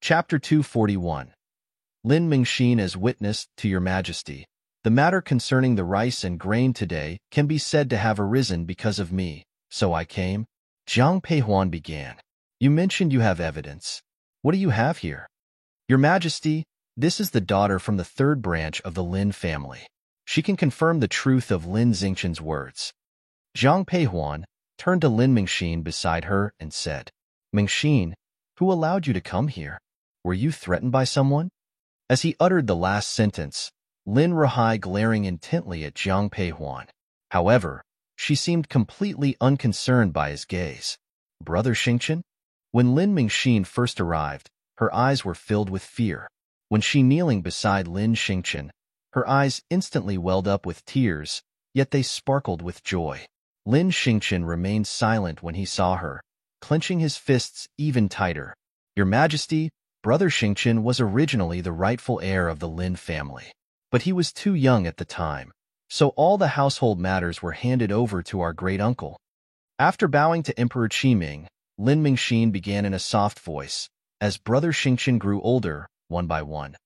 Chapter 241. Lin Mingxin as witness to your majesty. The matter concerning the rice and grain today can be said to have arisen because of me, so I came. Zhang Peihuan began. You mentioned you have evidence. What do you have here? Your majesty, this is the daughter from the third branch of the Lin family. She can confirm the truth of Lin Xingqian's words. Zhang Peihuan turned to Lin Mingxin beside her and said, Mingxin, who allowed you to come here? Were you threatened by someone? As he uttered the last sentence, Lin Ruhai glaring intently at Zhang Peihuan. However, she seemed completely unconcerned by his gaze. Brother Xingqian? When Lin Mingxin first arrived, her eyes were filled with fear. When she kneeling beside Lin Xingqian, her eyes instantly welled up with tears, yet they sparkled with joy. Lin Xingqian remained silent when he saw her, clenching his fists even tighter. Your Majesty, Brother Xingqian was originally the rightful heir of the Lin family, but he was too young at the time, so all the household matters were handed over to our great-uncle. After bowing to Emperor Qiming, Lin Mingxin began in a soft voice. As Brother Xingqian grew older, one by one,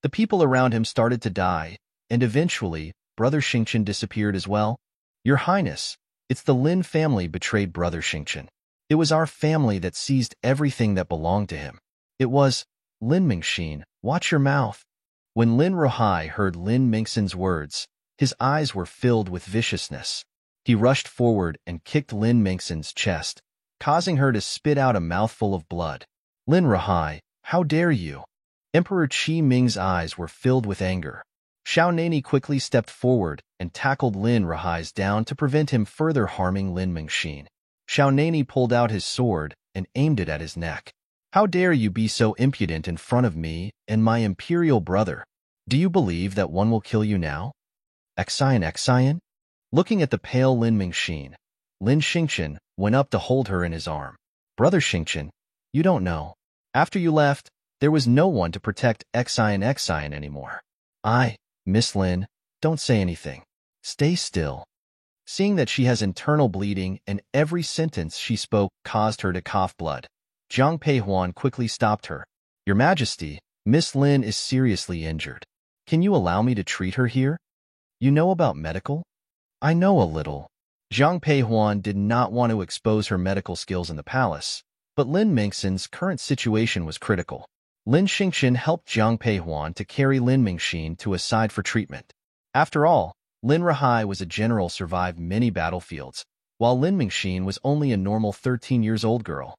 the people around him started to die, and eventually, Brother Xingqian disappeared as well. Your Highness, it's the Lin family betrayed Brother Xingqian. It was our family that seized everything that belonged to him. It was, Lin Mingxin, watch your mouth. When Lin Ruhai heard Lin Mingxin's words, his eyes were filled with viciousness. He rushed forward and kicked Lin Mingxin's chest, causing her to spit out a mouthful of blood. Lin Ruhai, how dare you? Emperor Qi Ming's eyes were filled with anger. Xiao Nani quickly stepped forward and tackled Lin Ruhai's down to prevent him further harming Lin Mingxin. Xiao Nani pulled out his sword and aimed it at his neck. How dare you be so impudent in front of me and my imperial brother? Do you believe that one will kill you now? Xian? Looking at the pale Lin Mingxin, Lin Xingqian went up to hold her in his arm. Brother Xingqian, you don't know. After you left, there was no one to protect Xian anymore. Miss Lin, don't say anything. Stay still. Seeing that she has internal bleeding and every sentence she spoke caused her to cough blood, Zhang Peihuan quickly stopped her. Your Majesty, Miss Lin is seriously injured. Can you allow me to treat her here? You know about medical? I know a little. Zhang Peihuan did not want to expose her medical skills in the palace, but Lin Mingxin's current situation was critical. Lin Xingqian helped Zhang Peihuan to carry Lin Mingxin to a side for treatment. After all, Lin Ruhai was a general survived many battlefields, while Lin Mingxin was only a normal 13-year-old girl.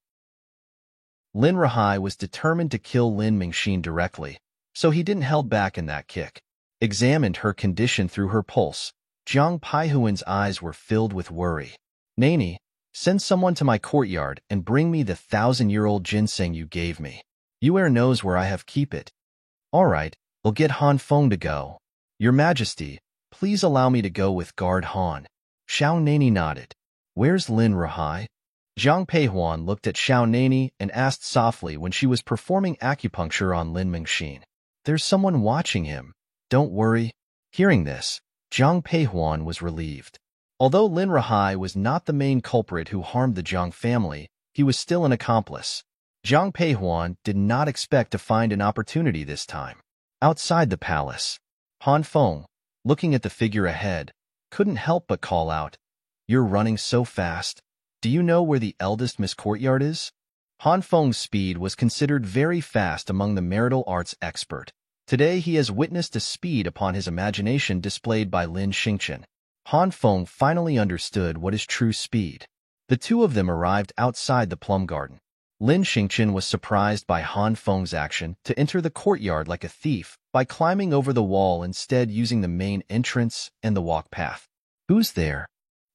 Lin Ruhai was determined to kill Lin Mingxin directly, so he didn't held back in that kick. Examined her condition through her pulse, Zhang Peihuan's eyes were filled with worry. Nani, send someone to my courtyard and bring me the 1,000-year-old ginseng you gave me. Yu'er knows where I have keep it. All right, we'll get Han Feng to go. Your Majesty, please allow me to go with Guard Han. Xiao Nani nodded. Where's Lin Ruhai? Zhang Peihuan looked at Xiao Nani and asked softly when she was performing acupuncture on Lin Mingxin. There's someone watching him. Don't worry. Hearing this, Zhang Peihuan was relieved. Although Lin Ruhai was not the main culprit who harmed the Zhang family, he was still an accomplice. Zhang Peihuan did not expect to find an opportunity this time. Outside the palace, Han Feng, looking at the figure ahead, couldn't help but call out, You're running so fast. Do you know where the eldest Miss Courtyard is? Han Feng's speed was considered very fast among the marital arts expert. Today he has witnessed a speed upon his imagination displayed by Lin Xingqian. Han Feng finally understood what is true speed. The two of them arrived outside the plum garden. Lin Xingqian was surprised by Han Feng's action to enter the courtyard like a thief by climbing over the wall instead using the main entrance and the walk path. Who's there?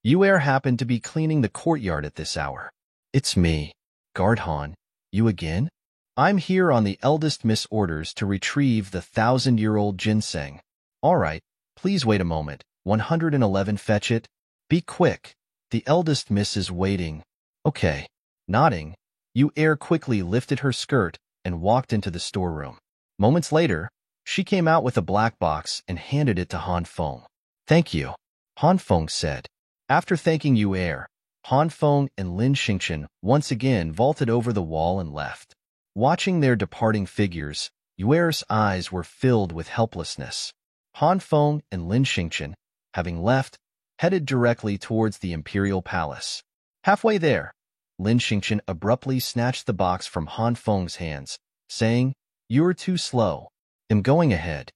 Yu'er happened to be cleaning the courtyard at this hour. It's me. Guard Han, you again? I'm here on the eldest Miss orders to retrieve the 1,000-year-old ginseng. All right, please wait a moment. 111 fetch it. Be quick. The eldest Miss is waiting. Okay. Nodding, Yu'er quickly lifted her skirt and walked into the storeroom. Moments later, she came out with a black box and handed it to Han Feng. Thank you, Han Feng said. After thanking Yu'er, Han Feng and Lin Xingqian once again vaulted over the wall and left. Watching their departing figures, Yuer's eyes were filled with helplessness. Han Feng and Lin Xingchen, having left, headed directly towards the imperial palace. Halfway there, Lin Xingchen abruptly snatched the box from Han Feng's hands, saying, "You're too slow. I'm going ahead."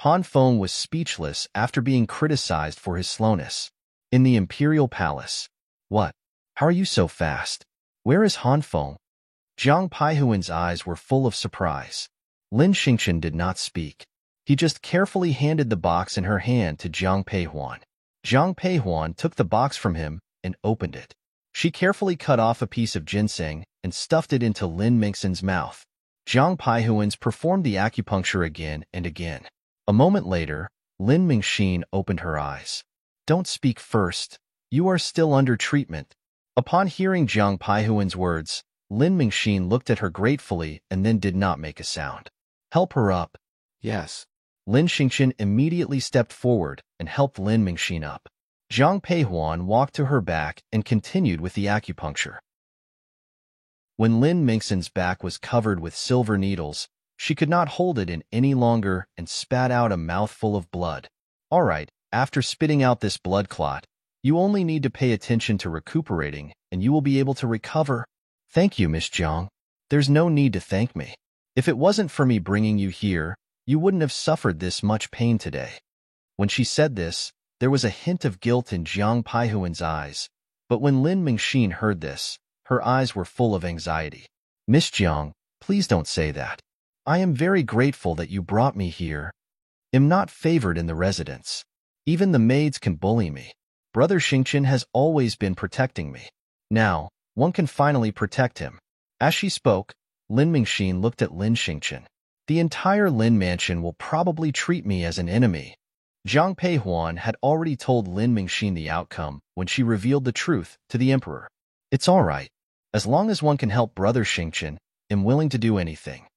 Han Feng was speechless after being criticized for his slowness. In the imperial palace. What? How are you so fast? Where is Han Feng? Jiang Peihuan's eyes were full of surprise. Lin Xingchen did not speak. He just carefully handed the box in her hand to Jiang Peihuan. Jiang Peihuan took the box from him and opened it. She carefully cut off a piece of ginseng and stuffed it into Lin Mingxin's mouth. Jiang Peihuan's performed the acupuncture again and again. A moment later, Lin Mingxin opened her eyes. "Don't speak first. You are still under treatment." Upon hearing Jiang Peihuan's words, Lin Mingxin looked at her gratefully and then did not make a sound. "Help her up." Yes. Lin Xingchen immediately stepped forward and helped Lin Mingxin up. Jiang Peihuan walked to her back and continued with the acupuncture. When Lin Mingxin's back was covered with silver needles, she could not hold it in any longer and spat out a mouthful of blood. "All right, after spitting out this blood clot, you only need to pay attention to recuperating and you will be able to recover." "Thank you, Miss Jiang. There's no need to thank me. If it wasn't for me bringing you here, you wouldn't have suffered this much pain today." When she said this, there was a hint of guilt in Jiang Peihuan's eyes, but when Lin Mingxin heard this, her eyes were full of anxiety. "Miss Jiang, please don't say that. I am very grateful that you brought me here. I'm not favored in the residence. Even the maids can bully me. Brother Xingchen has always been protecting me. Now, one can finally protect him." As she spoke, Lin Mingxin looked at Lin Xingchen. "The entire Lin mansion will probably treat me as an enemy." Jiang Peihuan had already told Lin Mingxin the outcome when she revealed the truth to the emperor. "It's all right. As long as one can help Brother Xingchen, I'm willing to do anything."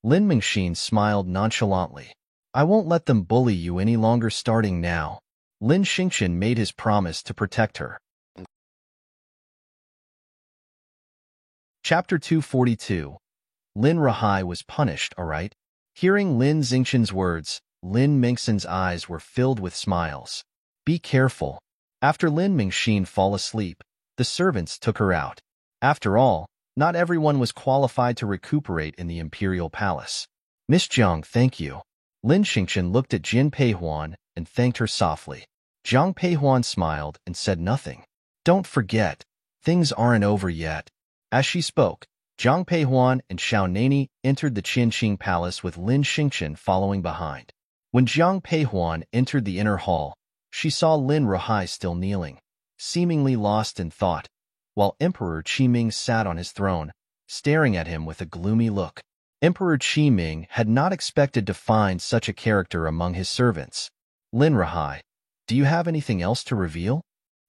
Lin Mingxin smiled nonchalantly. "I won't let them bully you any longer starting now." Lin Xingchen made his promise to protect her. Chapter 242. Lin Rahai was punished, all right? Hearing Lin Xingchen's words, Lin Mingxin's eyes were filled with smiles. "Be careful." After Lin Mingxin fall asleep, the servants took her out. After all, not everyone was qualified to recuperate in the imperial palace. "Miss Jiang, thank you." Lin Xingchen looked at Jin Peihuan and thanked her softly. Jiang Peihuan smiled and said nothing. "Don't forget, things aren't over yet." As she spoke, Jiang Peihuan and Xiao Nani entered the Qinqing Palace with Lin Xingchen following behind. When Jiang Peihuan entered the inner hall, she saw Lin Rahai still kneeling, seemingly lost in thought, while Emperor Qiming sat on his throne, staring at him with a gloomy look. Emperor Qiming had not expected to find such a character among his servants. "Lin Rahai, do you have anything else to reveal?"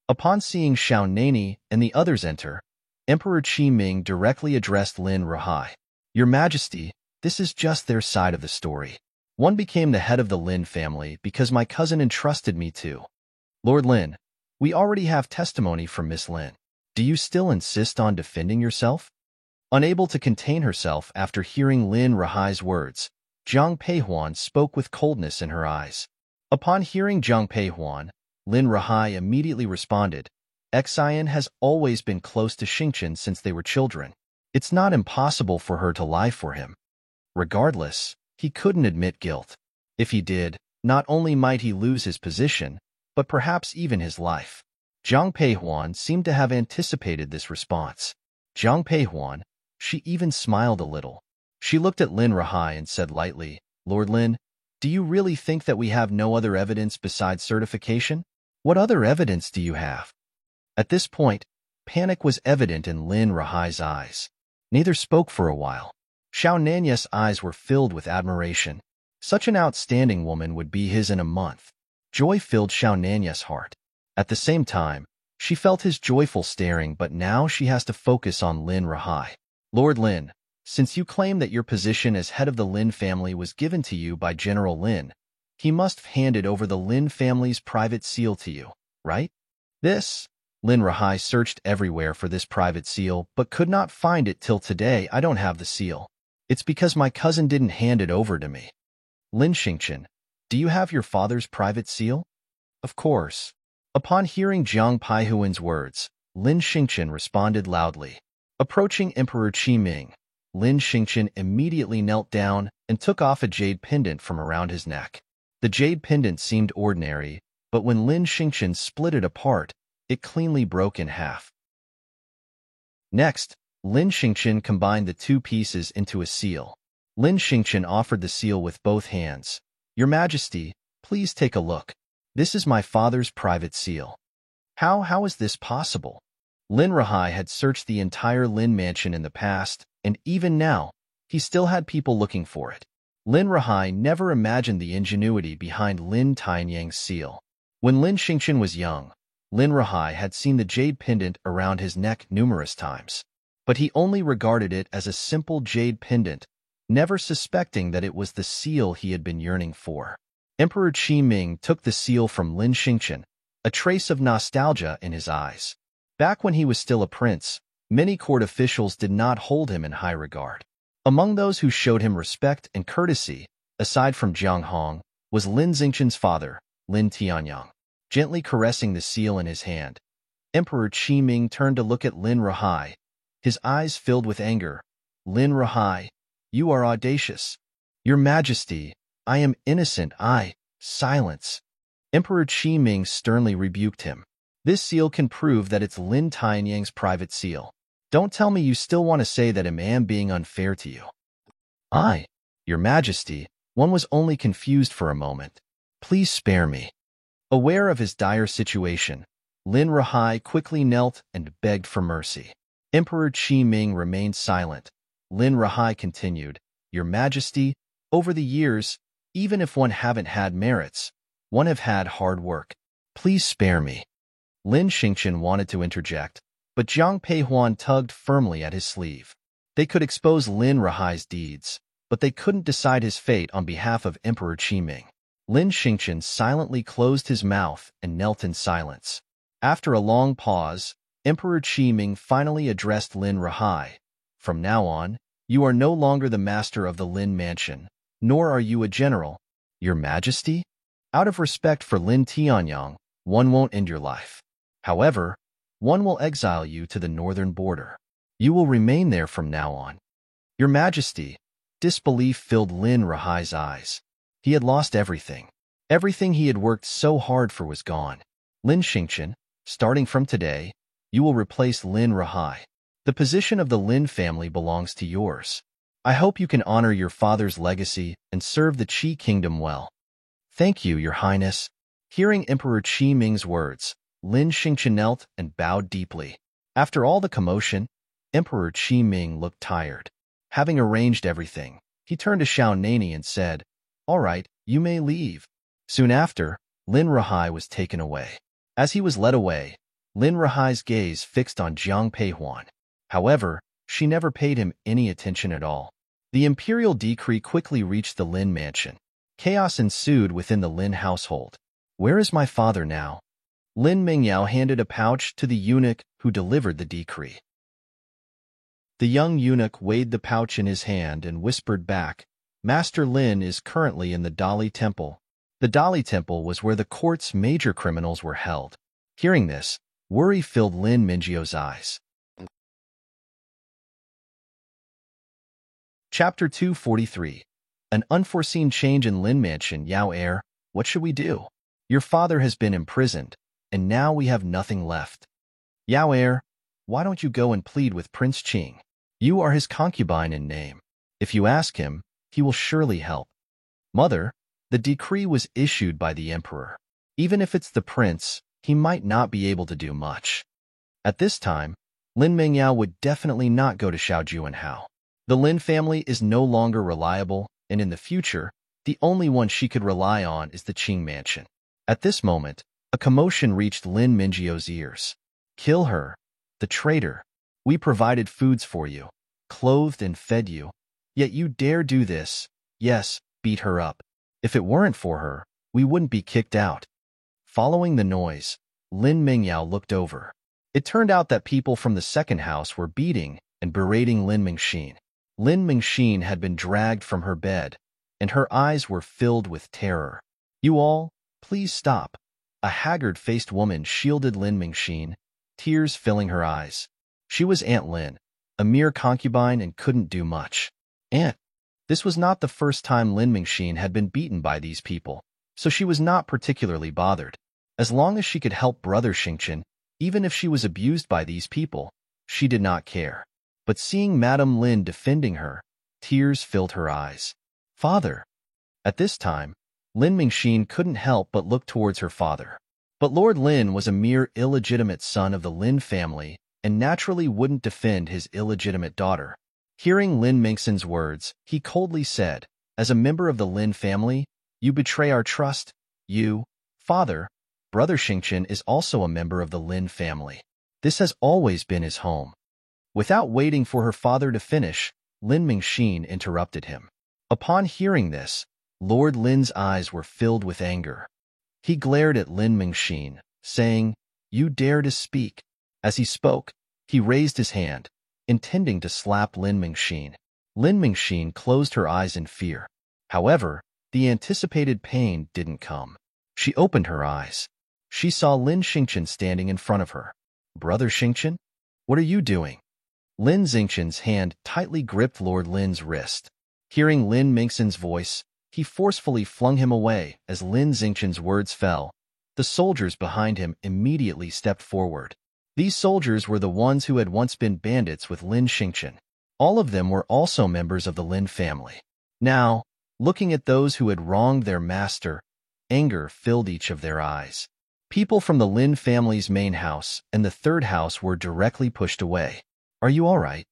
Upon seeing Xiao Nani and the others enter, Emperor Qiming directly addressed Lin Rahai. "Your Majesty, this is just their side of the story. One became the head of the Lin family because my cousin entrusted me to." "Lord Lin, we already have testimony from Miss Lin. Do you still insist on defending yourself?" Unable to contain herself after hearing Lin Rahai's words, Jiang Peihuan spoke with coldness in her eyes. Upon hearing Jiang Peihuan, Lin Rahai immediately responded, "Xian has always been close to Xingchen since they were children. It's not impossible for her to lie for him. Regardless, he couldn't admit guilt. If he did, not only might he lose his position, but perhaps even his life." Jiang Peihuan seemed to have anticipated this response. Jiang Peihuan, she even smiled a little. She looked at Lin Rahai and said lightly, "Lord Lin, do you really think that we have no other evidence besides certification? What other evidence do you have?" At this point, panic was evident in Lin Rahai's eyes. Neither spoke for a while. Xiao Nanya's eyes were filled with admiration. Such an outstanding woman would be his in a month. Joy filled Xiao Nanya's heart. At the same time, she felt his joyful staring, but now she has to focus on Lin Rahai. "Lord Lin, since you claim that your position as head of the Lin family was given to you by General Lin, he must have handed over the Lin family's private seal to you, right?" Lin Rahai searched everywhere for this private seal, but could not find it till today. "I don't have the seal." It's because my cousin didn't hand it over to me. Lin Xingchen, do you have your father's private seal? Of course. Upon hearing Jiang Paihuan's words, Lin Xingchen responded loudly. Approaching Emperor Qi Ming, Lin Xingchen immediately knelt down and took off a jade pendant from around his neck. The jade pendant seemed ordinary, but when Lin Xingchen split it apart, it cleanly broke in half. Next, Lin Xingchen combined the two pieces into a seal. Lin Xingchen offered the seal with both hands. Your Majesty, please take a look. This is my father's private seal. How is this possible? Lin Ruhai had searched the entire Lin mansion in the past, and even now, he still had people looking for it. Lin Ruhai never imagined the ingenuity behind Lin Tianyang's seal. When Lin Xingchen was young, Lin Ruhai had seen the jade pendant around his neck numerous times, but he only regarded it as a simple jade pendant, never suspecting that it was the seal he had been yearning for. Emperor Qi Ming took the seal from Lin Xingchen, a trace of nostalgia in his eyes. Back when he was still a prince, many court officials did not hold him in high regard. Among those who showed him respect and courtesy, aside from Jiang Hong, was Lin Xingchen's father, Lin Tianyang. Gently caressing the seal in his hand, Emperor Qi Ming turned to look at Lin Ruhai, his eyes filled with anger. Lin Ruhai, you are audacious. Your Majesty, I am innocent. Silence. Emperor Qi Ming sternly rebuked him. This seal can prove that it's Lin Tianyang's private seal. Don't tell me you still want to say that I am being unfair to you. Your Majesty, one was only confused for a moment. Please spare me. Aware of his dire situation, Lin Ruhai quickly knelt and begged for mercy. Emperor Qi Ming remained silent. Lin Ruhai continued, Your Majesty, over the years, even if one haven't had merits, one have had hard work. Please spare me. Lin Xingchen wanted to interject, but Jiang Peihuan tugged firmly at his sleeve. They could expose Lin Ruhai's deeds, but they couldn't decide his fate on behalf of Emperor Qi Ming. Lin Xingchen silently closed his mouth and knelt in silence. After a long pause, Emperor Qi Ming finally addressed Lin Ruhai. From now on, you are no longer the master of the Lin mansion, nor are you a general. Your Majesty? Out of respect for Lin Tianyang, one won't end your life. However, one will exile you to the northern border. You will remain there from now on. Your Majesty, disbelief filled Lin Ruhai's eyes. He had lost everything. Everything he had worked so hard for was gone. Lin Xingchen, starting from today, you will replace Lin Ruhai. The position of the Lin family belongs to yours. I hope you can honor your father's legacy and serve the Qi kingdom well. Thank you, Your Highness. Hearing Emperor Qi Ming's words, Lin Xingchen knelt and bowed deeply. After all the commotion, Emperor Qi Ming looked tired. Having arranged everything, he turned to Xiao Nani and said, All right, you may leave. Soon after, Lin Ruhai was taken away. As he was led away, Lin Ruhai's gaze fixed on Jiang Peihuan. However, she never paid him any attention at all. The imperial decree quickly reached the Lin mansion. Chaos ensued within the Lin household. Where is my father now? Lin Mingyao handed a pouch to the eunuch who delivered the decree. The young eunuch weighed the pouch in his hand and whispered back, Master Lin is currently in the Dali Temple. The Dali Temple was where the court's major criminals were held. Hearing this, worry filled Lin Mingyao's eyes. Chapter 243. An unforeseen change in Lin Mansion. Yao heir, what should we do? Your father has been imprisoned, and now we have nothing left. Yao heir, why don't you go and plead with Prince Qing? You are his concubine in name. If you ask him, he will surely help. Mother, the decree was issued by the emperor. Even if it's the prince, he might not be able to do much. At this time, Lin Mingyao would definitely not go to Shaojuanhao. The Lin family is no longer reliable, and in the future, the only one she could rely on is the Qing mansion. At this moment, a commotion reached Lin Mingyao's ears. Kill her, the traitor. We provided foods for you, clothed and fed you, yet you dare do this. Yes, beat her up. If it weren't for her, we wouldn't be kicked out. Following the noise, Lin Mingyao looked over. It turned out that people from the second house were beating and berating Lin Mingxin. Lin Mingxin had been dragged from her bed, and her eyes were filled with terror. "You all, please stop." A haggard-faced woman shielded Lin Mingxin, tears filling her eyes. She was Aunt Lin, a mere concubine and couldn't do much. Aunt. This was not the first time Lin Mingxin had been beaten by these people, so she was not particularly bothered. As long as she could help Brother Xingchen, even if she was abused by these people, she did not care. But seeing Madame Lin defending her, tears filled her eyes. "Father." At this time, Lin Mingxin couldn't help but look towards her father. But Lord Lin was a mere illegitimate son of the Lin family and naturally wouldn't defend his illegitimate daughter. Hearing Lin Mingxin's words, he coldly said, "As a member of the Lin family, you betray our trust. You, father, Brother Xingchen is also a member of the Lin family. This has always been his home." Without waiting for her father to finish, Lin Mingxin interrupted him. Upon hearing this, Lord Lin's eyes were filled with anger. He glared at Lin Mingxin, saying, "You dare to speak." As he spoke, he raised his hand, intending to slap Lin Mingxin. Lin Mingxin closed her eyes in fear. However, the anticipated pain didn't come. She opened her eyes. She saw Lin Xingchen standing in front of her. "Brother Xingchen? What are you doing?" Lin Xingchen's hand tightly gripped Lord Lin's wrist. Hearing Lin Mingxin's voice, he forcefully flung him away. As Lin Xingchen's words fell, the soldiers behind him immediately stepped forward. These soldiers were the ones who had once been bandits with Lin Xingchen. All of them were also members of the Lin family. Now, looking at those who had wronged their master, anger filled each of their eyes. People from the Lin family's main house and the third house were directly pushed away. "Are you all right?"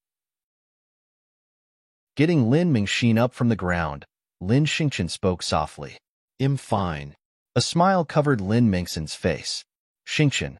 Getting Lin Mingxin up from the ground, Lin Xingchen spoke softly. "I'm fine." A smile covered Lin Mingxin's face. "Xingchen,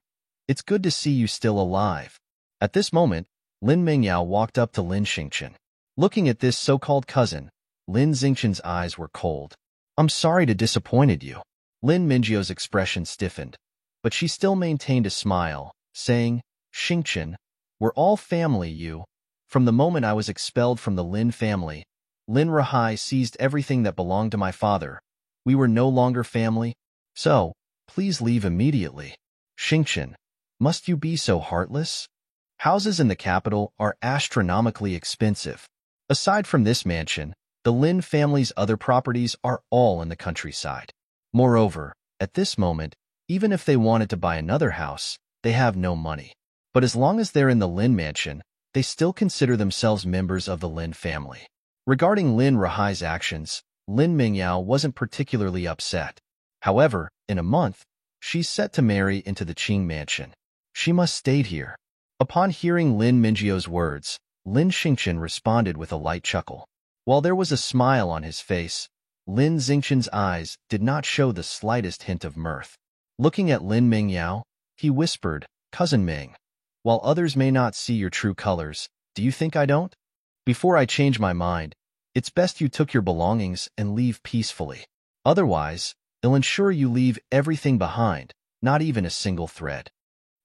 it's good to see you still alive." At this moment, Lin Mingyao walked up to Lin Xingchen. Looking at this so-called cousin, Lin Xingchen's eyes were cold. "I'm sorry to disappointed you." Lin Mingyio's expression stiffened, but she still maintained a smile, saying, "Xingchen, we're all family, you. From the moment I was expelled from the Lin family, Lin Rahai seized everything that belonged to my father. We were no longer family, so please leave immediately." "Xingchen, must you be so heartless? Houses in the capital are astronomically expensive. Aside from this mansion, the Lin family's other properties are all in the countryside. Moreover, at this moment, even if they wanted to buy another house, they have no money. But as long as they're in the Lin mansion, they still consider themselves members of the Lin family." Regarding Lin Rahai's actions, Lin Mingyao wasn't particularly upset. However, in a month, she's set to marry into the Qing mansion. She must stay here. Upon hearing Lin Mingyio's words, Lin Xingchen responded with a light chuckle. While there was a smile on his face, Lin Xingchen's eyes did not show the slightest hint of mirth. Looking at Lin Mingyao, he whispered, "Cousin Ming, while others may not see your true colors, do you think I don't? Before I change my mind, it's best you took your belongings and leave peacefully. Otherwise, I'll ensure you leave everything behind, not even a single thread.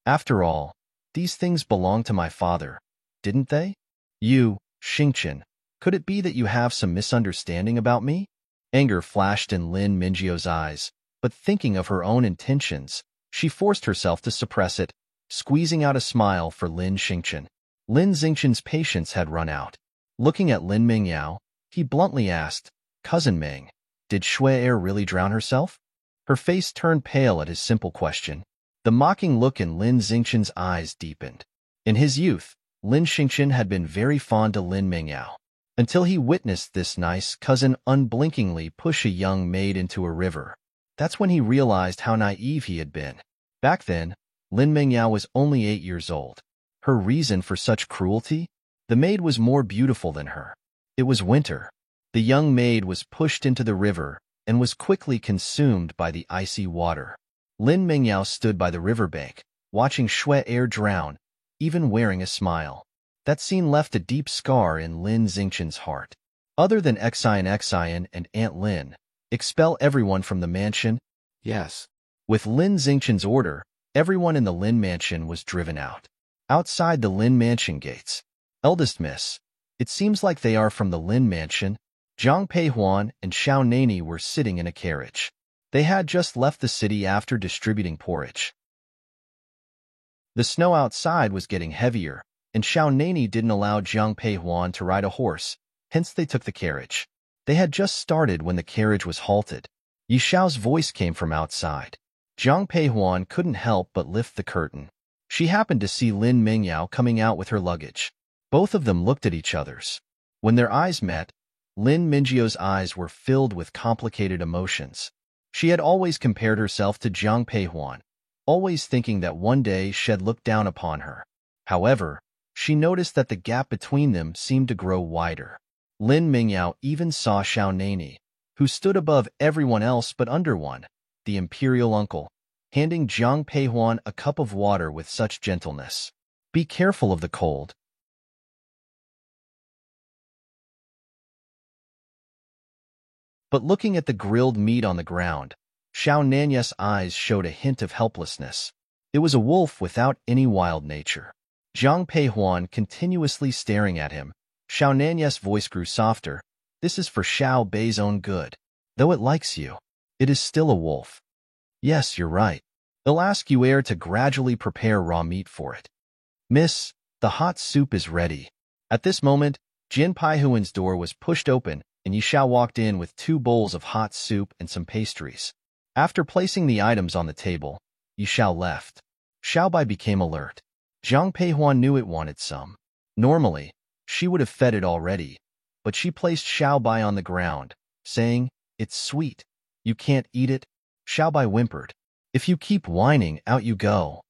After all, these things belong to my father, didn't they? You, Xingchen, could it be that you have some misunderstanding about me?" Anger flashed in Lin Mingyio's eyes, but thinking of her own intentions, she forced herself to suppress it, squeezing out a smile for Lin Xingchen. Lin Xingchen's patience had run out. Looking at Lin Mingyao, he bluntly asked, "Cousin Ming, did Shui Er really drown herself?" Her face turned pale at his simple question. The mocking look in Lin Xingchen's eyes deepened. In his youth, Lin Xingchen had been very fond of Lin Mingyao, until he witnessed this nice cousin unblinkingly push a young maid into a river. That's when he realized how naive he had been. Back then, Lin Mingyao was only 8 years old. Her reason for such cruelty? The maid was more beautiful than her. It was winter. The young maid was pushed into the river and was quickly consumed by the icy water. Lin Mingyao stood by the riverbank, watching Shui Er drown, even wearing a smile. That scene left a deep scar in Lin Xingchen's heart. Other than Xian and Aunt Lin, expel everyone from the mansion? Yes. With Lin Xingchen's order, everyone in the Lin mansion was driven out. Outside the Lin mansion gates, "Eldest miss, It seems like they are from the Lin mansion. Jiang Peihuan and Xiao Nani were sitting in a carriage. They had just left the city after distributing porridge. The snow outside was getting heavier, and Xiao Nani didn't allow Jiang Peihuan to ride a horse, hence they took the carriage. They had just started when the carriage was halted. Yi Xiao's voice came from outside. Jiang Peihuan couldn't help but lift the curtain. She happened to see Lin Mingyao coming out with her luggage. Both of them looked at each other's. When their eyes met, Lin Mingyao's eyes were filled with complicated emotions. She had always compared herself to Jiang Peihuan, always thinking that one day she'd look down upon her. However, she noticed that the gap between them seemed to grow wider. Lin Mingyao even saw Xiao Nani, who stood above everyone else but under one, the imperial uncle, handing Jiang Peihuan a cup of water with such gentleness. Be careful of the cold. But looking at the grilled meat on the ground, Xiao Nani's eyes showed a hint of helplessness. It was a wolf without any wild nature. Jiang Peihuan continuously staring at him. Xiao Nani's voice grew softer. This is for Xiao Bei's own good. Though it likes you, it is still a wolf. Yes, you're right. They'll ask Yu'er to gradually prepare raw meat for it. Miss, the hot soup is ready. At this moment, Jin Paihuan's door was pushed open, and Yi Xiao walked in with 2 bowls of hot soup and some pastries. After placing the items on the table, Yi Xiao left. Xiao Bai became alert. Jiang Peihuan knew it wanted some. Normally, she would have fed it already, but she placed Xiao Bai on the ground, saying, "It's sweet. You can't eat it?" Xiao Bai whimpered. "If you keep whining, out you go."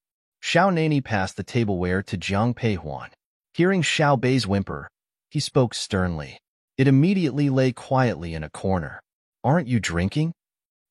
Xiao Nani passed the tableware to Jiang Peihuan. Hearing Xiao Bei's whimper, he spoke sternly. It immediately lay quietly in a corner. "Aren't you drinking?"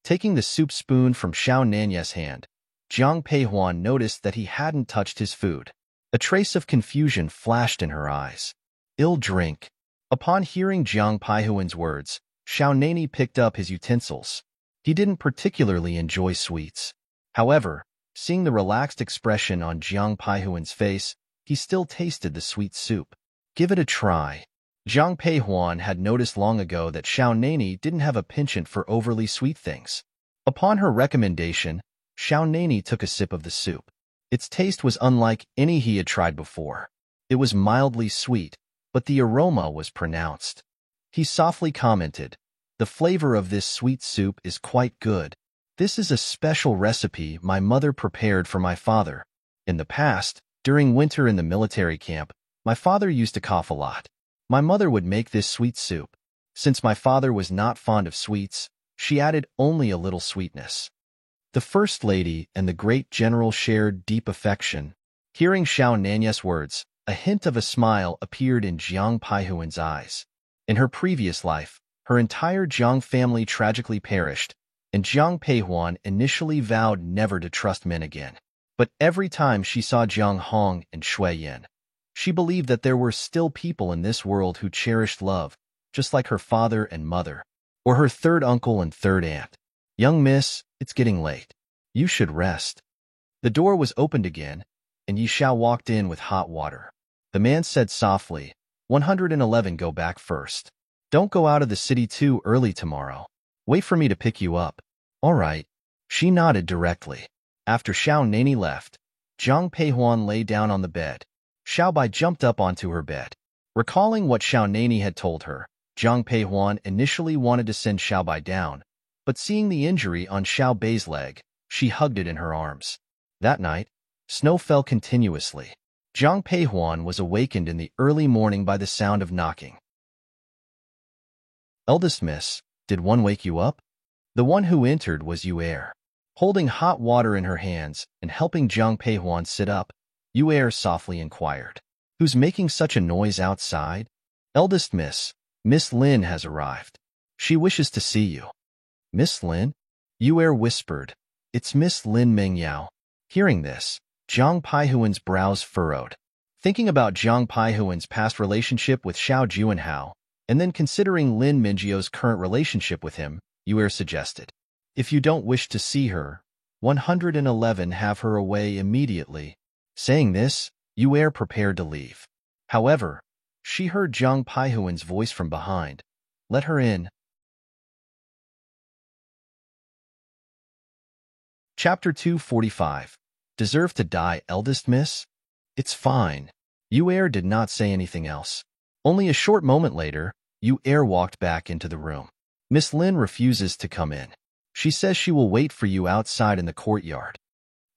Taking the soup spoon from Xiao Nani's hand, Jiang Peihuan noticed that he hadn't touched his food. A trace of confusion flashed in her eyes. "Ill drink." Upon hearing Jiang Peihuan's words, Xiao Nani picked up his utensils. He didn't particularly enjoy sweets. However, seeing the relaxed expression on Jiang Peihuan's face, he still tasted the sweet soup. "Give it a try." Jiang Peihuan had noticed long ago that Xiao Nani didn't have a penchant for overly sweet things. Upon her recommendation, Xiao Nani took a sip of the soup. Its taste was unlike any he had tried before. It was mildly sweet, but the aroma was pronounced. He softly commented, "The flavor of this sweet soup is quite good. This is a special recipe my mother prepared for my father. In the past, during winter in the military camp, my father used to cough a lot. My mother would make this sweet soup. Since my father was not fond of sweets, she added only a little sweetness." The First Lady and the great general shared deep affection. Hearing Xiao Nani's words, a hint of a smile appeared in Jiang Peihuan's eyes. In her previous life, her entire Jiang family tragically perished, and Jiang Peihuan initially vowed never to trust men again. But every time she saw Jiang Hong and Shui Yin, she believed that there were still people in this world who cherished love, just like her father and mother, or her third uncle and third aunt. "Young miss, it's getting late. You should rest." The door was opened again, and Yi Xiao walked in with hot water. The man said softly, 111 go back first. Don't go out of the city too early tomorrow. Wait for me to pick you up. All right. She nodded directly. After Xiao Nani left, Jiang Peihuan lay down on the bed. Xiao Bai jumped up onto her bed. Recalling what Xiao Nani had told her, Jiang Peihuan initially wanted to send Xiao Bai down, but seeing the injury on Xiao Bei's leg, she hugged it in her arms. That night, snow fell continuously. Jiang Peihuan was awakened in the early morning by the sound of knocking. "Eldest miss, did one wake you up?" The one who entered was Yu'er. Holding hot water in her hands and helping Jiang Peihuan sit up, Yu'er softly inquired, "Who's making such a noise outside?" "Eldest miss, Miss Lin has arrived. She wishes to see you." "Miss Lin?" Yu'er whispered. "It's Miss Lin Mingyao." Hearing this, Jiang Peihuan's brows furrowed. Thinking about Jiang Peihuan's past relationship with Xiao Juanhao, and then considering Lin Mingyao's current relationship with him, Yu'er suggested, "If you don't wish to see her, 111 have her away immediately." Saying this, Yu'er prepared to leave. However, She heard Jiang Paihuan's voice from behind. Let her in. Chapter 245. Deserve to die, eldest miss? It's fine. Yu did not say anything else. Only a short moment later, Yu walked back into the room. Miss Lin refuses to come in. She says she will wait for you outside in the courtyard.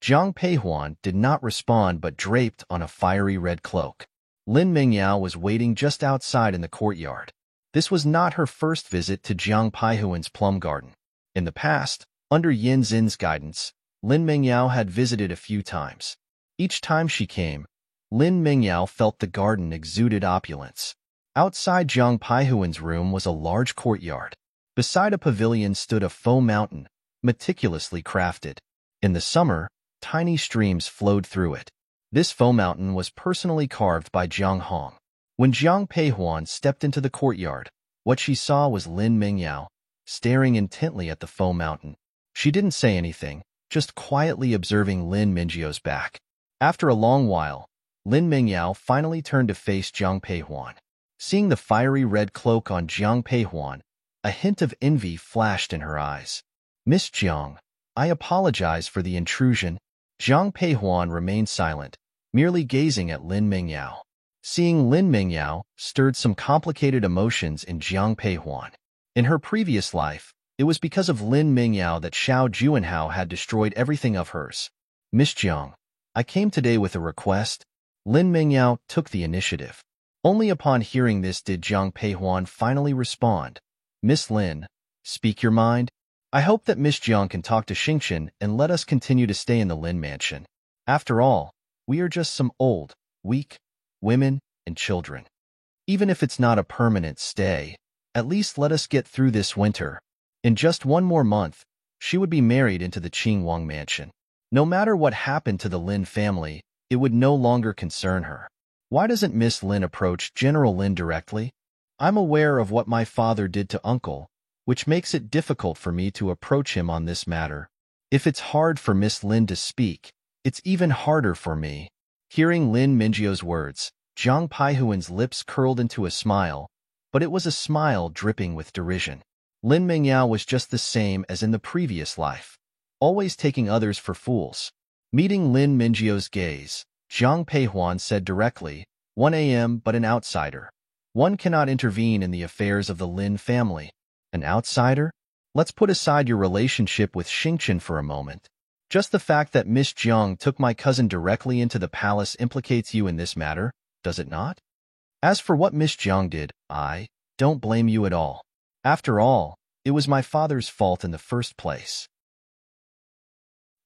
Jiang Peihuan did not respond but draped on a fiery red cloak. Lin Mingyao was waiting just outside in the courtyard. This was not her first visit to Jiang Peihuan's plum garden. In the past, under Yin Xin's guidance, Lin Mingyao had visited a few times. Each time she came, Lin Mingyao felt the garden exuded opulence. Outside Jiang Peihuan's room was a large courtyard. Beside a pavilion stood a foam mountain, meticulously crafted. In the summer, tiny streams flowed through it. This foam mountain was personally carved by Jiang Hong. When Jiang Peihuan stepped into the courtyard, what she saw was Lin Mingyao, staring intently at the foam mountain. She didn't say anything, just quietly observing Lin Mingyao's back. After a long while, Lin Mingyao finally turned to face Jiang Peihuan. Seeing the fiery red cloak on Jiang Peihuan, a hint of envy flashed in her eyes. Miss Jiang, I apologize for the intrusion. Jiang Peihuan remained silent, merely gazing at Lin Mingyao. Seeing Lin Mingyao stirred some complicated emotions in Jiang Peihuan. In her previous life, it was because of Lin Mingyao that Xiao Juanhao had destroyed everything of hers. Miss Jiang, I came today with a request. Lin Mingyao took the initiative. Only upon hearing this did Jiang Peihuan finally respond. Miss Lin, speak your mind. I hope that Miss Jiang can talk to Xingchen and let us continue to stay in the Lin mansion. After all, we are just some old, weak women and children. Even if it's not a permanent stay, at least let us get through this winter. In just one more month, she would be married into the Qingwang mansion. No matter what happened to the Lin family, it would no longer concern her. Why doesn't Miss Lin approach General Lin directly? I'm aware of what my father did to Uncle, which makes it difficult for me to approach him on this matter. If it's hard for Miss Lin to speak, it's even harder for me. Hearing Lin Mingyao's words, Jiang Peihuan's lips curled into a smile, but it was a smile dripping with derision. Lin Mingyao was just the same as in the previous life, always taking others for fools. Meeting Lin Mingyao's gaze, Jiang Peihuan said directly, 1 a.m. but an outsider. One cannot intervene in the affairs of the Lin family. An outsider? Let's put aside your relationship with Xingchen for a moment. Just the fact that Miss Jiang took my cousin directly into the palace implicates you in this matter, does it not? As for what Miss Jiang did, I don't blame you at all. After all, it was my father's fault in the first place.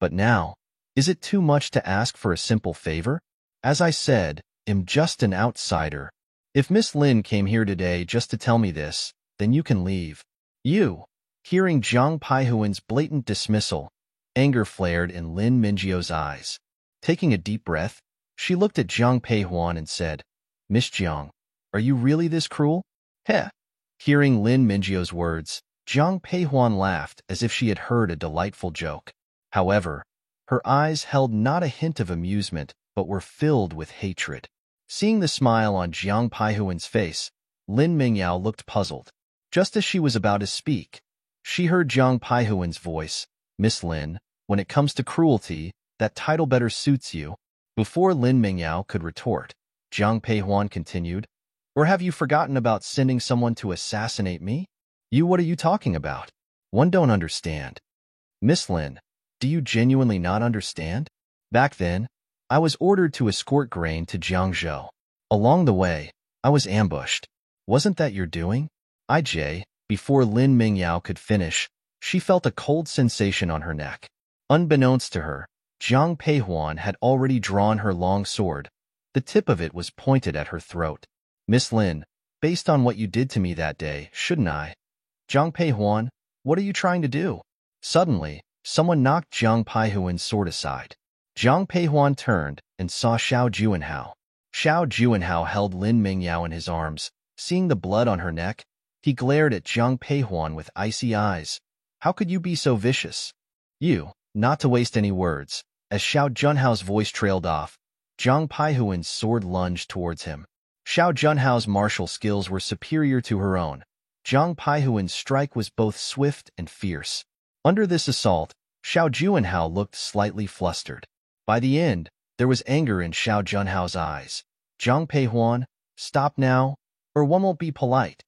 But now, is it too much to ask for a simple favor? As I said, I'm just an outsider. If Miss Lin came here today just to tell me this, then you can leave. You. Hearing Jiang Peihuan's blatant dismissal, anger flared in Lin Mingyao's eyes. Taking a deep breath, she looked at Jiang Peihuan and said, Miss Jiang, are you really this cruel? Heh. Hearing Lin Mingyao's words, Jiang Peihuan laughed as if she had heard a delightful joke. However, her eyes held not a hint of amusement, but were filled with hatred. Seeing the smile on Jiang Peihuan's face, Lin Mingyao looked puzzled. Just as she was about to speak, she heard Jiang Peihuan's voice, Miss Lin, when it comes to cruelty, that title better suits you. Before Lin Mingyao could retort, Jiang Peihuan continued, Or have you forgotten about sending someone to assassinate me? What are you talking about? One don't understand. Miss Lin, do you genuinely not understand? Back then, I was ordered to escort grain to Jiangzhou. Along the way, I was ambushed. Wasn't that your doing? Before Lin Mingyao could finish, she felt a cold sensation on her neck. Unbeknownst to her, Jiang Peihuan had already drawn her long sword. The tip of it was pointed at her throat. Miss Lin, based on what you did to me that day, shouldn't I? Jiang Peihuan, what are you trying to do? Suddenly, someone knocked Jiang Peihuan's sword aside. Jiang Peihuan turned and saw Xiao Juanhao. Xiao Juanhao held Lin Mingyao in his arms. Seeing the blood on her neck, he glared at Jiang Peihuan with icy eyes. How could you be so vicious? Not to waste any words. As Xiao Junhao's voice trailed off, Jiang Peihuan's sword lunged towards him. Xiao Junhao's martial skills were superior to her own. Zhang Paihuan's strike was both swift and fierce. Under this assault, Xiao Junhao looked slightly flustered. By the end, there was anger in Xiao Junhao's eyes. Zhang Peihuan, stop now, or one won't be polite.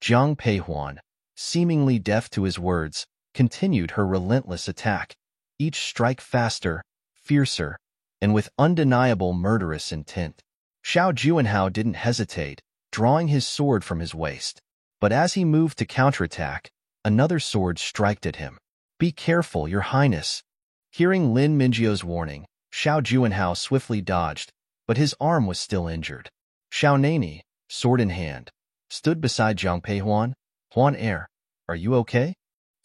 Zhang Peihuan, seemingly deaf to his words, continued her relentless attack, each strike faster, fiercer, and with undeniable murderous intent. Xiao Junhao didn't hesitate, drawing his sword from his waist. But as he moved to counterattack, another sword struck at him. Be careful, Your Highness. Hearing Lin Mingyao's warning, Xiao Junhao swiftly dodged, but his arm was still injured. Xiao Nani, sword in hand, stood beside Zhang Peihuan. Huan Er, are you okay?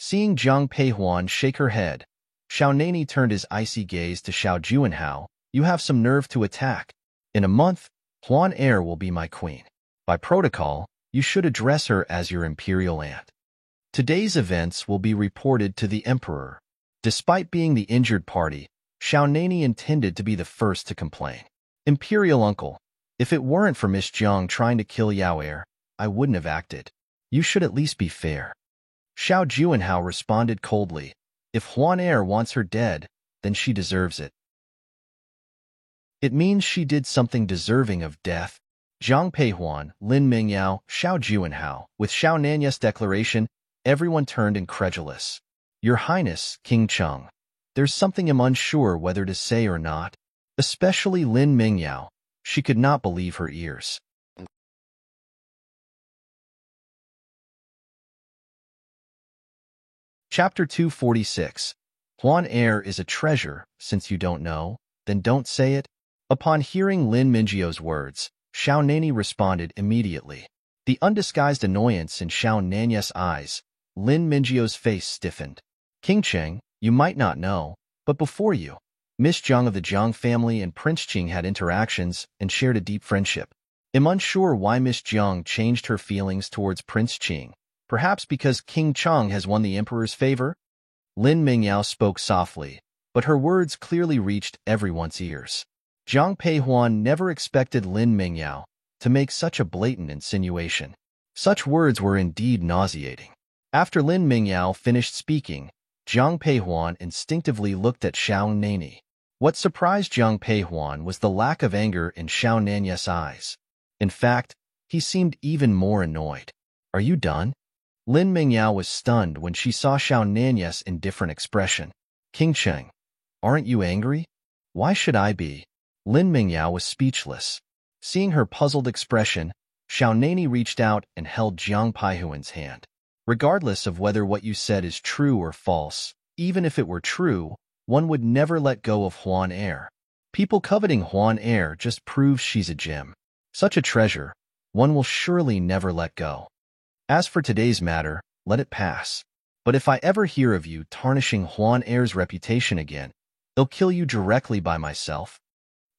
Seeing Zhang Peihuan shake her head, Xiao Nani turned his icy gaze to Xiao Junhao. You have some nerve to attack. In a month, Huan Er will be my queen. By protocol, you should address her as your imperial aunt. Today's events will be reported to the emperor. Despite being the injured party, Xiao Nani intended to be the first to complain. Imperial uncle, if it weren't for Miss Jiang trying to kill Yao Er, I wouldn't have acted. You should at least be fair. Xiao Junhao responded coldly. If Huan Er wants her dead, then she deserves it. It means she did something deserving of death. Zhang Peihuan, Lin Mingyao, Xiao Junhao. With Xiao Nanya's declaration, everyone turned incredulous. Your Highness, King Cheng, there's something I'm unsure whether to say or not. Especially Lin Mingyao. She could not believe her ears. Chapter 246. Huan Er is a treasure. Since you don't know, then don't say it. Upon hearing Lin Mingyao's words, Xiao Nani responded immediately. The undisguised annoyance in Xiao Nanya's eyes, Lin Mingyao's face stiffened. King Cheng, you might not know, but before you, Miss Jiang of the Jiang family and Prince Qing had interactions and shared a deep friendship. I'm unsure why Miss Jiang changed her feelings towards Prince Qing. Perhaps because King Cheng has won the emperor's favor? Lin Mingyao spoke softly, but her words clearly reached everyone's ears. Zhang Peihuan never expected Lin Mingyao to make such a blatant insinuation. Such words were indeed nauseating. After Lin Mingyao finished speaking, Zhang Peihuan instinctively looked at Xiao Nani. What surprised Zhang Peihuan was the lack of anger in Xiao Nanya's eyes. In fact, he seemed even more annoyed. Are you done? Lin Mingyao was stunned when she saw Xiao Nanya's indifferent expression. King Cheng, aren't you angry? Why should I be? Lin Mingyao was speechless. Seeing her puzzled expression, Xiao Nani reached out and held Zhang Paihuan's hand. Regardless of whether what you said is true or false, even if it were true, one would never let go of Huan Er. People coveting Huan Er just proves she's a gem. Such a treasure, one will surely never let go. As for today's matter, let it pass. But if I ever hear of you tarnishing Huan Er's reputation again, I'll kill you directly by myself.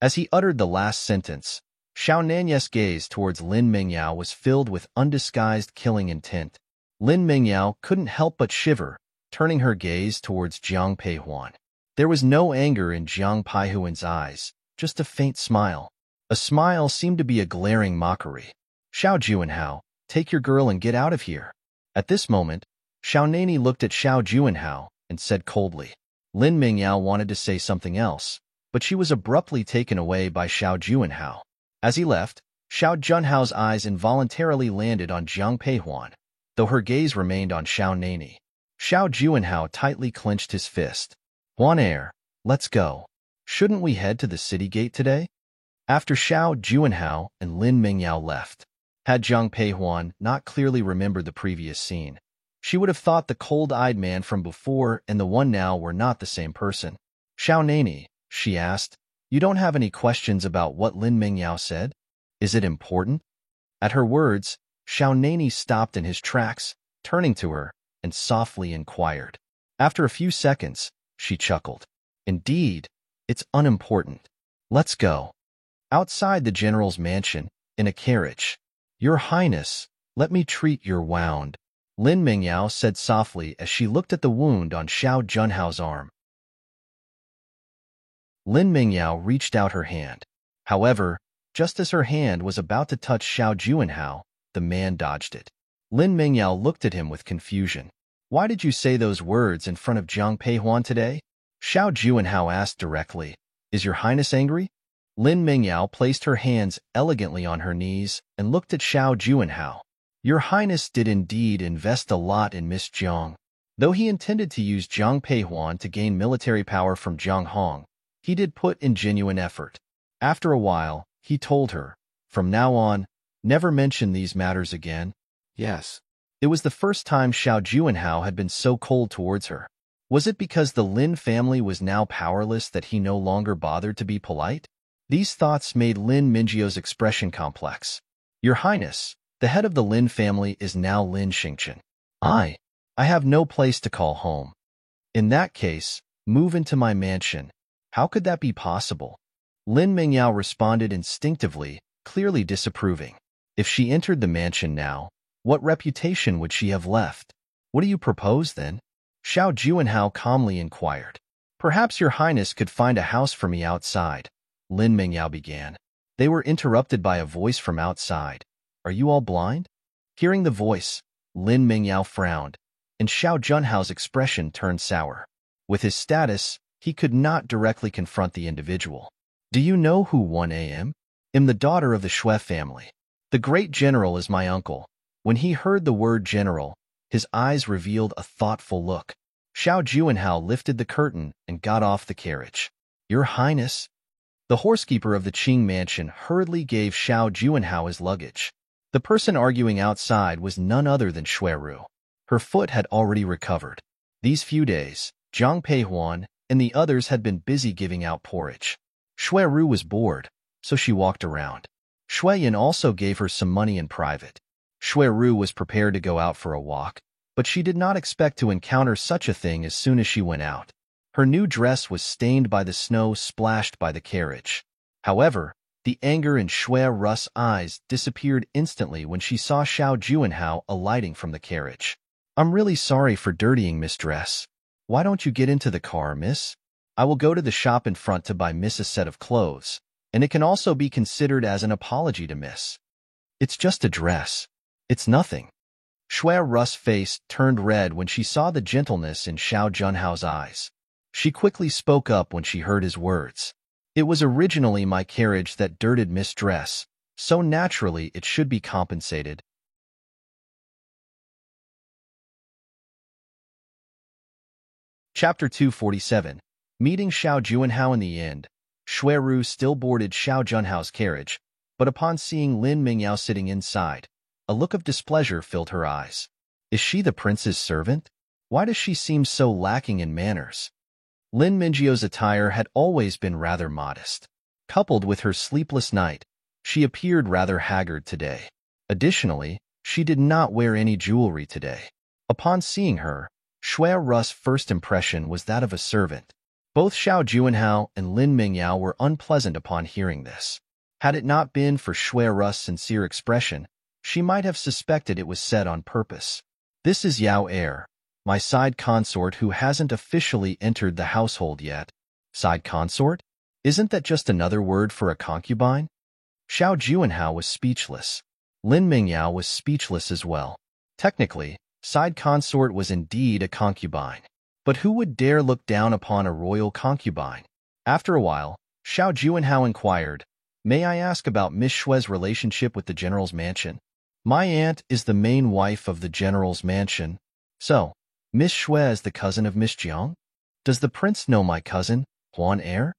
As he uttered the last sentence, Xiao Nanya's gaze towards Lin Mingyao was filled with undisguised killing intent. Lin Mingyao couldn't help but shiver, turning her gaze towards Zhang Peihuan. There was no anger in Zhang Peihuan's eyes, just a faint smile. A smile seemed to be a glaring mockery. Xiao Junhao, take your girl and get out of here. At this moment, Xiao Nani looked at Xiao Junhao and said coldly. Lin Mingyao wanted to say something else, but she was abruptly taken away by Xiao Junhao. As he left, Xiao Junhao's eyes involuntarily landed on Zhang Peihuan, though her gaze remained on Xiao Nani. Xiao Junhao tightly clenched his fist. Huan Er, let's go. Shouldn't we head to the city gate today? After Xiao Junhao and Lin Mingyao left, had Zhang Peihuan not clearly remembered the previous scene, she would have thought the cold-eyed man from before and the one now were not the same person. Xiao Nani, she asked, you don't have any questions about what Lin Mingyao said? Is it important? At her words, Xiao Nani stopped in his tracks, turning to her, and softly inquired. After a few seconds, she chuckled. Indeed, it's unimportant. Let's go. Outside the general's mansion, in a carriage. Your Highness, let me treat your wound. Lin Mingyao said softly as she looked at the wound on Xiao Junhao's arm. Lin Mingyao reached out her hand. However, Just as her hand was about to touch Xiao Juanhao, the man dodged it. Lin Mingyao looked at him with confusion. Why did you say those words in front of Jiang Peihuan today? Xiao Juanhao asked directly. Is your highness angry? Lin Mingyao placed her hands elegantly on her knees and looked at Xiao Juanhao. Your highness did indeed invest a lot in Miss Jiang. Though he intended to use Jiang Peihuan to gain military power from Jiang Hong, he did put in genuine effort. After a while, he told her, from now on, never mention these matters again. Yes. It was the first time Xiao Juanhao had been so cold towards her. Was it because the Lin family was now powerless that he no longer bothered to be polite? These thoughts made Lin Mingyao's expression complex. Your Highness, the head of the Lin family is now Lin Xingchen. I have no place to call home. In that case, move into my mansion. How could that be possible? Lin Mingyao responded instinctively, clearly disapproving. If she entered the mansion now, what reputation would she have left? What do you propose, then? Xiao Juanhao calmly inquired. Perhaps your highness could find a house for me outside, Lin Mingyao began. They were interrupted by a voice from outside. Are you all blind? Hearing the voice, Lin Mingyao frowned, and Xiao Junhao's expression turned sour. With his status, he could not directly confront the individual. Do you know who 1 am? I'm the daughter of the Xue family. The great general is my uncle. When he heard the word general, his eyes revealed a thoughtful look. Xiao Juanhao lifted the curtain and got off the carriage. Your Highness? The horsekeeper of the Qing mansion hurriedly gave Xiao Juanhao his luggage. The person arguing outside was none other than Xue Ru. Her foot had already recovered. These few days, Jiang Peihuan and the others had been busy giving out porridge. Xue Ru was bored, so she walked around. Xue Yan also gave her some money in private. Xue Ru was prepared to go out for a walk, but she did not expect to encounter such a thing as soon as she went out. Her new dress was stained by the snow splashed by the carriage. However, the anger in Xue Ru's eyes disappeared instantly when she saw Xiao Juanhao alighting from the carriage. I'm really sorry for dirtying Miss Dress. Why don't you get into the car, miss? I will go to the shop in front to buy miss a set of clothes, and it can also be considered as an apology to miss. It's just a dress. It's nothing. Xue Ru's face turned red when she saw the gentleness in Xiao Junhao's eyes. She quickly spoke up when she heard his words. It was originally my carriage that dirted Miss Dress, so naturally it should be compensated. Chapter 247. Meeting Xiao Juanhao in the end. Xue Ru still boarded Xiao Junhao's carriage, but upon seeing Lin Mingyao sitting inside, a look of displeasure filled her eyes. Is she the prince's servant? Why does she seem so lacking in manners? Lin Mingyao's attire had always been rather modest. Coupled with her sleepless night, she appeared rather haggard today. Additionally, she did not wear any jewelry today. Upon seeing her, Xue Ru's first impression was that of a servant. Both Xiao Juanhao and Lin Mingyao were unpleasant upon hearing this. Had it not been for Xue Ru's sincere expression, she might have suspected it was said on purpose. This is Yao Er, my side consort who hasn't officially entered the household yet. Side consort? Isn't that just another word for a concubine? Xiao Juanhao was speechless. Lin Mingyao was speechless as well. Technically, side consort was indeed a concubine. But who would dare look down upon a royal concubine? After a while, Xiao Juanhao inquired, May I ask about Miss Xue's relationship with the general's mansion? My aunt is the main wife of the general's mansion. So, Miss Xue is the cousin of Miss Jiang? Does the prince know my cousin, Huan Er?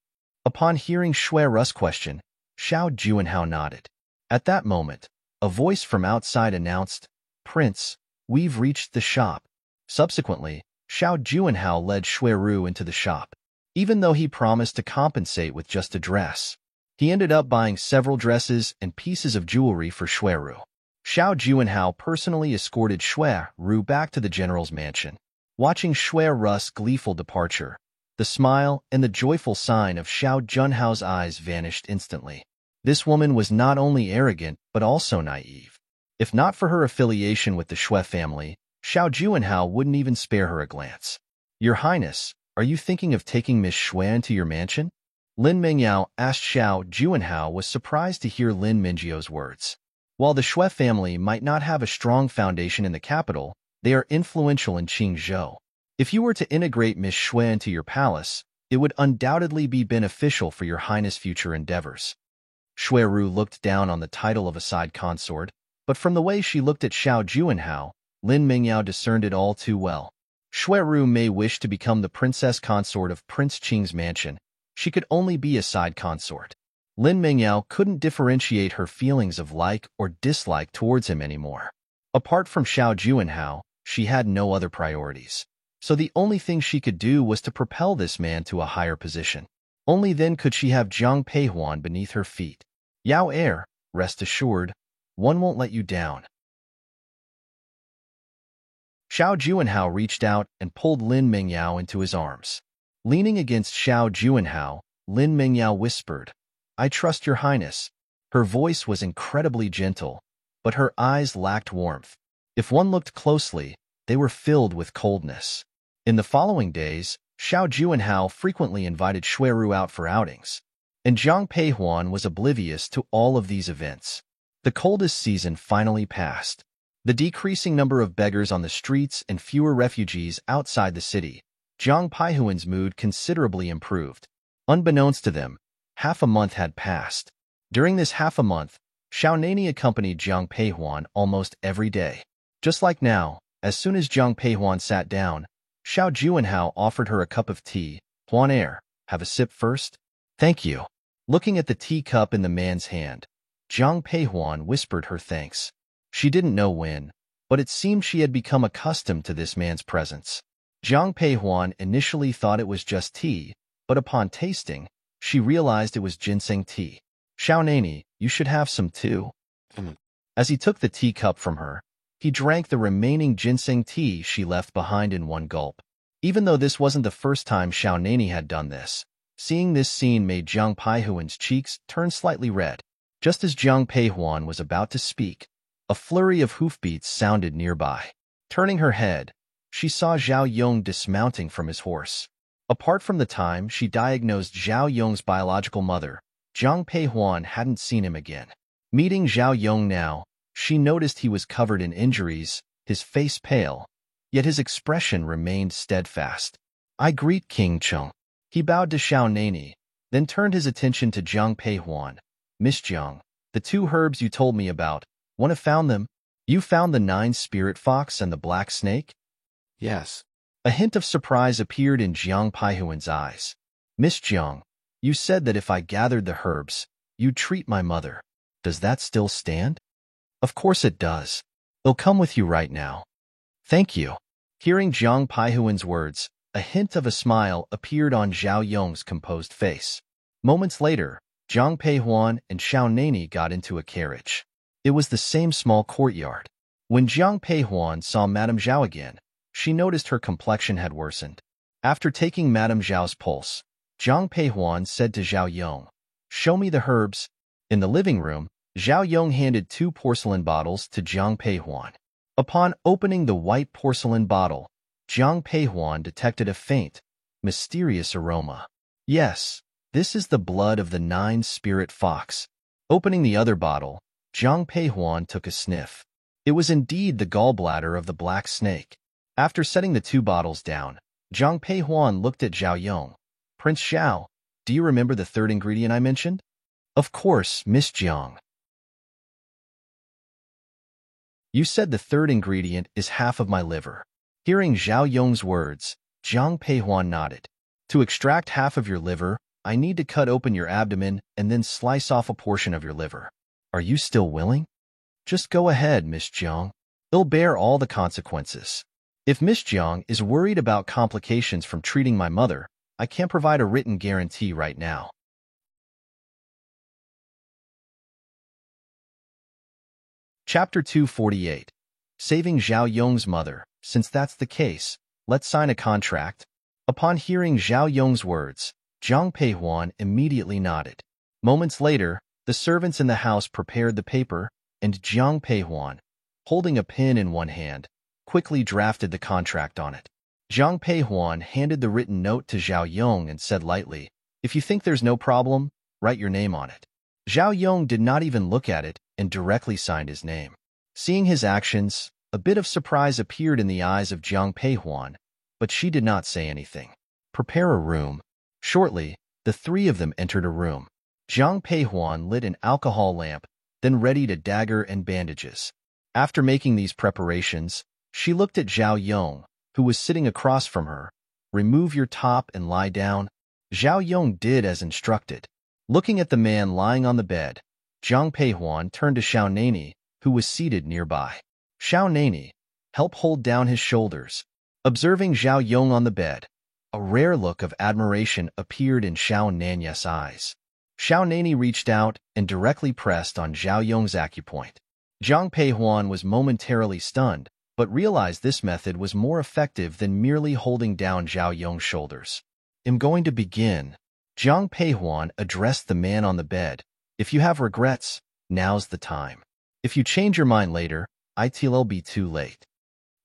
Upon hearing Xue Ru's question, Xiao Juanhao nodded. At that moment, a voice from outside announced, Prince, we've reached the shop. Subsequently, Xiao Juanhao led Xue Ru into the shop. Even though he promised to compensate with just a dress, he ended up buying several dresses and pieces of jewelry for Xue Ru. Xiao Juanhao personally escorted Xue Ru back to the general's mansion. Watching Xue Ru's gleeful departure, the smile and the joyful sign of Xiao Junhao's eyes vanished instantly. This woman was not only arrogant, but also naive. If not for her affiliation with the Xue family, Xiao Juanhao wouldn't even spare her a glance. Your Highness, are you thinking of taking Miss Xue into your mansion? Lin Mingyao asked Xiao Juanhao was surprised to hear Lin Mingyu's words. While the Shui family might not have a strong foundation in the capital, they are influential in Qingzhou. If you were to integrate Miss Shui into your palace, it would undoubtedly be beneficial for your highness' future endeavors. Shuiru looked down on the title of a side consort, but from the way she looked at Xiao Juanhao, Lin Mingyao discerned it all too well. Shuiru may wish to become the princess consort of Prince Qing's mansion. She could only be a side consort. Lin Mingyao couldn't differentiate her feelings of like or dislike towards him anymore. Apart from Xiao Juanhao, she had no other priorities. So the only thing she could do was to propel this man to a higher position. Only then could she have Zhang Peihuan beneath her feet. Yao Heir, rest assured, one won't let you down. Xiao Juanhao reached out and pulled Lin Mingyao into his arms. Leaning against Xiao Juanhao, Lin Mingyao whispered, "I trust your highness." Her voice was incredibly gentle, but her eyes lacked warmth. If one looked closely, they were filled with coldness. In the following days, Xiao Juanhao frequently invited Shuiru out for outings, and Zhang Peihuan was oblivious to all of these events. The coldest season finally passed. The decreasing number of beggars on the streets and fewer refugees outside the city, Zhang Peihuan's mood considerably improved. Unbeknownst to them, half a month had passed. During this half a month, Xiao Nani accompanied Zhang Peihuan almost every day. Just like now, as soon as Zhang Peihuan sat down, Xiao Juanhao offered her a cup of tea. "Huan Heir, have a sip first?" "Thank you." Looking at the teacup in the man's hand, Zhang Peihuan whispered her thanks. She didn't know when, but it seemed she had become accustomed to this man's presence. Zhang Peihuan initially thought it was just tea, but upon tasting, she realized it was ginseng tea. "Xiao Nani, you should have some too." As he took the teacup from her, he drank the remaining ginseng tea she left behind in one gulp. Even though this wasn't the first time Xiao Nani had done this, seeing this scene made Zhang Peihuan's cheeks turn slightly red. Just as Zhang Peihuan was about to speak, a flurry of hoofbeats sounded nearby. Turning her head, she saw Zhao Yong dismounting from his horse. Apart from the time she diagnosed Zhao Yong's biological mother, Zhang Peihuan hadn't seen him again. Meeting Zhao Yong now, she noticed he was covered in injuries, his face pale, yet his expression remained steadfast. "I greet King Cheng." He bowed to Xiao Nani, then turned his attention to Zhang Peihuan. "Miss Zhang, the two herbs you told me about, want to found them? You found the 9-spirit fox and the black snake?" Yes. A hint of surprise appeared in Zhang Peihuan's eyes. "Miss Zhang, you said that if I gathered the herbs, you'd treat my mother. Does that still stand?" "Of course it does. They'll come with you right now." "Thank you." Hearing Zhang Peihuan's words, a hint of a smile appeared on Zhao Yong's composed face. Moments later, Zhang Peihuan and Xiao Nani got into a carriage. It was the same small courtyard. When Zhang Peihuan saw Madame Zhao again, she noticed her complexion had worsened. After taking Madame Zhao's pulse, Zhang Peihuan said to Zhao Yong, "Show me the herbs." In the living room, Zhao Yong handed 2 porcelain bottles to Zhang Peihuan. Upon opening the white porcelain bottle, Zhang Peihuan detected a faint, mysterious aroma. "Yes, this is the blood of the 9-spirit fox." Opening the other bottle, Zhang Peihuan took a sniff. It was indeed the gallbladder of the black snake. After setting the 2 bottles down, Zhang Peihuan looked at Zhao Yong. "Prince Xiao, do you remember the 3rd ingredient I mentioned?" "Of course, Miss Zhang." "You said the 3rd ingredient is half of my liver." Hearing Zhao Yong's words, Zhang Peihuan nodded. "To extract half of your liver, I need to cut open your abdomen and then slice off a portion of your liver. Are you still willing?" "Just go ahead, Miss Zhang. It'll bear all the consequences." "If Miss Zhang is worried about complications from treating my mother, I can't provide a written guarantee right now." Chapter 248. Saving Zhao Yong's mother. "Since that's the case, let's sign a contract." Upon hearing Zhao Yong's words, Zhang Peihuan immediately nodded. Moments later, the servants in the house prepared the paper, and Zhang Peihuan, holding a pen in one hand, quickly drafted the contract on it. Zhang Peihuan handed the written note to Zhao Yong and said lightly, If you think there's no problem, write your name on it. Zhao Yong did not even look at it and directly signed his name. Seeing his actions, a bit of surprise appeared in the eyes of Jiang Peihuan, but she did not say anything. Prepare a room. Shortly, the three of them entered a room. Jiang Peihuan lit an alcohol lamp, then readied a dagger and bandages. After making these preparations, she looked at Zhao Yong, who was sitting across from her. Remove your top and lie down. Zhao Yong did as instructed. Looking at the man lying on the bed, Jiang Peihuan turned to Xiao Nani, who was seated nearby. Xiao Nani, help hold down his shoulders. Observing Zhao Yong on the bed, a rare look of admiration appeared in Xiao Nani's eyes. Xiao Nani reached out and directly pressed on Zhao Yong's acupoint. Jiang Peihuan was momentarily stunned, but realized this method was more effective than merely holding down Zhao Yong's shoulders. I'm going to begin. Jiang Peihuan addressed the man on the bed. If you have regrets, now's the time. If you change your mind later, it'll be too late.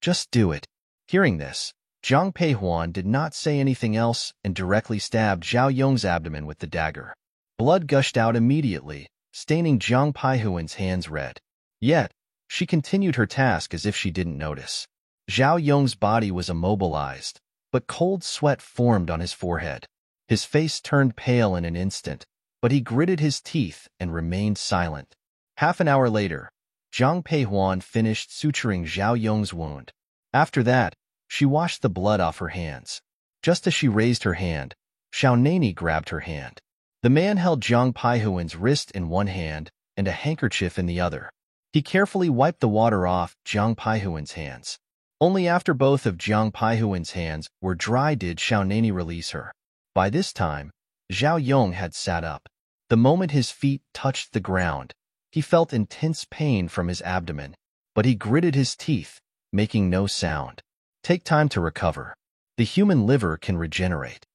Just do it. Hearing this, Jiang Peihuan did not say anything else and directly stabbed Zhao Yong's abdomen with the dagger. Blood gushed out immediately, staining Jiang Peihuan's hands red. Yet, she continued her task as if she didn't notice. Zhao Yong's body was immobilized, but cold sweat formed on his forehead. His face turned pale in an instant, but he gritted his teeth and remained silent. Half an hour later, Jiang Peihuan finished suturing Zhao Yong's wound. After that, she washed the blood off her hands. Just as she raised her hand, Xiao Nani grabbed her hand. The man held Jiang Peihuan's wrist in one hand and a handkerchief in the other. He carefully wiped the water off Jiang Peihuan's hands. Only after both of Jiang Peihuan's hands were dry did Xiao Nani release her. By this time, Zhao Yong had sat up. The moment his feet touched the ground, he felt intense pain from his abdomen, but he gritted his teeth, making no sound. Take time to recover. The human liver can regenerate.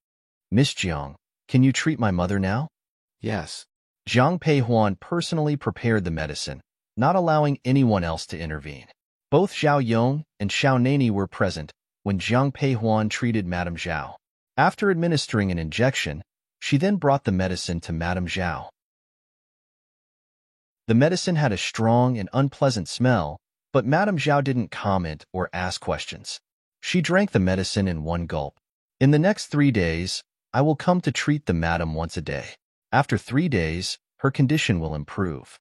Miss Jiang, can you treat my mother now? Yes. Jiang Peihuan personally prepared the medicine, not allowing anyone else to intervene. Both Zhao Yong and Xiao Nani were present when Jiang Peihuan treated Madame Zhao. After administering an injection, she then brought the medicine to Madame Zhao. The medicine had a strong and unpleasant smell, but Madame Zhao didn't comment or ask questions. She drank the medicine in one gulp. In the next 3 days, I will come to treat the madam once a day. After 3 days, her condition will improve.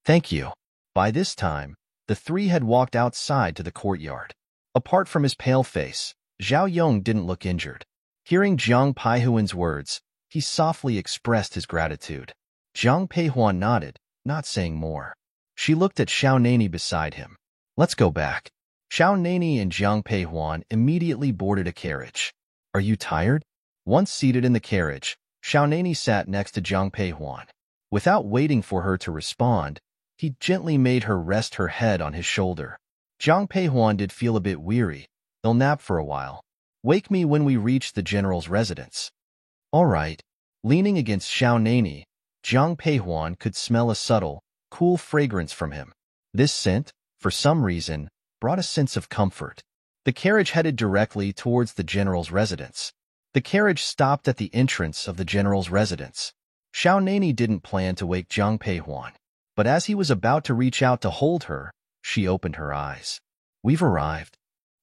Thank you. By this time, the three had walked outside to the courtyard. Apart from his pale face, Zhao Yong didn't look injured. Hearing Jiang Peihuan's words, he softly expressed his gratitude. Jiang Peihuan nodded, not saying more. She looked at Xiao Nani beside him. Let's go back. Xiao Nani and Jiang Peihuan immediately boarded a carriage. Are you tired? Once seated in the carriage, Xiao Nani sat next to Jiang Peihuan. Without waiting for her to respond, he gently made her rest her head on his shoulder. Jiang Peihuan did feel a bit weary. They'll nap for a while. Wake me when we reach the general's residence. All right. Leaning against Xiao Nani, Jiang Peihuan could smell a subtle, cool fragrance from him. This scent, for some reason, brought a sense of comfort. The carriage headed directly towards the general's residence. The carriage stopped at the entrance of the general's residence. Xiao Nani didn't plan to wake Jiang Peihuan, but as he was about to reach out to hold her, she opened her eyes. We've arrived.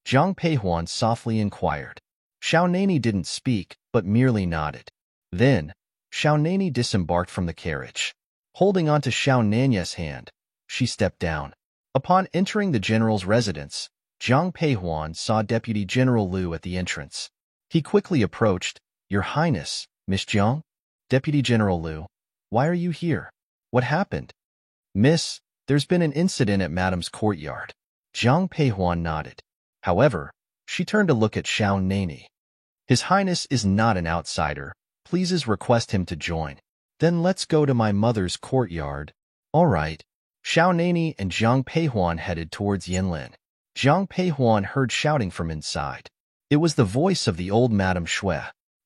Jiang Peihuan softly inquired. Xiao Nani didn't speak, but merely nodded. Then, Xiao Nani disembarked from the carriage. Holding onto Xiao Nani's hand, she stepped down. Upon entering the general's residence, Jiang Peihuan saw Deputy General Liu at the entrance. He quickly approached. Your Highness, Miss Jiang? Deputy General Liu, why are you here? What happened? Miss, there's been an incident at Madam's courtyard. Jiang Peihuan nodded. However, she turned to look at Xiao Nani. His Highness is not an outsider. Please request him to join. Then let's go to my mother's courtyard. All right. Xiao Nani and Jiang Peihuan headed towards Yanlin. Jiang Peihuan heard shouting from inside. It was the voice of the old Madame Shui.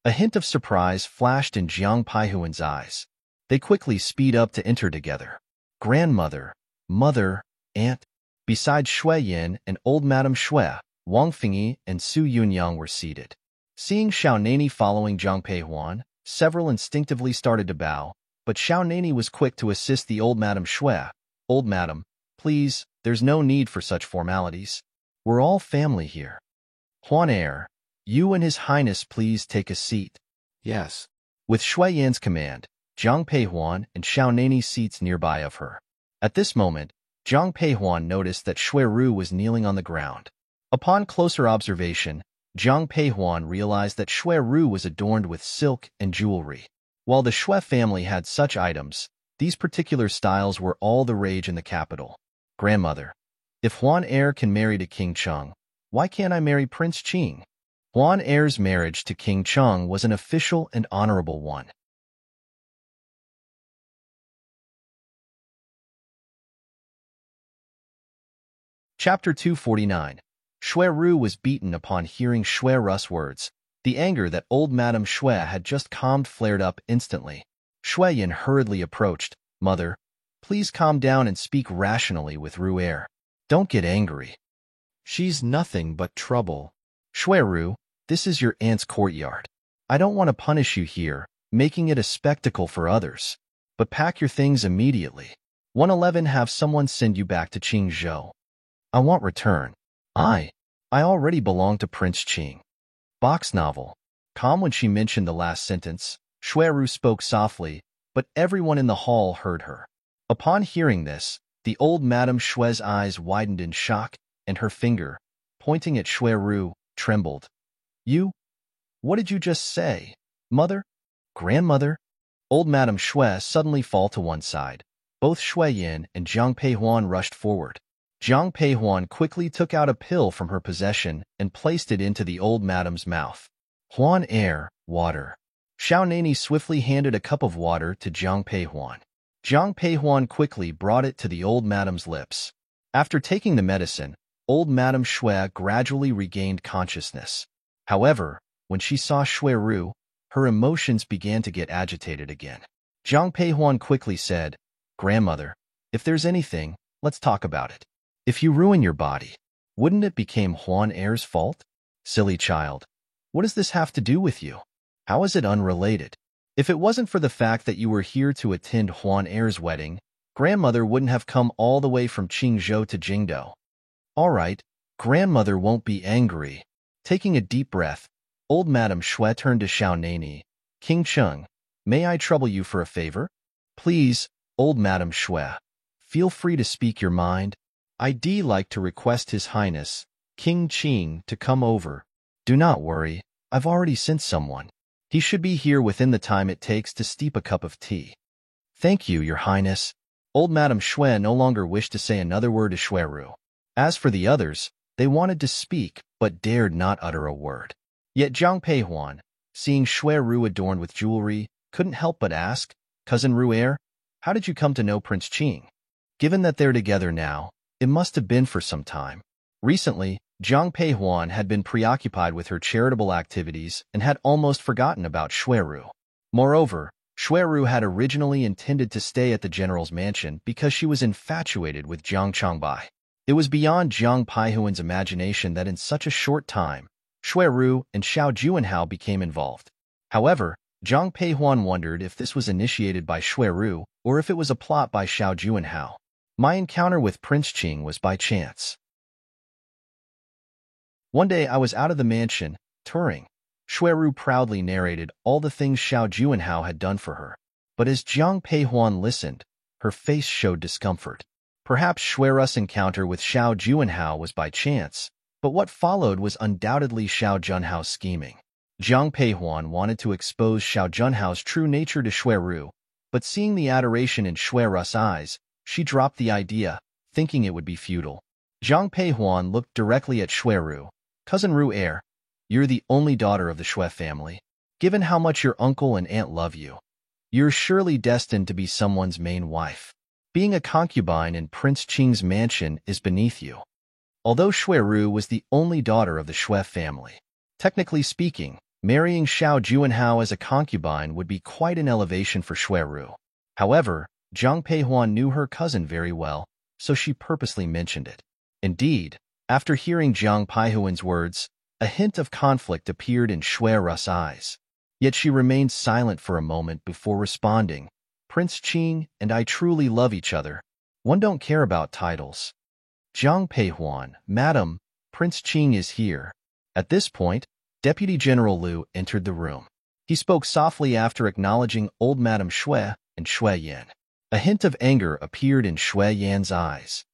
A hint of surprise flashed in Jiang Peihuan's eyes. They quickly speed up to enter together. Grandmother, mother, aunt. Beside Shui Yin and old Madame Shui, Wang Fingyi and Su Yunyang were seated. Seeing Xiao Nani following Jiang Peihuan, Several instinctively started to bow, but Xiao Nani was quick to assist the old Madame Shui. Old Madam, please, there's no need for such formalities. We're all family here. Huan Heir, you and His Highness please take a seat. Yes. With Shui Yan's command, Zhang Peihuan and Xiao Nani seats nearby of her. At this moment, Zhang Peihuan noticed that Shui Ru was kneeling on the ground. Upon closer observation, Zhang Peihuan realized that Shui Ru was adorned with silk and jewelry. While the Shui family had such items, these particular styles were all the rage in the capital. Grandmother, if Huan Heir can marry to King Cheng, why can't I marry Prince Qing? Huan Heir's marriage to King Cheng was an official and honorable one. Chapter 249. Shui Ru was beaten upon hearing Shui Ru's words. The anger that old Madame Shui had just calmed flared up instantly. Shui Yan hurriedly approached. Mother, please calm down and speak rationally with Ru Heir. Don't get angry. She's nothing but trouble. Shui Ru, this is your aunt's courtyard. I don't want to punish you here, making it a spectacle for others. But pack your things immediately. 111 have someone send you back to Qingzhou. I want return. I already belong to Prince Qing. Box novel. Calm when she mentioned the last sentence, Shui Ru spoke softly, but everyone in the hall heard her. Upon hearing this, the old Madame Shui's eyes widened in shock, and her finger, pointing at Shui Ru, trembled. You? What did you just say? Mother? Grandmother? Old Madame Shui suddenly fell to one side. Both Shui Yan and Zhang Peihuan rushed forward. Zhang Peihuan quickly took out a pill from her possession and placed it into the old madam's mouth. Huan Heir, water. Xiao Nani swiftly handed a cup of water to Zhang Peihuan. Zhang Peihuan quickly brought it to the old madam's lips. After taking the medicine, old Madame Shui gradually regained consciousness. However, when she saw Shui Ru, her emotions began to get agitated again. Zhang Peihuan quickly said, Grandmother, if there's anything, let's talk about it. If you ruin your body, wouldn't it become Huan Heir's fault? Silly child, what does this have to do with you? How is it unrelated? If it wasn't for the fact that you were here to attend Huan Heir's wedding, Grandmother wouldn't have come all the way from Qingzhou to Jingdou. All right, Grandmother won't be angry. Taking a deep breath, old Madame Shui turned to Xiao Nani. King Cheng, may I trouble you for a favor? Please, old Madame Shui, feel free to speak your mind. I'd like to request His Highness, King Qing, to come over. Do not worry, I've already sent someone. He should be here within the time it takes to steep a cup of tea. Thank you, Your Highness. Old Madame Shui no longer wished to say another word to Shui Ru. As for the others, they wanted to speak, but dared not utter a word. Yet Zhang Peihuan, seeing Shui Ru adorned with jewelry, couldn't help but ask, Cousin Ru Heir, how did you come to know Prince Qing? Given that they're together now, it must have been for some time. Recently, Zhang Peihuan had been preoccupied with her charitable activities and had almost forgotten about Shui Ru. Moreover, Shui Ru had originally intended to stay at the general's mansion because she was infatuated with Jiang Changbai. It was beyond Zhang Peihuan's imagination that in such a short time, Shui Ru and Xiao Juanhao became involved. However, Zhang Peihuan wondered if this was initiated by Shui Ru or if it was a plot by Xiao Juanhao. My encounter with Prince Qing was by chance. One day I was out of the mansion, touring. Shui Ru proudly narrated all the things Xiao Juanhao had done for her. But as Zhang Peihuan listened, her face showed discomfort. Perhaps Shui Ru's encounter with Xiao Juanhao was by chance, but what followed was undoubtedly Xiao Junhao's scheming. Zhang Peihuan wanted to expose Xiao Junhao's true nature to Shui Ru, but seeing the adoration in Shui Ru's eyes, she dropped the idea, thinking it would be futile. Zhang Peihuan looked directly at Shui Ru. Cousin Ru Heir, you're the only daughter of the Shui family. Given how much your uncle and aunt love you, you're surely destined to be someone's main wife. Being a concubine in Prince Qing's mansion is beneath you. Although Shui Ru was the only daughter of the Shui family, technically speaking, marrying Xiao Juanhao as a concubine would be quite an elevation for Shui Ru. However, Zhang Peihuan knew her cousin very well, so she purposely mentioned it. Indeed, after hearing Zhang Peihuan's words, a hint of conflict appeared in Shui Ru's eyes. Yet she remained silent for a moment before responding. Prince Qing and I truly love each other. One don't care about titles. Jiang Peihuan, Madam, Prince Qing is here. At this point, Deputy General Liu entered the room. He spoke softly after acknowledging old Madam Shui and Shui Yan. A hint of anger appeared in Shui Yan's eyes.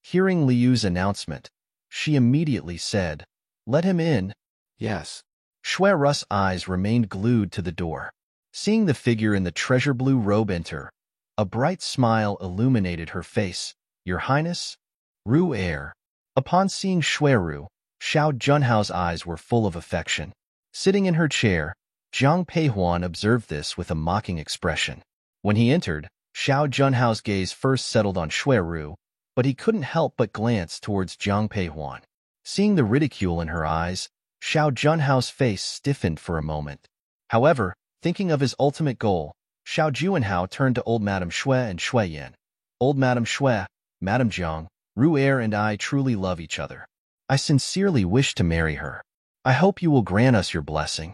Hearing Liu's announcement, she immediately said, "Let him in." Yes. Shui Ru's eyes remained glued to the door. Seeing the figure in the treasure blue robe enter, a bright smile illuminated her face. "Your Highness?" Ru heir. Upon seeing Shui Ru, Xiao Junhao's eyes were full of affection. Sitting in her chair, Jiang Peihuan observed this with a mocking expression. When he entered, Xiao Junhao's gaze first settled on Shui Ru, but he couldn't help but glance towards Jiang Peihuan. Seeing the ridicule in her eyes, Xiao Junhao's face stiffened for a moment. However, thinking of his ultimate goal, Xiao Junhao turned to old Madame Shui and Shui Yan. "Old Madame Shui, Madame Jiang, Ru heir and I truly love each other. I sincerely wish to marry her. I hope you will grant us your blessing.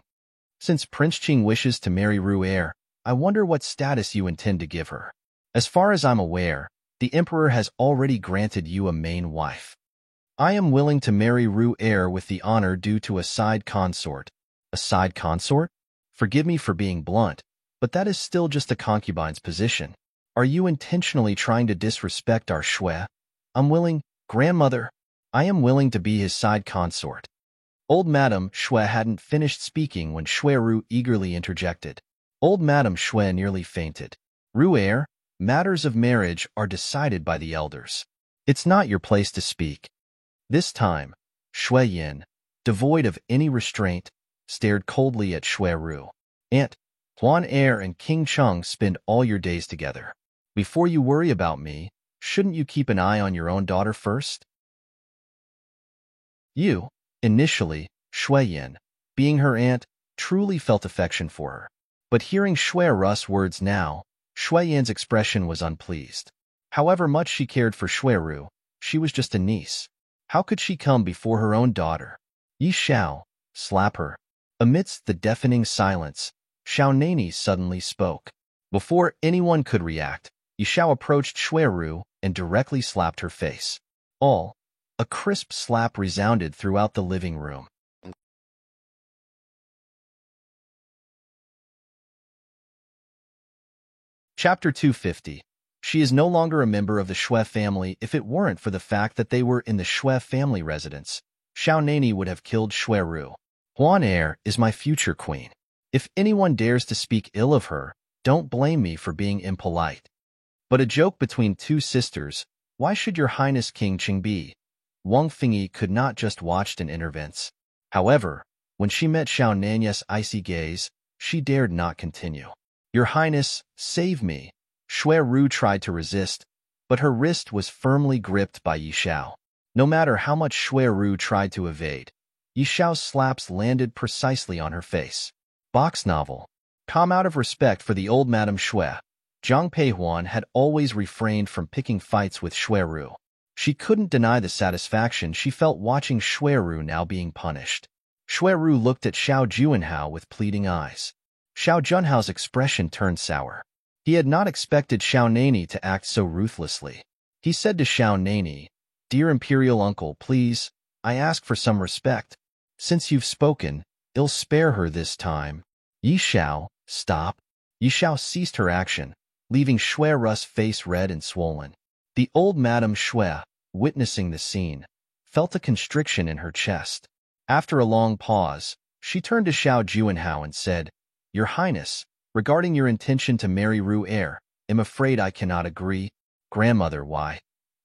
Since Prince Qing wishes to marry Ru heir, I wonder what status you intend to give her. As far as I'm aware, the Emperor has already granted you a main wife. I am willing to marry Ru heir with the honor due to a side consort." A side consort? Forgive me for being blunt, but that is still just a concubine's position. Are you intentionally trying to disrespect our Shui? I'm willing, grandmother. I am willing to be his side consort. Old Madame Shui hadn't finished speaking when Shui Ru eagerly interjected. Old Madame Shui nearly fainted. "Ru heir, matters of marriage are decided by the elders. It's not your place to speak." This time, Shui Yan, devoid of any restraint, stared coldly at Shui Ru. "Aunt, Huan heir and King Cheng spend all your days together. Before you worry about me, shouldn't you keep an eye on your own daughter first?" You, initially, Shui Yan, being her aunt, truly felt affection for her. But hearing Shui Ru's words now, Shui Yan's expression was unpleased. However much she cared for Shui Ru, she was just a niece. How could she come before her own daughter? "Yi Xiao, slap her." Amidst the deafening silence, Xiao Nani suddenly spoke. Before anyone could react, Yi Xiao approached Shui Ru and directly slapped her face. A crisp slap resounded throughout the living room. Chapter 250. She is no longer a member of the Shui family. If it weren't for the fact that they were in the Shui family residence, Xiao Nani would have killed Shui Ru. "Huan heir is my future queen. If anyone dares to speak ill of her, don't blame me for being impolite." But a joke between two sisters, why should your Highness King Qing be? Wang Fingyi could not just watch and intervene. However, when she met Xiao Nanya's icy gaze, she dared not continue. "Your Highness, save me." Shui Ru tried to resist, but her wrist was firmly gripped by Yi Xiao. No matter how much Shui Ru tried to evade, Yi Xiao's slaps landed precisely on her face. Box novel. Come out of respect for the old Madame Shui, Jiang Peihuan had always refrained from picking fights with Shui Ru. She couldn't deny the satisfaction she felt watching Shui Ru now being punished. Shui Ru looked at Xiao Junhao with pleading eyes. Xiao Junhao's expression turned sour. He had not expected Xiao Nani to act so ruthlessly. He said to Xiao Nani, "Dear Imperial Uncle, please, I ask for some respect. Since you've spoken, I'll spare her this time." "Yi Xiao, stop." Yi Xiao ceased her action, leaving Shui Ru's face red and swollen. The old Madame Shui, witnessing the scene, felt a constriction in her chest. After a long pause, she turned to Xiao Junhao and said, "Your Highness, regarding your intention to marry Ru heir, I'm afraid I cannot agree." "Grandmother, why?"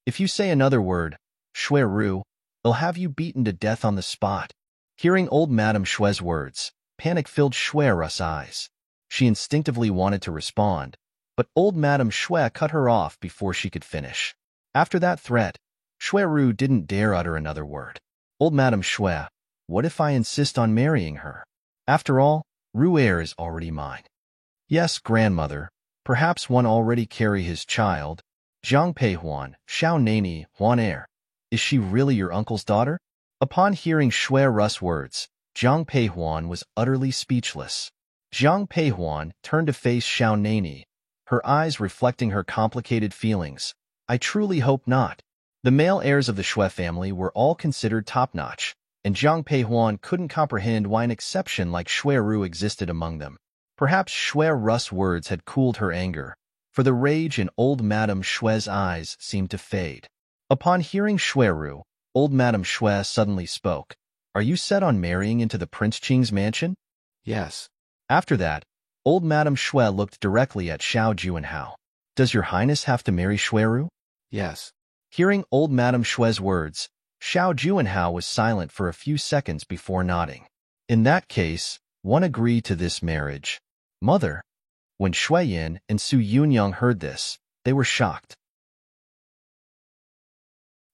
"If you say another word, Shui Ru, I'll have you beaten to death on the spot." Hearing old Madame Shui's words, panic filled Shui Ru's eyes. She instinctively wanted to respond, but old Madame Shui cut her off before she could finish. After that threat, Shui Ru didn't dare utter another word. "Old Madame Shui, what if I insist on marrying her? After all, Ru heir is already mine." "Yes, grandmother, perhaps one already carry his child." "Jiang Peihuan, Xiao Nani, Huan heir. Is she really your uncle's daughter?" Upon hearing Shui Ru's words, Jiang Peihuan was utterly speechless. Jiang Peihuan turned to face Xiao Nani, her eyes reflecting her complicated feelings. I truly hope not. The male heirs of the Xue family were all considered top-notch, and Jiang Peihuan couldn't comprehend why an exception like Xue Ru existed among them. Perhaps Xue Ru's words had cooled her anger, for the rage in old Madame Xue's eyes seemed to fade. Upon hearing Xue Ru, old Madame Xue suddenly spoke. Are you set on marrying into the Prince Qing's mansion? Yes. After that, old Madame Xue looked directly at Xiao Juanhao. Does your highness have to marry Xue Ru? Yes. Hearing old Madame Xue's words, Xiao Juanhao was silent for a few seconds before nodding. In that case, one agree to this marriage. Mother. When Xue Yin and Su Yunyang heard this, they were shocked.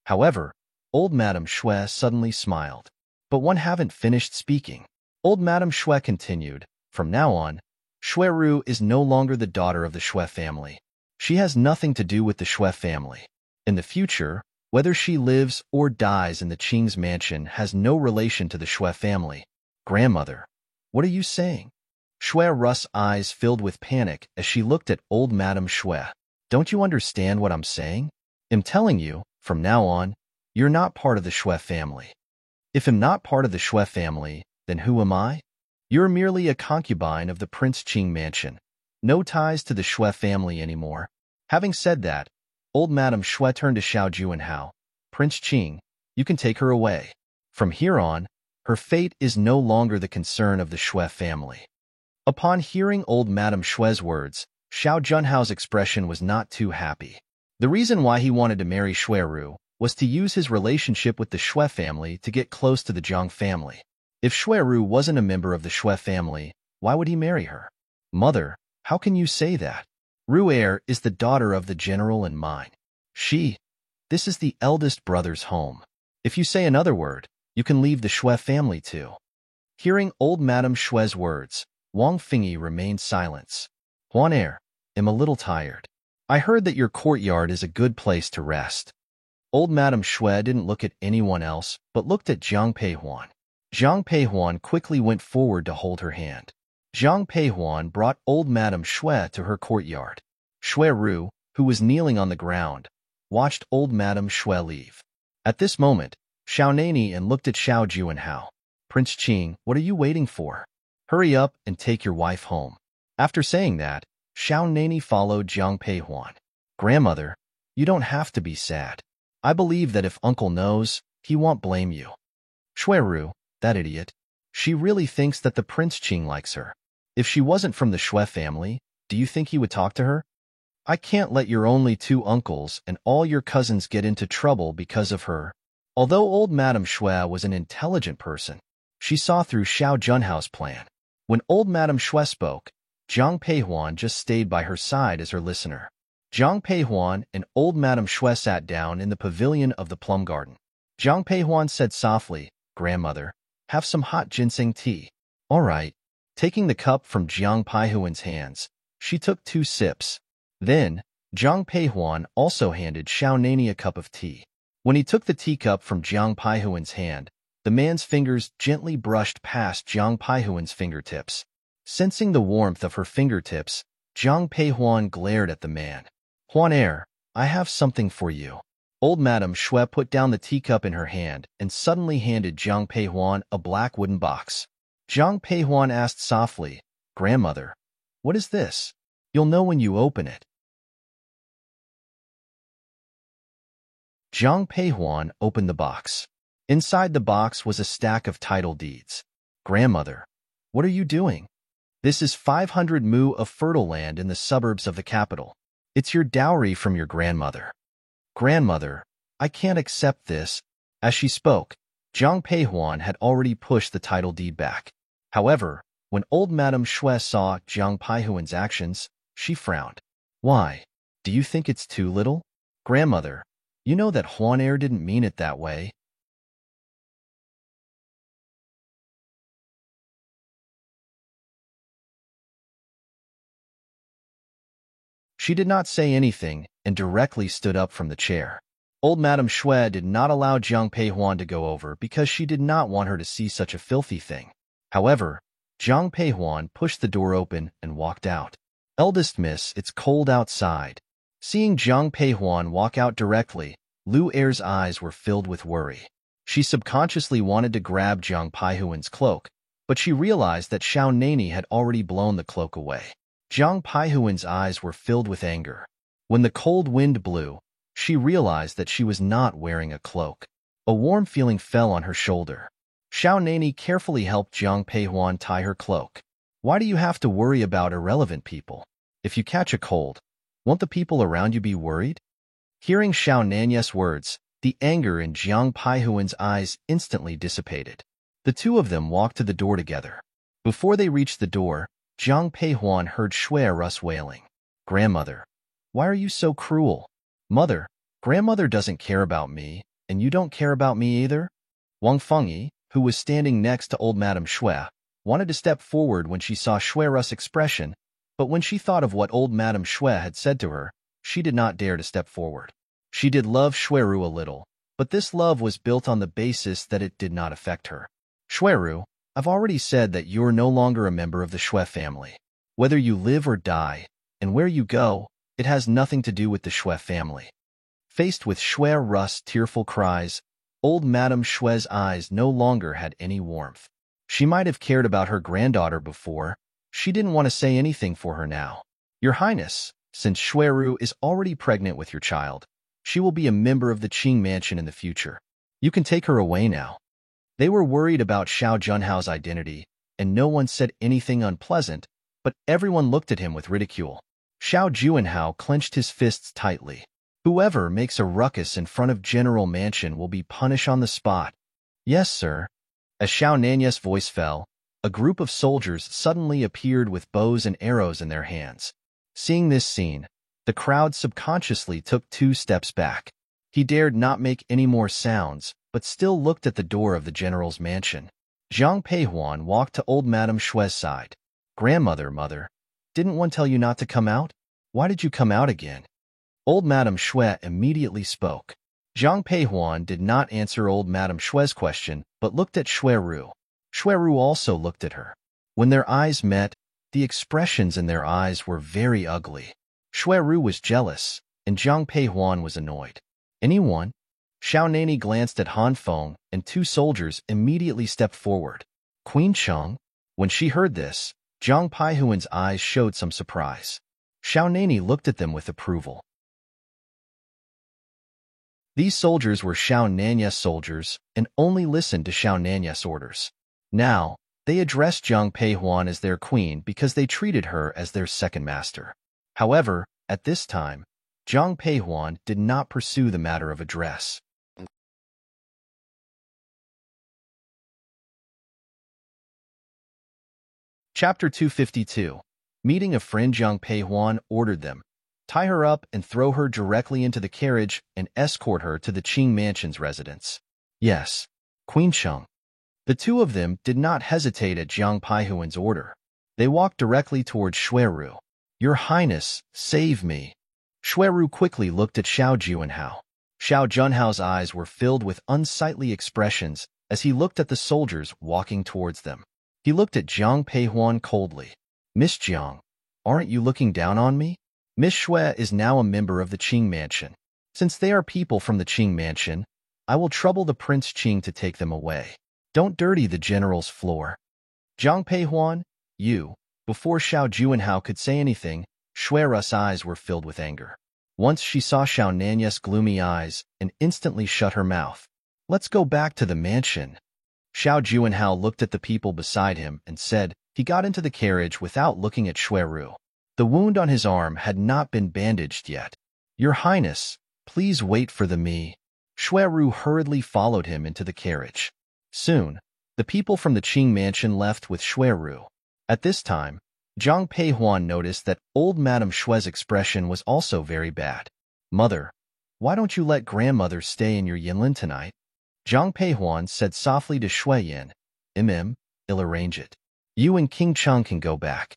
However, old Madame Xue suddenly smiled. But one haven't finished speaking. Old Madame Xue continued, from now on, Xue Ru is no longer the daughter of the Xue family. She has nothing to do with the Xue family. In the future, whether she lives or dies in the Qing's mansion has no relation to the Xue family. Grandmother, what are you saying? Xue Ru's eyes filled with panic as she looked at old Madame Xue. Don't you understand what I'm saying? I'm telling you, from now on, you're not part of the Xue family. If I'm not part of the Xue family, then who am I? You're merely a concubine of the Prince Qing mansion. No ties to the Xue family anymore. Having said that, old Madame Xue turned to Xiao Juanhao. Prince Qing, you can take her away. From here on, her fate is no longer the concern of the Xue family. Upon hearing old Madame Xue's words, Xiao Junhao's expression was not too happy. The reason why he wanted to marry Xue Ru was to use his relationship with the Xue family to get close to the Jiang family. If Xue Ru wasn't a member of the Xue family, why would he marry her? Mother, how can you say that? Ru Er is the daughter of the general and mine. This is the eldest brother's home. If you say another word, you can leave the Xue family too. Hearing old Madame Xue's words, Wang Fingyi remained silent. Huan Er, I'm a little tired. I heard that your courtyard is a good place to rest. Old Madame Xue didn't look at anyone else, but looked at Jiang Peihuan. Jiang Peihuan quickly went forward to hold her hand. Jiang Peihuan brought old Madame Xue to her courtyard. Xue Ru, who was kneeling on the ground, watched old Madame Xue leave. At this moment, Xiao Nani and looked at Xiao Juanhao. Prince Qing, what are you waiting for? Hurry up and take your wife home. After saying that, Xiao Nani followed Jiang Peihuan. Grandmother, you don't have to be sad. I believe that if Uncle knows, he won't blame you. Xue Ru, that idiot. She really thinks that the Prince Qing likes her. If she wasn't from the Xue family, do you think he would talk to her? I can't let your only two uncles and all your cousins get into trouble because of her. Although old Madame Xue was an intelligent person, she saw through Xiao Junhao's plan. When old Madame Xue spoke, Jiang Peihuan just stayed by her side as her listener. Jiang Peihuan and old Madame Xue sat down in the pavilion of the plum garden. Jiang Peihuan said softly, Grandmother, have some hot ginseng tea. All right. Taking the cup from Jiang Peihuan's hands, she took 2 sips. Then, Jiang Peihuan also handed Xiao Nani a cup of tea. When he took the teacup from Jiang Peihuan's hand, the man's fingers gently brushed past Jiang Peihuan's fingertips. Sensing the warmth of her fingertips, Jiang Peihuan glared at the man. Huan Er, I have something for you. Old Madame Xue put down the teacup in her hand and suddenly handed Jiang Peihuan a black wooden box. Jiang Peihuan asked softly, Grandmother, what is this? You'll know when you open it. Jiang Peihuan opened the box. Inside the box was a stack of title deeds. Grandmother, what are you doing? This is 500 mu of fertile land in the suburbs of the capital. It's your dowry from your grandmother. Grandmother, I can't accept this. As she spoke, Jiang Peihuan had already pushed the title deed back. However, when old Madame Xue saw Jiang Peihuan's actions, she frowned. Why? Do you think it's too little? Grandmother, you know that Huan Er didn't mean it that way. She did not say anything and directly stood up from the chair. Old Madame Xue did not allow Jiang Peihuan to go over because she did not want her to see such a filthy thing. However, Zhang Peihuan pushed the door open and walked out. Eldest miss, it's cold outside. Seeing Zhang Peihuan walk out directly, Lu Er's eyes were filled with worry. She subconsciously wanted to grab Zhang Peihuan's cloak, but she realized that Xiao Nani had already blown the cloak away. Zhang Peihuan's eyes were filled with anger. When the cold wind blew, she realized that she was not wearing a cloak. A warm feeling fell on her shoulder. Xiao Nani carefully helped Zhang Peihuan tie her cloak. Why do you have to worry about irrelevant people? If you catch a cold, won't the people around you be worried? Hearing Xiao Nani's words, the anger in Zhang Peihuan's eyes instantly dissipated. The two of them walked to the door together. Before they reached the door, Zhang Peihuan heard Shui Rus wailing. Grandmother, why are you so cruel? Mother, grandmother doesn't care about me, and you don't care about me either? Wang Fengyi, who was standing next to old Madame Shui, wanted to step forward when she saw Shui Rus' expression, but when she thought of what old Madame Shui had said to her, she did not dare to step forward. She did love Shuiru a little, but this love was built on the basis that it did not affect her. Shuiru, I've already said that you're no longer a member of the Shui family. Whether you live or die, and where you go, it has nothing to do with the Shui family. Faced with Shui Rus' tearful cries, old Madame Shui's eyes no longer had any warmth. She might have cared about her granddaughter before. She didn't want to say anything for her now. Your Highness, since Shuiru is already pregnant with your child, she will be a member of the Qing mansion in the future. You can take her away now. They were worried about Xiao Junhao's identity, and no one said anything unpleasant, but everyone looked at him with ridicule. Xiao Junhao clenched his fists tightly. Whoever makes a ruckus in front of General Mansion will be punished on the spot. Yes, sir. As Xiao Nani's voice fell, a group of soldiers suddenly appeared with bows and arrows in their hands. Seeing this scene, the crowd subconsciously took 2 steps back. He dared not make any more sounds, but still looked at the door of the general's mansion. Zhang Peihuan walked to old Madame Shui's side. Grandmother, mother, didn't one tell you not to come out? Why did you come out again? Old Madame Shui immediately spoke. Zhang Peihuan did not answer old Madame Shui's question, but looked at Shuiru. Shuiru also looked at her. When their eyes met, the expressions in their eyes were very ugly. Shuiru was jealous, and Zhang Peihuan was annoyed. Anyone? Xiao Nani glanced at Han Feng, and 2 soldiers immediately stepped forward. Queen Cheng? When she heard this, Zhang Peihuan's eyes showed some surprise. Xiao Nani looked at them with approval. These soldiers were Xiao Nani's soldiers and only listened to Xiao Nani's orders. Now, they addressed Zhang Peihuan as their queen because they treated her as their second master. However, at this time, Zhang Peihuan did not pursue the matter of address. Chapter 252. Meeting a friend. Zhang Peihuan ordered them, tie her up and throw her directly into the carriage and escort her to the Qing Mansion's residence. Yes, Queen Cheng. The two of them did not hesitate at Zhang Peihuan's order. They walked directly towards Shuiru. Your Highness, save me. Shuiru quickly looked at Xiao Junhao. Xiao Junhao's eyes were filled with unsightly expressions as he looked at the soldiers walking towards them. He looked at Zhang Peihuan coldly. Miss Jiang, aren't you looking down on me? Miss Shui is now a member of the Qing Mansion. Since they are people from the Qing Mansion, I will trouble the Prince Qing to take them away. Don't dirty the general's floor. Zhang Peihuan, you. Before Xiao Junhao could say anything, Shuiru's eyes were filled with anger. Once she saw Xiao Nani's gloomy eyes and instantly shut her mouth. Let's go back to the mansion. Xiao Junhao looked at the people beside him and said he got into the carriage without looking at Shuiru. The wound on his arm had not been bandaged yet. Your Highness, please wait for the me. Shuiru hurriedly followed him into the carriage. Soon, the people from the Qing Mansion left with Shuiru. At this time, Zhang Peihuan noticed that old Madame Shui's expression was also very bad. Mother, why don't you let grandmother stay in your Yinlin tonight? Zhang Peihuan said softly to Shui Yin. I'll arrange it. You and King Cheng can go back.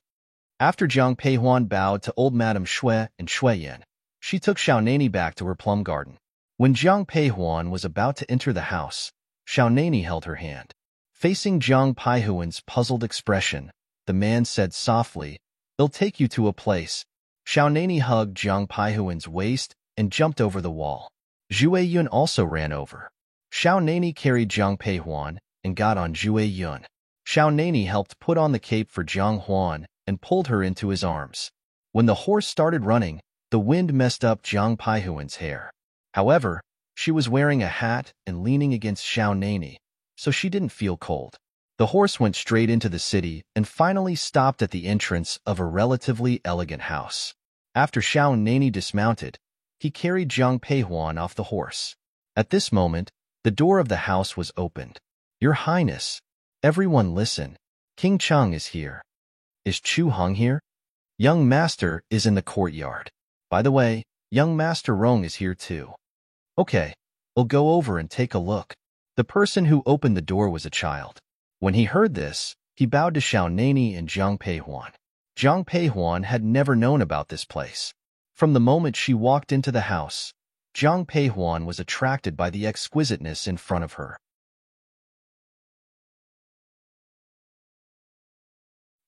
After Zhang Peihuan bowed to old Madame Shui and Shui Yin, she took Xiao Nani back to her plum garden. When Zhang Peihuan was about to enter the house, Xiao Nani held her hand. Facing Jiang Paihuan's puzzled expression, the man said softly, "They'll take you to a place." Xiao Nani hugged Jiang Paihuan's waist and jumped over the wall. Zhue Yun also ran over. Xiao Nani carried Jiang Peihuan and got on Zhue Yun. Xiao Nani helped put on the cape for Jiang Huan and pulled her into his arms. When the horse started running, the wind messed up Jiang Paihuan's hair. However, she was wearing a hat and leaning against Xiao Nani, so she didn't feel cold. The horse went straight into the city and finally stopped at the entrance of a relatively elegant house. After Xiao Nani dismounted, he carried Jiang Peihuan off the horse. At this moment, the door of the house was opened. "Your Highness, everyone listen. King Cheng is here." "Is Chu Hong here?" "Young Master is in the courtyard. By the way, young Master Rong is here too." "Okay, we'll go over and take a look." The person who opened the door was a child. When he heard this, he bowed to Xiao Nani and Jiang Peihuan. Jiang Peihuan had never known about this place. From the moment she walked into the house, Jiang Peihuan was attracted by the exquisiteness in front of her.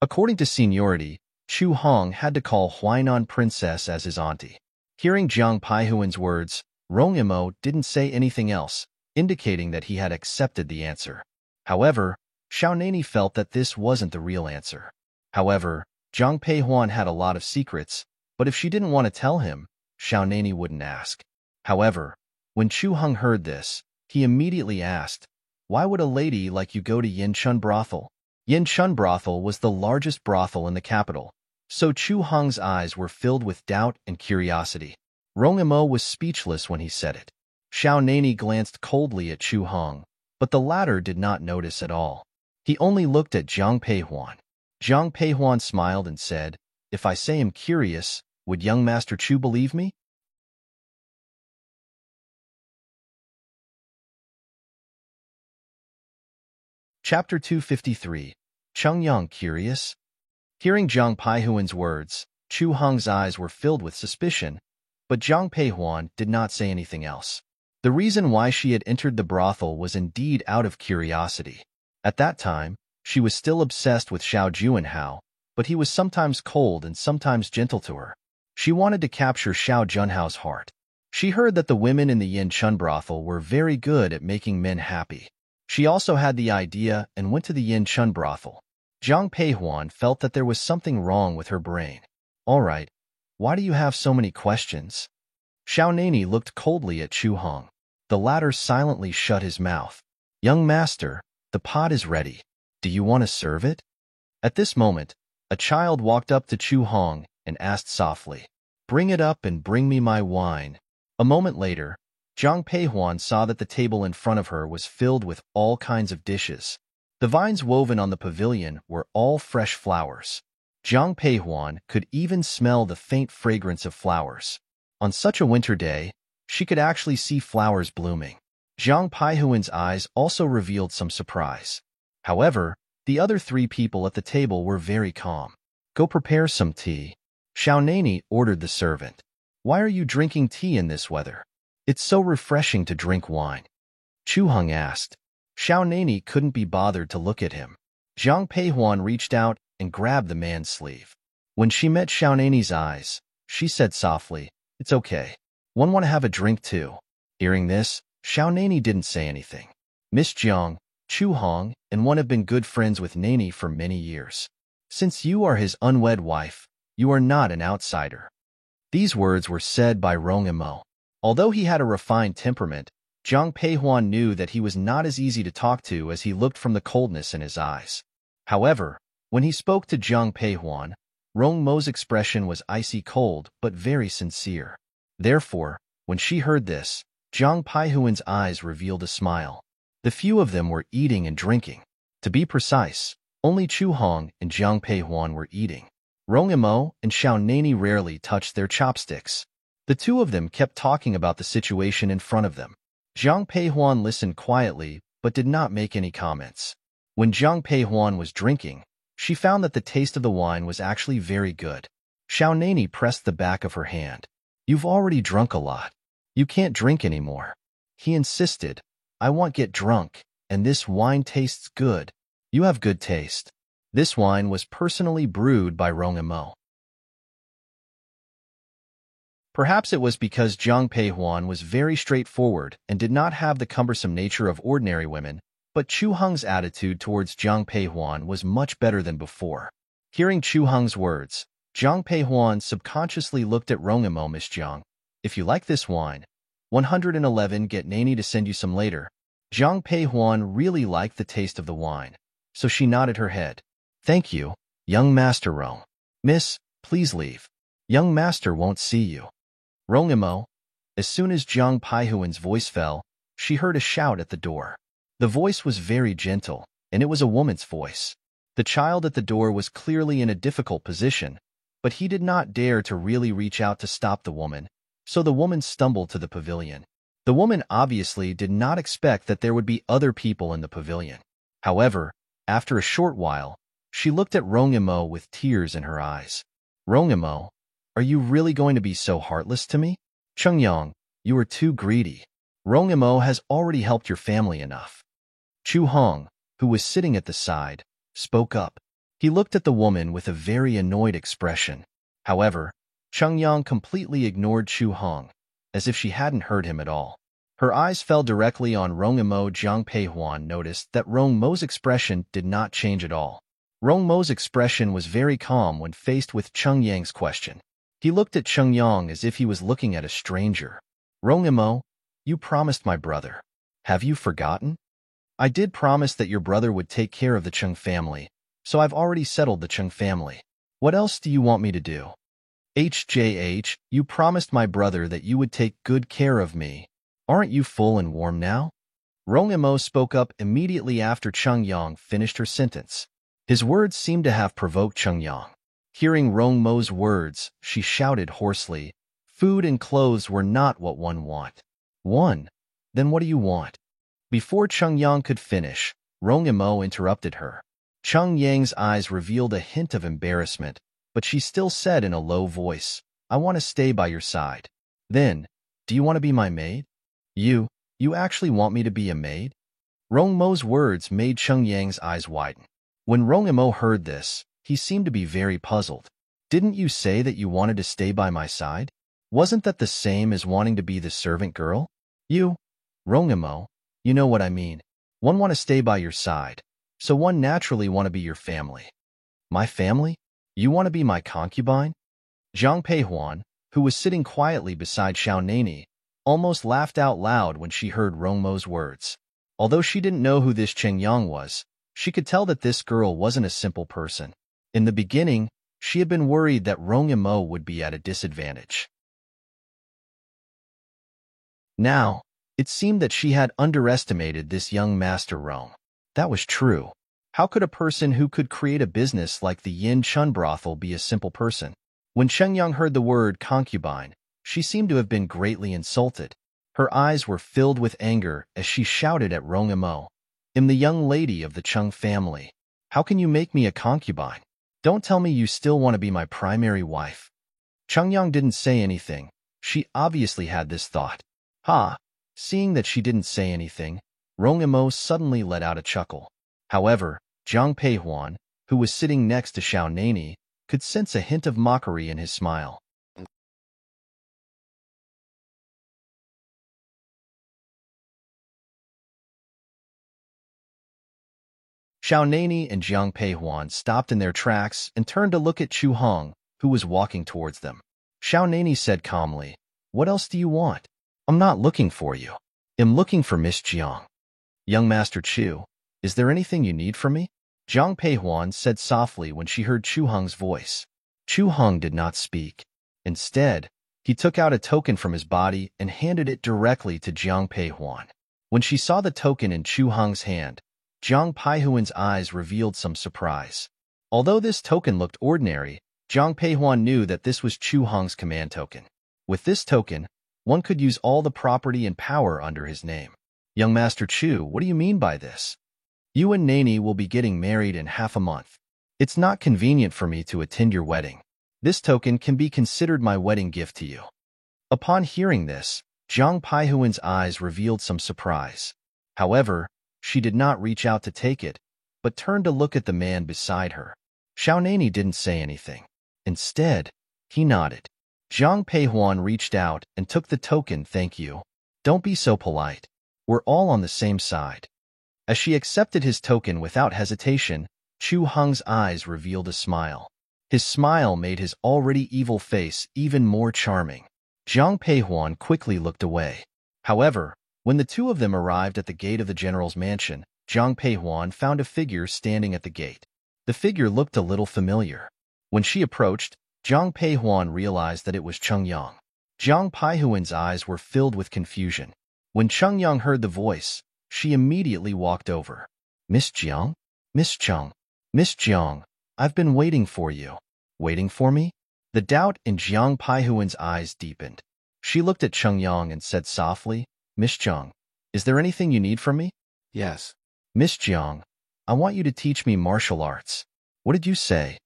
According to seniority, Chu Hong had to call Huainan Princess as his auntie. Hearing Jiang Peihuan's words, Rong Imo didn't say anything else, indicating that he had accepted the answer. However, Xiao Nani felt that this wasn't the real answer. However, Jiang Peihuan had a lot of secrets, but if she didn't want to tell him, Xiao Nani wouldn't ask. However, when Chu Hong heard this, he immediately asked, "Why would a lady like you go to Yin Chun Brothel?" Yin Chun Brothel was the largest brothel in the capital, so Chu Hong's eyes were filled with doubt and curiosity. Rong Imo was speechless when he said it. Xiao Nani glanced coldly at Chu Hong, but the latter did not notice at all. He only looked at Jiang Peihuan. Jiang Peihuan smiled and said, "If I say I'm curious, would young Master Chu believe me?" Chapter 253. Cheng Yang Curious? Hearing Jiang Peihuan's words, Chu Hong's eyes were filled with suspicion, but Jiang Peihuan did not say anything else. The reason why she had entered the brothel was indeed out of curiosity. At that time, she was still obsessed with Xiao Juanhao, but he was sometimes cold and sometimes gentle to her. She wanted to capture Xiao Junhao's heart. She heard that the women in the Yin Chun brothel were very good at making men happy. She also had the idea and went to the Yin Chun brothel. Jiang Peihuan felt that there was something wrong with her brain. "All right, why do you have so many questions?" Xiao Nani looked coldly at Chu Hong. The latter silently shut his mouth. "Young master, the pot is ready. Do you want to serve it?" At this moment, a child walked up to Chu Hong and asked softly, "Bring it up and bring me my wine." A moment later, Jiang Peihuan saw that the table in front of her was filled with all kinds of dishes. The vines woven on the pavilion were all fresh flowers. Jiang Peihuan could even smell the faint fragrance of flowers. On such a winter day, she could actually see flowers blooming. Jiang Peihuan's eyes also revealed some surprise. However, the other three people at the table were very calm. "Go prepare some tea." Xiao Nani ordered the servant. "Why are you drinking tea in this weather? It's so refreshing to drink wine." Chu Hong asked. Xiao Nani couldn't be bothered to look at him. Jiang Peihuan reached out and grabbed the man's sleeve. When she met Xiao Nani's eyes, she said softly, "It's okay. One want to have a drink too." Hearing this, Xiao Nani didn't say anything. "Miss Jiang, Chu Hong and one have been good friends with Nani for many years. Since you are his unwed wife, you are not an outsider." These words were said by Rong Imo. Although he had a refined temperament, Jiang Peihuan knew that he was not as easy to talk to as he looked from the coldness in his eyes. However, when he spoke to Jiang Peihuan, Rong Mo's expression was icy cold but very sincere. Therefore, when she heard this, Jiang Peihuan's eyes revealed a smile. The few of them were eating and drinking. To be precise, only Chu Hong and Jiang Peihuan were eating. Rong Imo and Xiao Nani rarely touched their chopsticks. The two of them kept talking about the situation in front of them. Jiang Peihuan listened quietly but did not make any comments. When Jiang Peihuan was drinking, she found that the taste of the wine was actually very good. Xiao Nani pressed the back of her hand. "You've already drunk a lot. You can't drink anymore." He insisted, "I want get drunk, and this wine tastes good. You have good taste. This wine was personally brewed by Rong Imo. Perhaps it was because Jiang Peihuan was very straightforward and did not have the cumbersome nature of ordinary women, but Chu Heng's attitude towards Jiang Peihuan was much better than before. Hearing Chu Heng's words, Jiang Peihuan subconsciously looked at Rong Imo. Miss Jiang, if you like this wine, 111 get Nani to send you some later. Jiang Peihuan really liked the taste of the wine, so she nodded her head. Thank you, young master Rong. Miss, please leave. Young master won't see you. Rong Imo. As soon as Jiang Peihuan's voice fell, she heard a shout at the door. The voice was very gentle, and it was a woman's voice. The child at the door was clearly in a difficult position, but he did not dare to really reach out to stop the woman, so the woman stumbled to the pavilion. The woman obviously did not expect that there would be other people in the pavilion. However, after a short while, she looked at Rong Imo with tears in her eyes. Rong Imo, are you really going to be so heartless to me? Cheng Yang, you are too greedy. Rong Imo has already helped your family enough. Chu Heng, who was sitting at the side, spoke up. He looked at the woman with a very annoyed expression. However, Cheng Yang completely ignored Chu Heng, as if she hadn't heard him at all. Her eyes fell directly on Rong Imo. Jiang Peihuan noticed that Rong Mo's expression did not change at all. Rong Mo's expression was very calm when faced with Cheng Yang's question. He looked at Cheng Yang as if he was looking at a stranger. Rong Imo, you promised my brother. Have you forgotten? I did promise that your brother would take care of the Cheng family, so I've already settled the Cheng family. What else do you want me to do? HJH, you promised my brother that you would take good care of me. Aren't you full and warm now? Rong Imo spoke up immediately after Cheng Yang finished her sentence. His words seemed to have provoked Cheng Yang. Hearing Rong Mo's words, she shouted hoarsely, food and clothes were not what one want. Then what do you want? Before Cheng Yang could finish, Rong Imo interrupted her. Cheng Yang's eyes revealed a hint of embarrassment, but she still said in a low voice, I want to stay by your side. Then, do you want to be my maid? You actually want me to be a maid? Rong Mo's words made Cheng Yang's eyes widen. When Rong Imo heard this, he seemed to be very puzzled. Didn't you say that you wanted to stay by my side? Wasn't that the same as wanting to be the servant girl? Rong Imo, you know what I mean. One want to stay by your side, so one naturally want to be your family. My family? You want to be my concubine? Jiang Peihuan, who was sitting quietly beside Xiao Nani, almost laughed out loud when she heard Rong Mo's words. Although she didn't know who this Cheng Yang was, she could tell that this girl wasn't a simple person. In the beginning, she had been worried that Rong Imo would be at a disadvantage. Now, it seemed that she had underestimated this young master Rong. That was true. How could a person who could create a business like the Yin Chun brothel be a simple person? When Cheng Yang heard the word concubine, she seemed to have been greatly insulted. Her eyes were filled with anger as she shouted at Rong Imo, I'm the young lady of the Cheng family. How can you make me a concubine? Don't tell me you still want to be my primary wife. Cheng Yang didn't say anything. She obviously had this thought. Seeing that she didn't say anything, Rong Imo suddenly let out a chuckle. However, Jiang Peihuan, who was sitting next to Xiao Nani, could sense a hint of mockery in his smile. Xiao Nani and Jiang Peihuan stopped in their tracks and turned to look at Chu Heng, who was walking towards them. Xiao Nani said calmly, What else do you want? I'm not looking for you. I'm looking for Miss Jiang. Young Master Chu, is there anything you need from me? Jiang Peihuan said softly when she heard Chu Heng's voice. Chu Heng did not speak. Instead, he took out a token from his body and handed it directly to Jiang Peihuan. When she saw the token in Chu Heng's hand, Jiang Peihuan's eyes revealed some surprise. Although this token looked ordinary, Jiang Peihuan knew that this was Chu Heng's command token. With this token, one could use all the property and power under his name. Young Master Chu, what do you mean by this? You and Nani will be getting married in half a month. It's not convenient for me to attend your wedding. This token can be considered my wedding gift to you. Upon hearing this, Jiang Peihuan's eyes revealed some surprise. However, She did not reach out to take it, but turned to look at the man beside her. Xiaonani didn't say anything. Instead, he nodded. Zhang Peihuan reached out and took the token. Thank you. Don't be so polite. We're all on the same side. As she accepted his token without hesitation, Chu Heng's eyes revealed a smile. His smile made his already evil face even more charming. Zhang Peihuan quickly looked away. However, when the two of them arrived at the gate of the general's mansion, Zhang Peihuan found a figure standing at the gate. The figure looked a little familiar. When she approached, Zhang Peihuan realized that it was Cheng Yang. Zhang Peihuan's eyes were filled with confusion. When Cheng Yang heard the voice, she immediately walked over. Miss Jiang? Miss Cheng. Miss Jiang, I've been waiting for you. Waiting for me? The doubt in Zhang Peihuan's eyes deepened. She looked at Cheng Yang and said softly, Miss Jiang, is there anything you need from me? Yes. Miss Jiang, I want you to teach me martial arts. What did you say?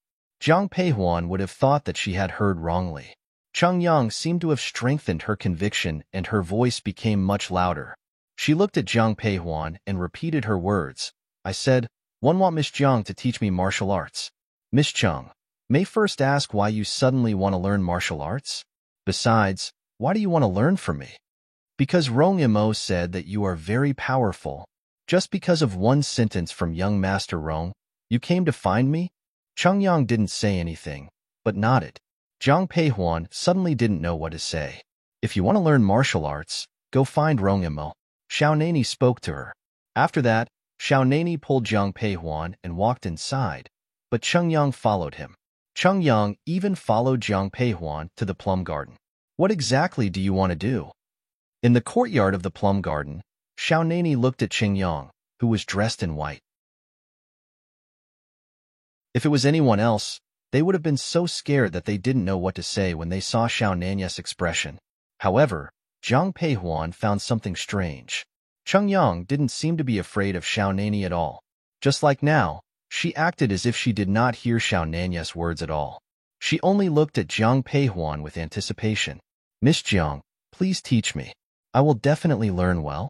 Zhang Peihuan would have thought that she had heard wrongly. Cheng Yang seemed to have strengthened her conviction and her voice became much louder. She looked at Zhang Peihuan and repeated her words. I said, want Miss Jiang to teach me martial arts. Miss Jiang, may first ask why you suddenly want to learn martial arts? Besides, why do you want to learn from me? Because Rong Imo said that you are very powerful. Just because of one sentence from young Master Rong, you came to find me? Cheng Yang didn't say anything, but nodded. Zhang Peihuan suddenly didn't know what to say. If you want to learn martial arts, go find Rong Imo. Xiaonani spoke to her. After that, Xiaonani pulled Zhang Peihuan and walked inside, but Cheng Yang followed him. Cheng Yang even followed Zhang Peihuan to the plum garden. What exactly do you want to do? In the courtyard of the plum garden, Xiaonani looked at Cheng Yang, who was dressed in white. If it was anyone else, they would have been so scared that they didn't know what to say when they saw Xiaonani's expression. However, Zhang Peihuan found something strange. Cheng Yang didn't seem to be afraid of Xiaonani at all. Just like now, she acted as if she did not hear Xiaonani's words at all. She only looked at Zhang Peihuan with anticipation. Miss Jiang, please teach me. I will definitely learn well.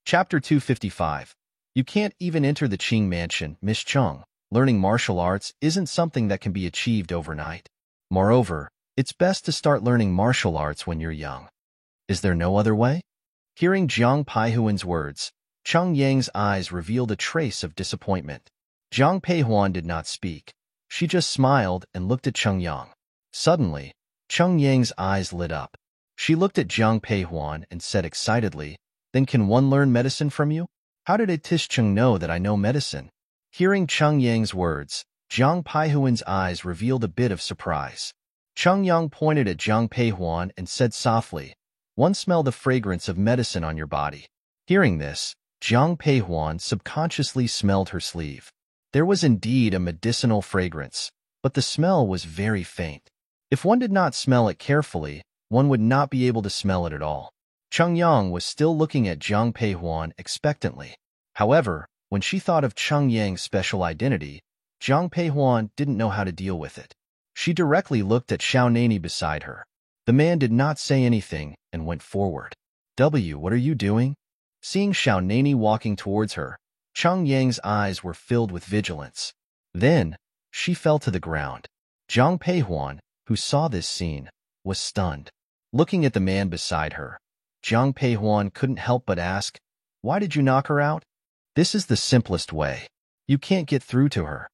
Chapter 255. You can't even enter the Qing mansion, Miss Cheng. Learning martial arts isn't something that can be achieved overnight. Moreover, it's best to start learning martial arts when you're young. Is there no other way? Hearing Zhang Peihuan's words, Cheng Yang's eyes revealed a trace of disappointment. Zhang Peihuan did not speak. She just smiled and looked at Cheng Yang. Suddenly, Cheng Yang's eyes lit up. She looked at Zhang Peihuan and said excitedly, Then can one learn medicine from you? How did it Tish Cheng know that I know medicine? Hearing Cheng Yang's words, Zhang Peihuan's eyes revealed a bit of surprise. Cheng Yang pointed at Zhang Peihuan and said softly, One smell the fragrance of medicine on your body. Hearing this, Zhang Peihuan subconsciously smelled her sleeve. There was indeed a medicinal fragrance, but the smell was very faint. If one did not smell it carefully, one would not be able to smell it at all. Cheng Yang was still looking at Zhang Peihuan expectantly. However, when she thought of Cheng Yang's special identity, Zhang Peihuan didn't know how to deal with it. She directly looked at Xiaonani beside her. The man did not say anything and went forward. What are you doing? Seeing Xiaonani walking towards her, Cheng Yang's eyes were filled with vigilance. Then, she fell to the ground. Zhang Peihuan, who saw this scene, was stunned. Looking at the man beside her, Zhang Peihuan couldn't help but ask, Why did you knock her out? This is the simplest way. You can't get through to her.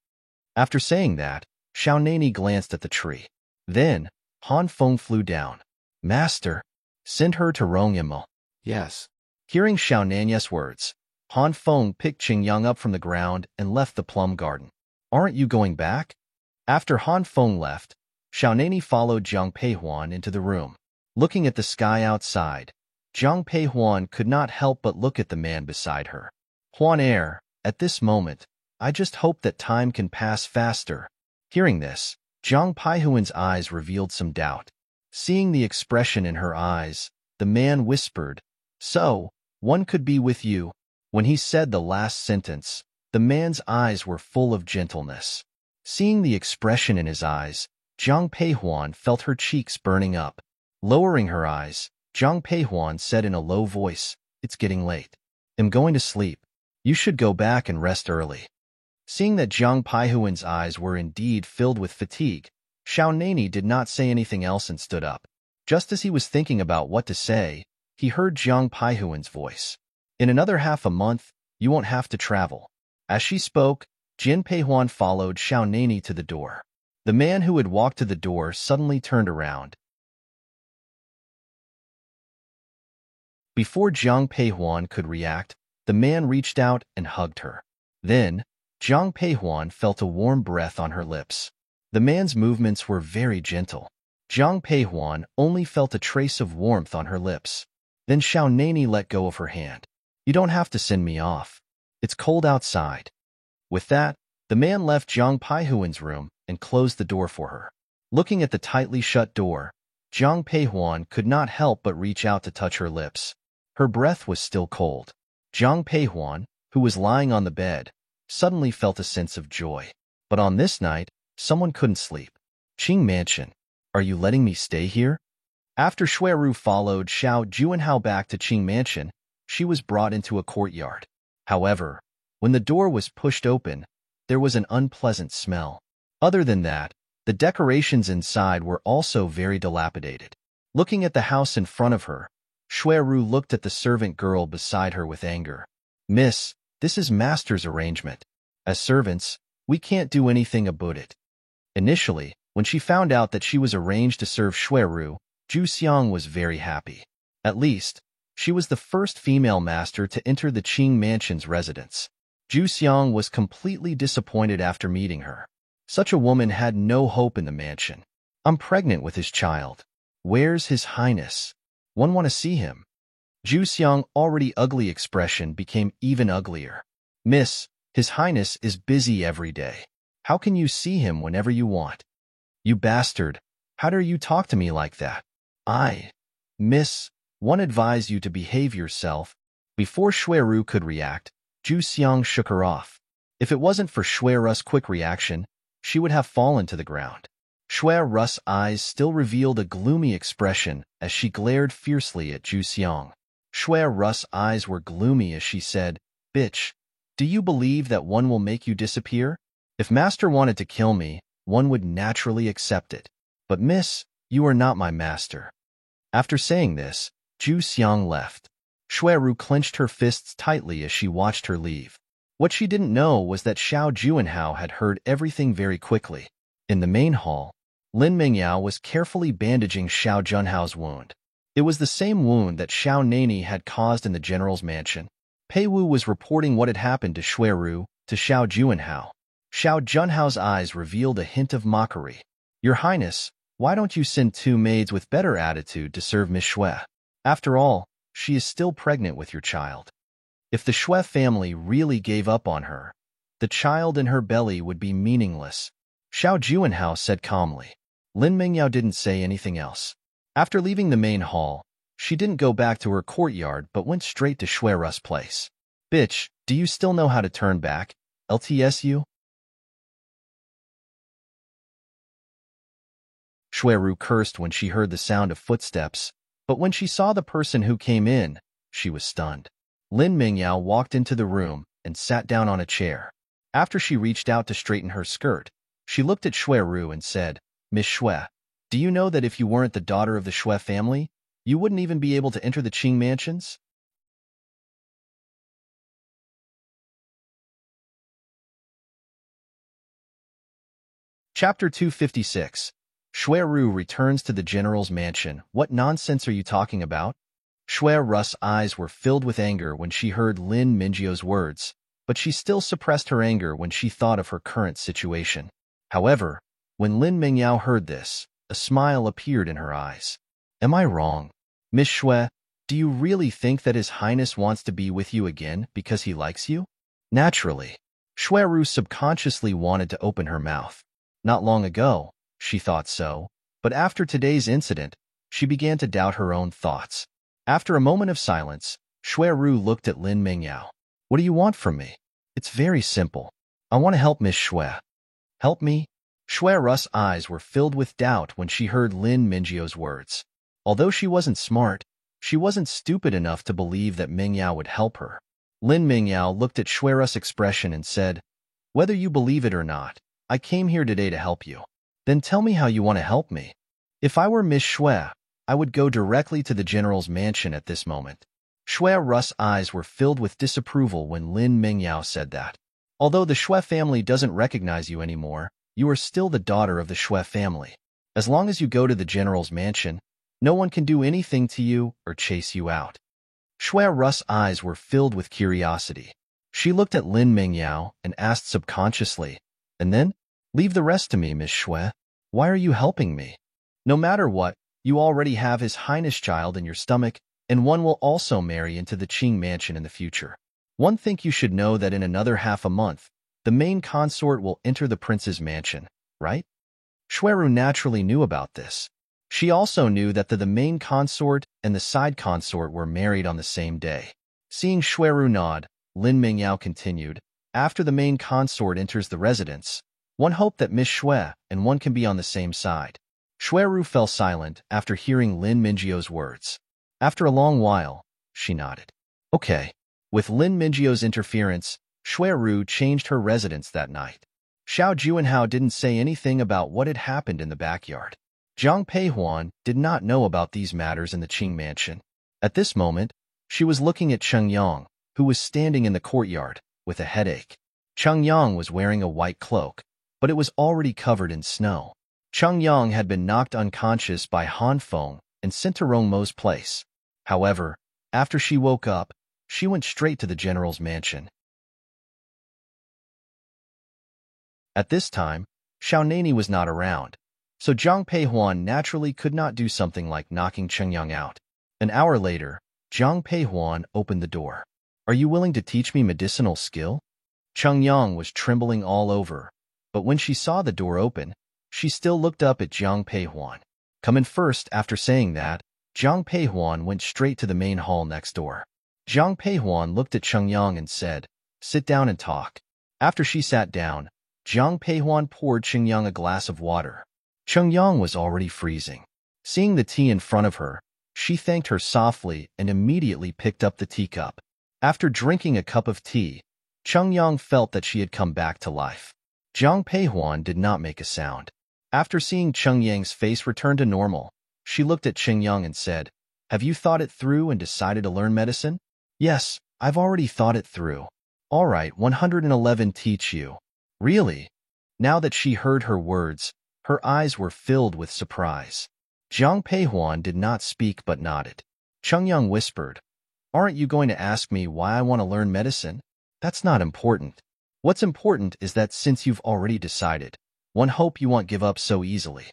After saying that, Xiaonani glanced at the tree. Then, Han Feng flew down. Master, send her to Rong Imo. Yes. Hearing Xiaonani's words, Han Feng picked Cheng Yang up from the ground and left the plum garden. Aren't you going back? After Han Feng left, Xiaonani followed Zhang Peihuan into the room. Looking at the sky outside, Zhang Peihuan could not help but look at the man beside her. Huan Er, at this moment, I just hope that time can pass faster. Hearing this, Zhang Peihuan's eyes revealed some doubt. Seeing the expression in her eyes, the man whispered, So, one could be with you. When he said the last sentence, the man's eyes were full of gentleness. Seeing the expression in his eyes, Jiang Peihuan felt her cheeks burning up. Lowering her eyes, Jiang Peihuan said in a low voice, "It's getting late. I'm going to sleep. You should go back and rest early." Seeing that Jiang Peihuan's eyes were indeed filled with fatigue, Xiao Nani did not say anything else and stood up. Just as he was thinking about what to say, he heard Jiang Peihuan's voice. "In another half a month, you won't have to travel." As she spoke, Jin Peihuan followed Xiao Nani to the door. The man who had walked to the door suddenly turned around. Before Jiang Peihuan could react, the man reached out and hugged her. Then, Jiang Peihuan felt a warm breath on her lips. The man's movements were very gentle. Jiang Peihuan only felt a trace of warmth on her lips. Then Xiao Nani let go of her hand. "You don't have to send me off. It's cold outside." With that, the man left Jiang Peihuan's room and closed the door for her. Looking at the tightly shut door, Jiang Peihuan could not help but reach out to touch her lips. Her breath was still cold. Jiang Peihuan, who was lying on the bed, suddenly felt a sense of joy. But on this night, someone couldn't sleep. "Qing Mansion, are you letting me stay here?" After Xueru followed Xiao Juanhao back to Qing Mansion, she was brought into a courtyard. However, when the door was pushed open, there was an unpleasant smell. Other than that, the decorations inside were also very dilapidated. Looking at the house in front of her, Xueru looked at the servant girl beside her with anger. "Miss, this is Master's arrangement. As servants, we can't do anything about it." Initially, when she found out that she was arranged to serve Xueru, Zhu Xiang was very happy. At least, she was the first female master to enter the Qing Mansion's residence. Zhu Xiang was completely disappointed after meeting her. Such a woman had no hope in the mansion. "I'm pregnant with his child. Where's His Highness? One want to see him." Zhu Xiang's already ugly expression became even uglier. "Miss, His Highness is busy every day. How can you see him whenever you want?" "You bastard, how dare you talk to me like that?" Miss, one advised you to behave yourself." Before Xueru could react, Zhu Xiang shook her off. If it wasn't for Xueru's quick reaction, she would have fallen to the ground. Xueru's eyes still revealed a gloomy expression as she glared fiercely at Zhu Xiang. Xueru's eyes were gloomy as she said, "Bitch, do you believe that one will make you disappear? If Master wanted to kill me, one would naturally accept it. But miss, you are not my master." After saying this, Zhu Xiang left. Xueru clenched her fists tightly as she watched her leave. What she didn't know was that Xiao Juanhao had heard everything very quickly. In the main hall, Lin Mingyao was carefully bandaging Xiao Junhao's wound. It was the same wound that Xiao Nani had caused in the general's mansion. Pei Wu was reporting what had happened to Xueru to Xiao Juanhao. Xiao Junhao's eyes revealed a hint of mockery. "Your Highness, why don't you send 2 maids with better attitude to serve Miss Xue? After all, she is still pregnant with your child." If the Xue family really gave up on her, the child in her belly would be meaningless. Xiao Juanhao said calmly. Lin Mingyao didn't say anything else. After leaving the main hall, she didn't go back to her courtyard but went straight to Xueru's place. "Bitch, do you still know how to turn back? LTSU?" Xueru cursed when she heard the sound of footsteps, but when she saw the person who came in, she was stunned. Lin Mingyao walked into the room and sat down on a chair. After she reached out to straighten her skirt, she looked at Xueru and said, "Miss Xue, do you know that if you weren't the daughter of the Xue family, you wouldn't even be able to enter the Qing mansions?" Chapter 256. Xueru returns to the general's mansion. "What nonsense are you talking about?" Xueru's eyes were filled with anger when she heard Lin Mingyao's words, but she still suppressed her anger when she thought of her current situation. However, when Lin Mingyao heard this, a smile appeared in her eyes. "Am I wrong? Miss Xue, do you really think that His Highness wants to be with you again because he likes you?" Naturally, Xueru subconsciously wanted to open her mouth. Not long ago, she thought so, but after today's incident, she began to doubt her own thoughts. After a moment of silence, Xueru looked at Lin Mingyao. "What do you want from me?" "It's very simple. I want to help Miss Xue." "Help me?" Shui Ru's eyes were filled with doubt when she heard Lin Mingyao's words. Although she wasn't smart, she wasn't stupid enough to believe that Mingyao would help her. Lin Mingyao looked at Shui Ru's expression and said, "Whether you believe it or not, I came here today to help you. Then tell me how you want to help me. If I were Miss Shui, I would go directly to the general's mansion at this moment." Shui Ru's eyes were filled with disapproval when Lin Mingyao said that. Although the Shui family doesn't recognize you anymore, you are still the daughter of the Shui family. As long as you go to the general's mansion, no one can do anything to you or chase you out. Shui Ru's eyes were filled with curiosity. She looked at Lin Mingyao and asked subconsciously, "And then? Leave the rest to me, Miss Shui. Why are you helping me? No matter what, you already have His Highness child in your stomach, and one will also marry into the Qing mansion in the future. One think you should know that in another half a month, the main consort will enter the prince's mansion, right?" Shui naturally knew about this. She also knew that the main consort and the side consort were married on the same day. Seeing Shui nod, Lin Mingyao continued, "After the main consort enters the residence, one hope that Miss Shui and one can be on the same side." Shui fell silent after hearing Lin Mingyao's words. After a long while, she nodded. Okay. With Lin Mingyao's interference, Shui changed her residence that night. Xiao Juanhao didn't say anything about what had happened in the backyard. Zhang Peihuan did not know about these matters in the Qing mansion. At this moment, she was looking at Cheng Yang, who was standing in the courtyard, with a headache. Cheng Yang was wearing a white cloak, but it was already covered in snow. Cheng Yang had been knocked unconscious by Han Feng and sent to Rongmo's place. However, after she woke up, she went straight to the general's mansion. At this time, Xiao Nani was not around, so Zhang Peihuan naturally could not do something like knocking Cheng Yang out. An hour later, Zhang Peihuan opened the door. "Are you willing to teach me medicinal skill?" Cheng Yang was trembling all over, but when she saw the door open, she still looked up at Zhang Peihuan. "Come in first." After saying that, Zhang Peihuan went straight to the main hall next door. Zhang Peihuan looked at Cheng Yang and said, "Sit down and talk." After she sat down, Zhang Peihuan poured Cheng Yang a glass of water. Cheng Yang was already freezing. Seeing the tea in front of her, she thanked her softly and immediately picked up the teacup. After drinking a cup of tea, Cheng Yang felt that she had come back to life. Zhang Peihuan did not make a sound. After seeing Cheng Yang's face return to normal, she looked at Cheng Yang and said, "Have you thought it through and decided to learn medicine?" "Yes, I've already thought it through." "All right, 111 teach you." "Really?" Now that she heard her words, her eyes were filled with surprise. Zhang Peihuan did not speak but nodded. Cheng Yang whispered, "Aren't you going to ask me why I want to learn medicine? That's not important. What's important is that since you've already decided, one hope you won't give up so easily.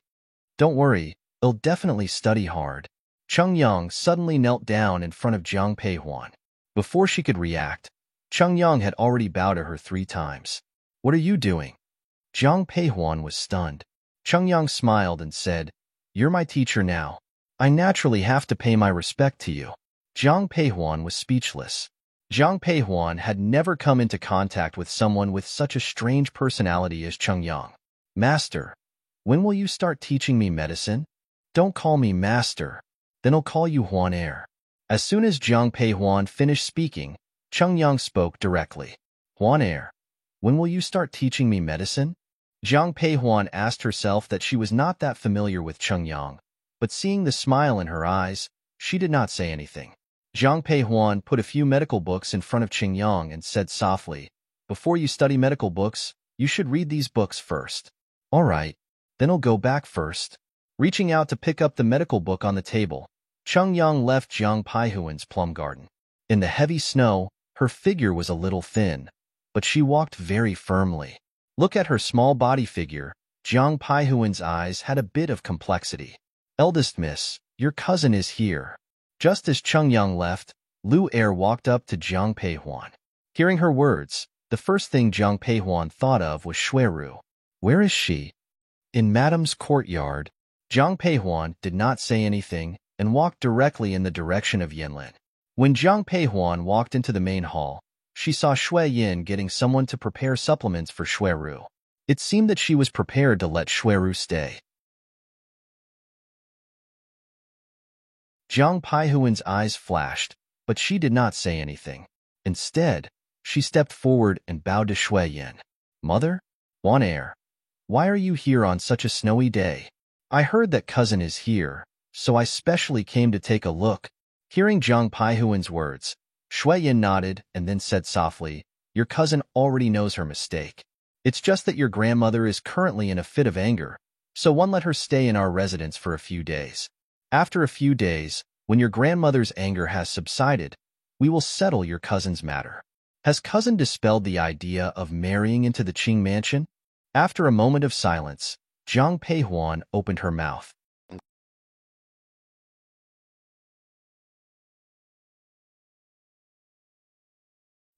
Don't worry, I'll definitely study hard." Cheng Yang suddenly knelt down in front of Zhang Peihuan. Before she could react, Cheng Yang had already bowed to her 3 times. "What are you doing?" Zhang Peihuan was stunned. Cheng Yang smiled and said, "You're my teacher now. I naturally have to pay my respect to you." Zhang Peihuan was speechless. Zhang Peihuan had never come into contact with someone with such a strange personality as Cheng Yang. "Master, when will you start teaching me medicine?" "Don't call me master. Then I'll call you Huan Er." As soon as Zhang Peihuan finished speaking, Cheng Yang spoke directly. "Huan Er, when will you start teaching me medicine?" Zhang Peihuan asked herself that she was not that familiar with Cheng Yang, but seeing the smile in her eyes, she did not say anything. Zhang Peihuan put a few medical books in front of Cheng Yang and said softly, "Before you study medical books, you should read these books first." "All right, then I'll go back first." Reaching out to pick up the medical book on the table, Cheng Yang left Zhang Peihuan's plum garden. In the heavy snow, her figure was a little thin, but she walked very firmly. Look at her small body figure. Zhang Peihuan's eyes had a bit of complexity. "Eldest miss, your cousin is here." Just as Cheng Yang left, Lu Er walked up to Zhang Peihuan. Hearing her words, the first thing Zhang Peihuan thought of was Shui. "Where is she?" "In Madame's courtyard." Zhang Peihuan did not say anything and walked directly in the direction of Yanlin. When Zhang Peihuan walked into the main hall, she saw Shui Yin getting someone to prepare supplements for Shui. It seemed that she was prepared to let Xueru stay. Jiang Paihuan's eyes flashed, but she did not say anything. Instead, she stepped forward and bowed to Shui Yin. Mother? Huan Er, why are you here on such a snowy day? I heard that cousin is here, so I specially came to take a look. Hearing Jiang Paihuan's words, Shui Yin nodded and then said softly, your cousin already knows her mistake. It's just that your grandmother is currently in a fit of anger, so one let her stay in our residence for a few days. After a few days, when your grandmother's anger has subsided, we will settle your cousin's matter. Has cousin dispelled the idea of marrying into the Qing mansion? After a moment of silence, Jiang Peihuan opened her mouth.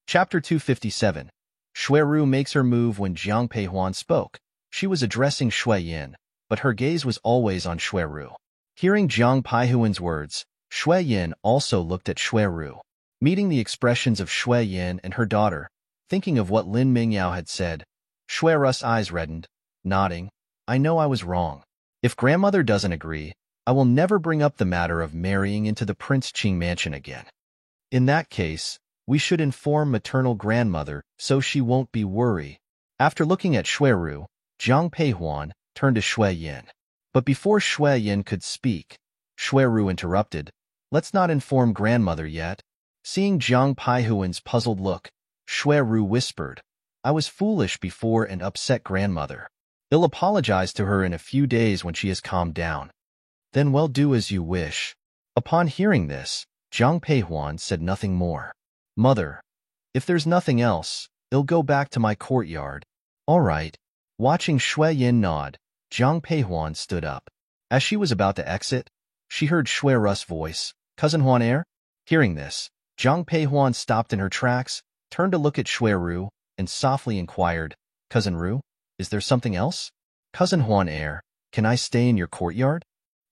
Chapter 257. Xueru makes her move. When Jiang Peihuan spoke, she was addressing Shui Yin, but her gaze was always on Xueru. Hearing Jiang Peihuan's words, Shui Yin also looked at Xueru. Meeting the expressions of Shui Yin and her daughter, thinking of what Lin Mingyao had said, Xueru's eyes reddened, nodding, I know I was wrong. If grandmother doesn't agree, I will never bring up the matter of marrying into the Prince Qing mansion again. In that case, we should inform maternal grandmother so she won't be worried. After looking at Xueru, Jiang Peihuan turned to Shui Yin. But before Shui Yin could speak, Xueru interrupted, let's not inform grandmother yet. Seeing Jiang Peihuan's puzzled look, Xueru whispered, I was foolish before and upset grandmother. I'll apologize to her in a few days when she has calmed down. Then well, do as you wish. Upon hearing this, Jiang Peihuan said nothing more. Mother, if there's nothing else, I'll go back to my courtyard. All right. Watching Shui Yin nod, Jiang Peihuan stood up. As she was about to exit, she heard Xueru's voice, Cousin Huan Er? Hearing this, Jiang Peihuan stopped in her tracks, turned to look at Xueru, and softly inquired, Cousin Ru, is there something else? Cousin Huan Er, can I stay in your courtyard?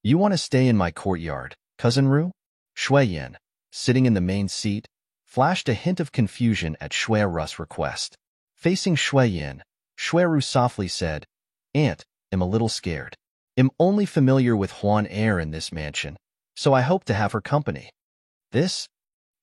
You want to stay in my courtyard, Cousin Ru? Shui Yin, sitting in the main seat, flashed a hint of confusion at Xueru's request. Facing Shui Yin, Xueru softly said, Aunt, I'm a little scared. I'm only familiar with Huan Er in this mansion, so I hope to have her company. This?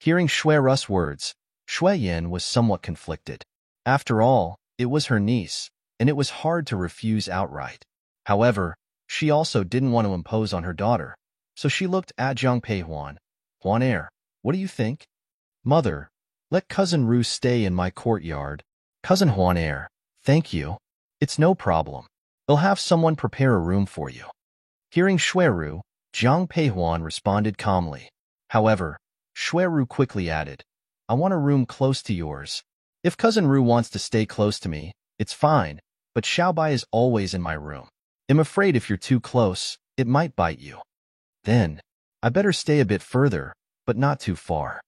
Hearing Xueru's words, Shui Yin was somewhat conflicted. After all, it was her niece, and it was hard to refuse outright. However, she also didn't want to impose on her daughter, so she looked at Jiang Peihuan. Huan Er, what do you think? Mother, let Cousin Ru stay in my courtyard. Cousin Huan Er, thank you. It's no problem. I'll have someone prepare a room for you. Hearing Xueru, Jiang Peihuan responded calmly. However, Xueru quickly added, I want a room close to yours. If Cousin Ru wants to stay close to me, it's fine, but Xiaobai is always in my room. I'm afraid if you're too close, it might bite you. Then, I better stay a bit further, but not too far.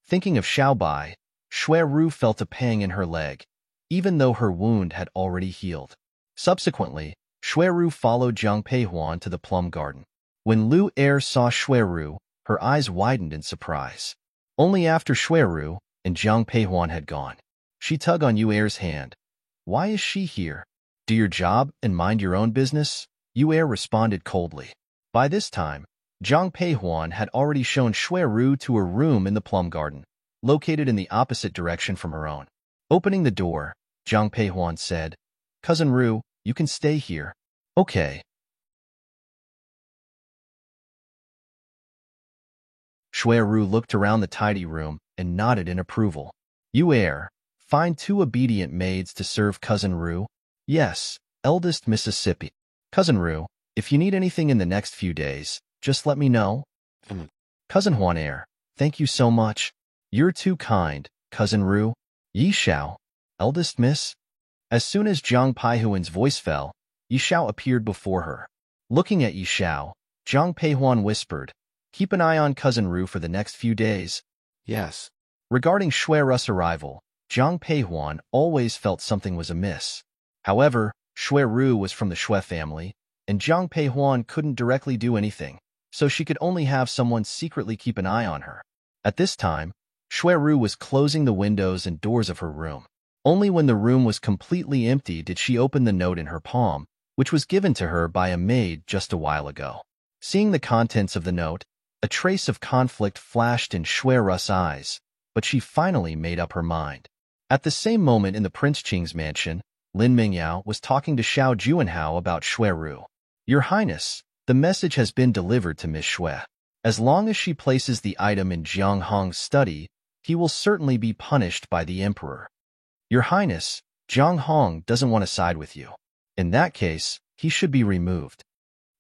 Thinking of Xiaobai, Xueru felt a pang in her leg, even though her wound had already healed. Subsequently, Xueru followed Jiang Peihuan to the plum garden. When Lu Er saw Xueru, her eyes widened in surprise. Only after Xueru and Jiang Peihuan had gone, she tugged on Yu Er's hand. Why is she here? Do your job and mind your own business? Yu Er responded coldly. By this time, Jiang Peihuan had already shown Xueru to a room in the plum garden, located in the opposite direction from her own. Opening the door, Jiang Peihuan said, Cousin Ru, you can stay here. Okay. Xueru looked around the tidy room and nodded in approval. Yu Er, find 2 obedient maids to serve Cousin Ru. Yes, eldest Mississippi. Cousin Ru, if you need anything in the next few days, just let me know. Cousin Huan Er, thank you so much. You're too kind, Cousin Ru. Yi Xiao, eldest miss. As soon as Jiang Peihuan's voice fell, Yi Xiao appeared before her. Looking at Yi Xiao, Jiang Peihuan whispered, keep an eye on Cousin Ru for the next few days. Yes. Regarding Xueru's arrival, Jiang Peihuan always felt something was amiss. However, Xueru was from the Xue family, and Jiang Peihuan couldn't directly do anything, so she could only have someone secretly keep an eye on her. At this time, Xueru was closing the windows and doors of her room. Only when the room was completely empty did she open the note in her palm, which was given to her by a maid just a while ago. Seeing the contents of the note, a trace of conflict flashed in Shui Ru's eyes, but she finally made up her mind. At the same moment in the Prince Qing's mansion, Lin Mingyao was talking to Xiao Juanhao about Shui Ru. Your Highness, the message has been delivered to Miss Shui. As long as she places the item in Jiang Hong's study, he will certainly be punished by the Emperor. Your Highness, Jiang Hong doesn't want to side with you. In that case, he should be removed.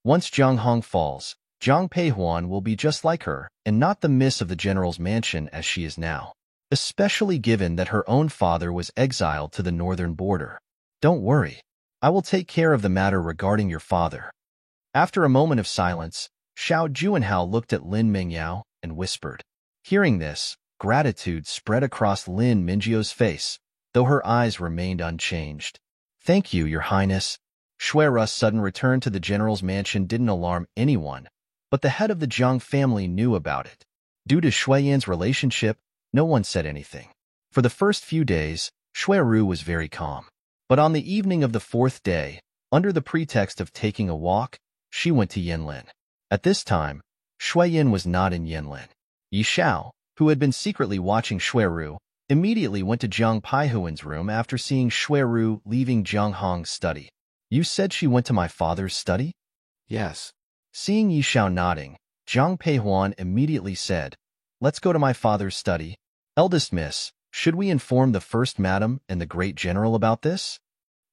Once Jiang Hong falls, Jiang Peihuan will be just like her, and not the miss of the general's mansion as she is now, especially given that her own father was exiled to the northern border. Don't worry. I will take care of the matter regarding your father. After a moment of silence, Xiao Juanhao looked at Lin Mingyao and whispered. Hearing this, gratitude spread across Lin Mingyao's face, though her eyes remained unchanged. Thank you, Your Highness. Shui Ru's sudden return to the general's mansion didn't alarm anyone, but the head of the Jiang family knew about it. Due to Shui Yan's relationship, no one said anything. For the first few days, Shui Ru was very calm. But on the evening of the fourth day, under the pretext of taking a walk, she went to Yanlin. At this time, Shui Yan was not in Yanlin. Yi Xiao, who had been secretly watching Shui Ru, immediately went to Jiang Peihuan's room after seeing Shui Ru leaving Jiang Hong's study. You said she went to my father's study? Yes. Seeing Yi Xiao nodding, Jiang Peihuan immediately said, Let's go to my father's study. Eldest miss, should we inform the first madam and the great general about this?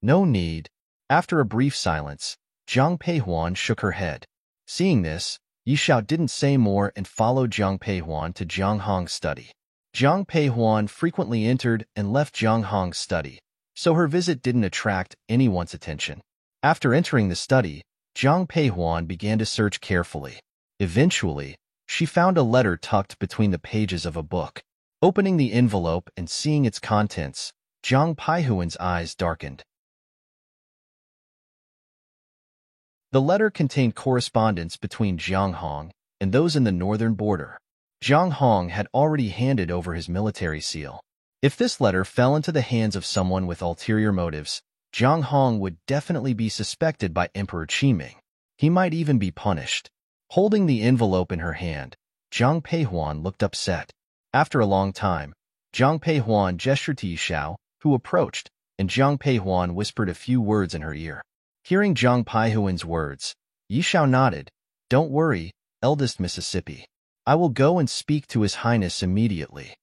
No need. After a brief silence, Jiang Peihuan shook her head. Seeing this, Yi Xiao didn't say more and followed Jiang Peihuan to Jiang Hong's study. Jiang Peihuan frequently entered and left Jiang Hong's study, so her visit didn't attract anyone's attention. After entering the study, Jiang Peihuan began to search carefully. Eventually, she found a letter tucked between the pages of a book. Opening the envelope and seeing its contents, Jiang Peihuan's eyes darkened. The letter contained correspondence between Jiang Hong and those in the northern border. Jiang Hong had already handed over his military seal. If this letter fell into the hands of someone with ulterior motives, Jiang Hong would definitely be suspected by Emperor Qiming. He might even be punished. Holding the envelope in her hand, Jiang Peihuan looked upset. After a long time, Jiang Peihuan gestured to Yi Xiao, who approached, and Jiang Peihuan whispered a few words in her ear. Hearing Jiang Peihuan's words, Yi Xiao nodded. Don't worry, eldest Mississippi. I will go and speak to His Highness immediately.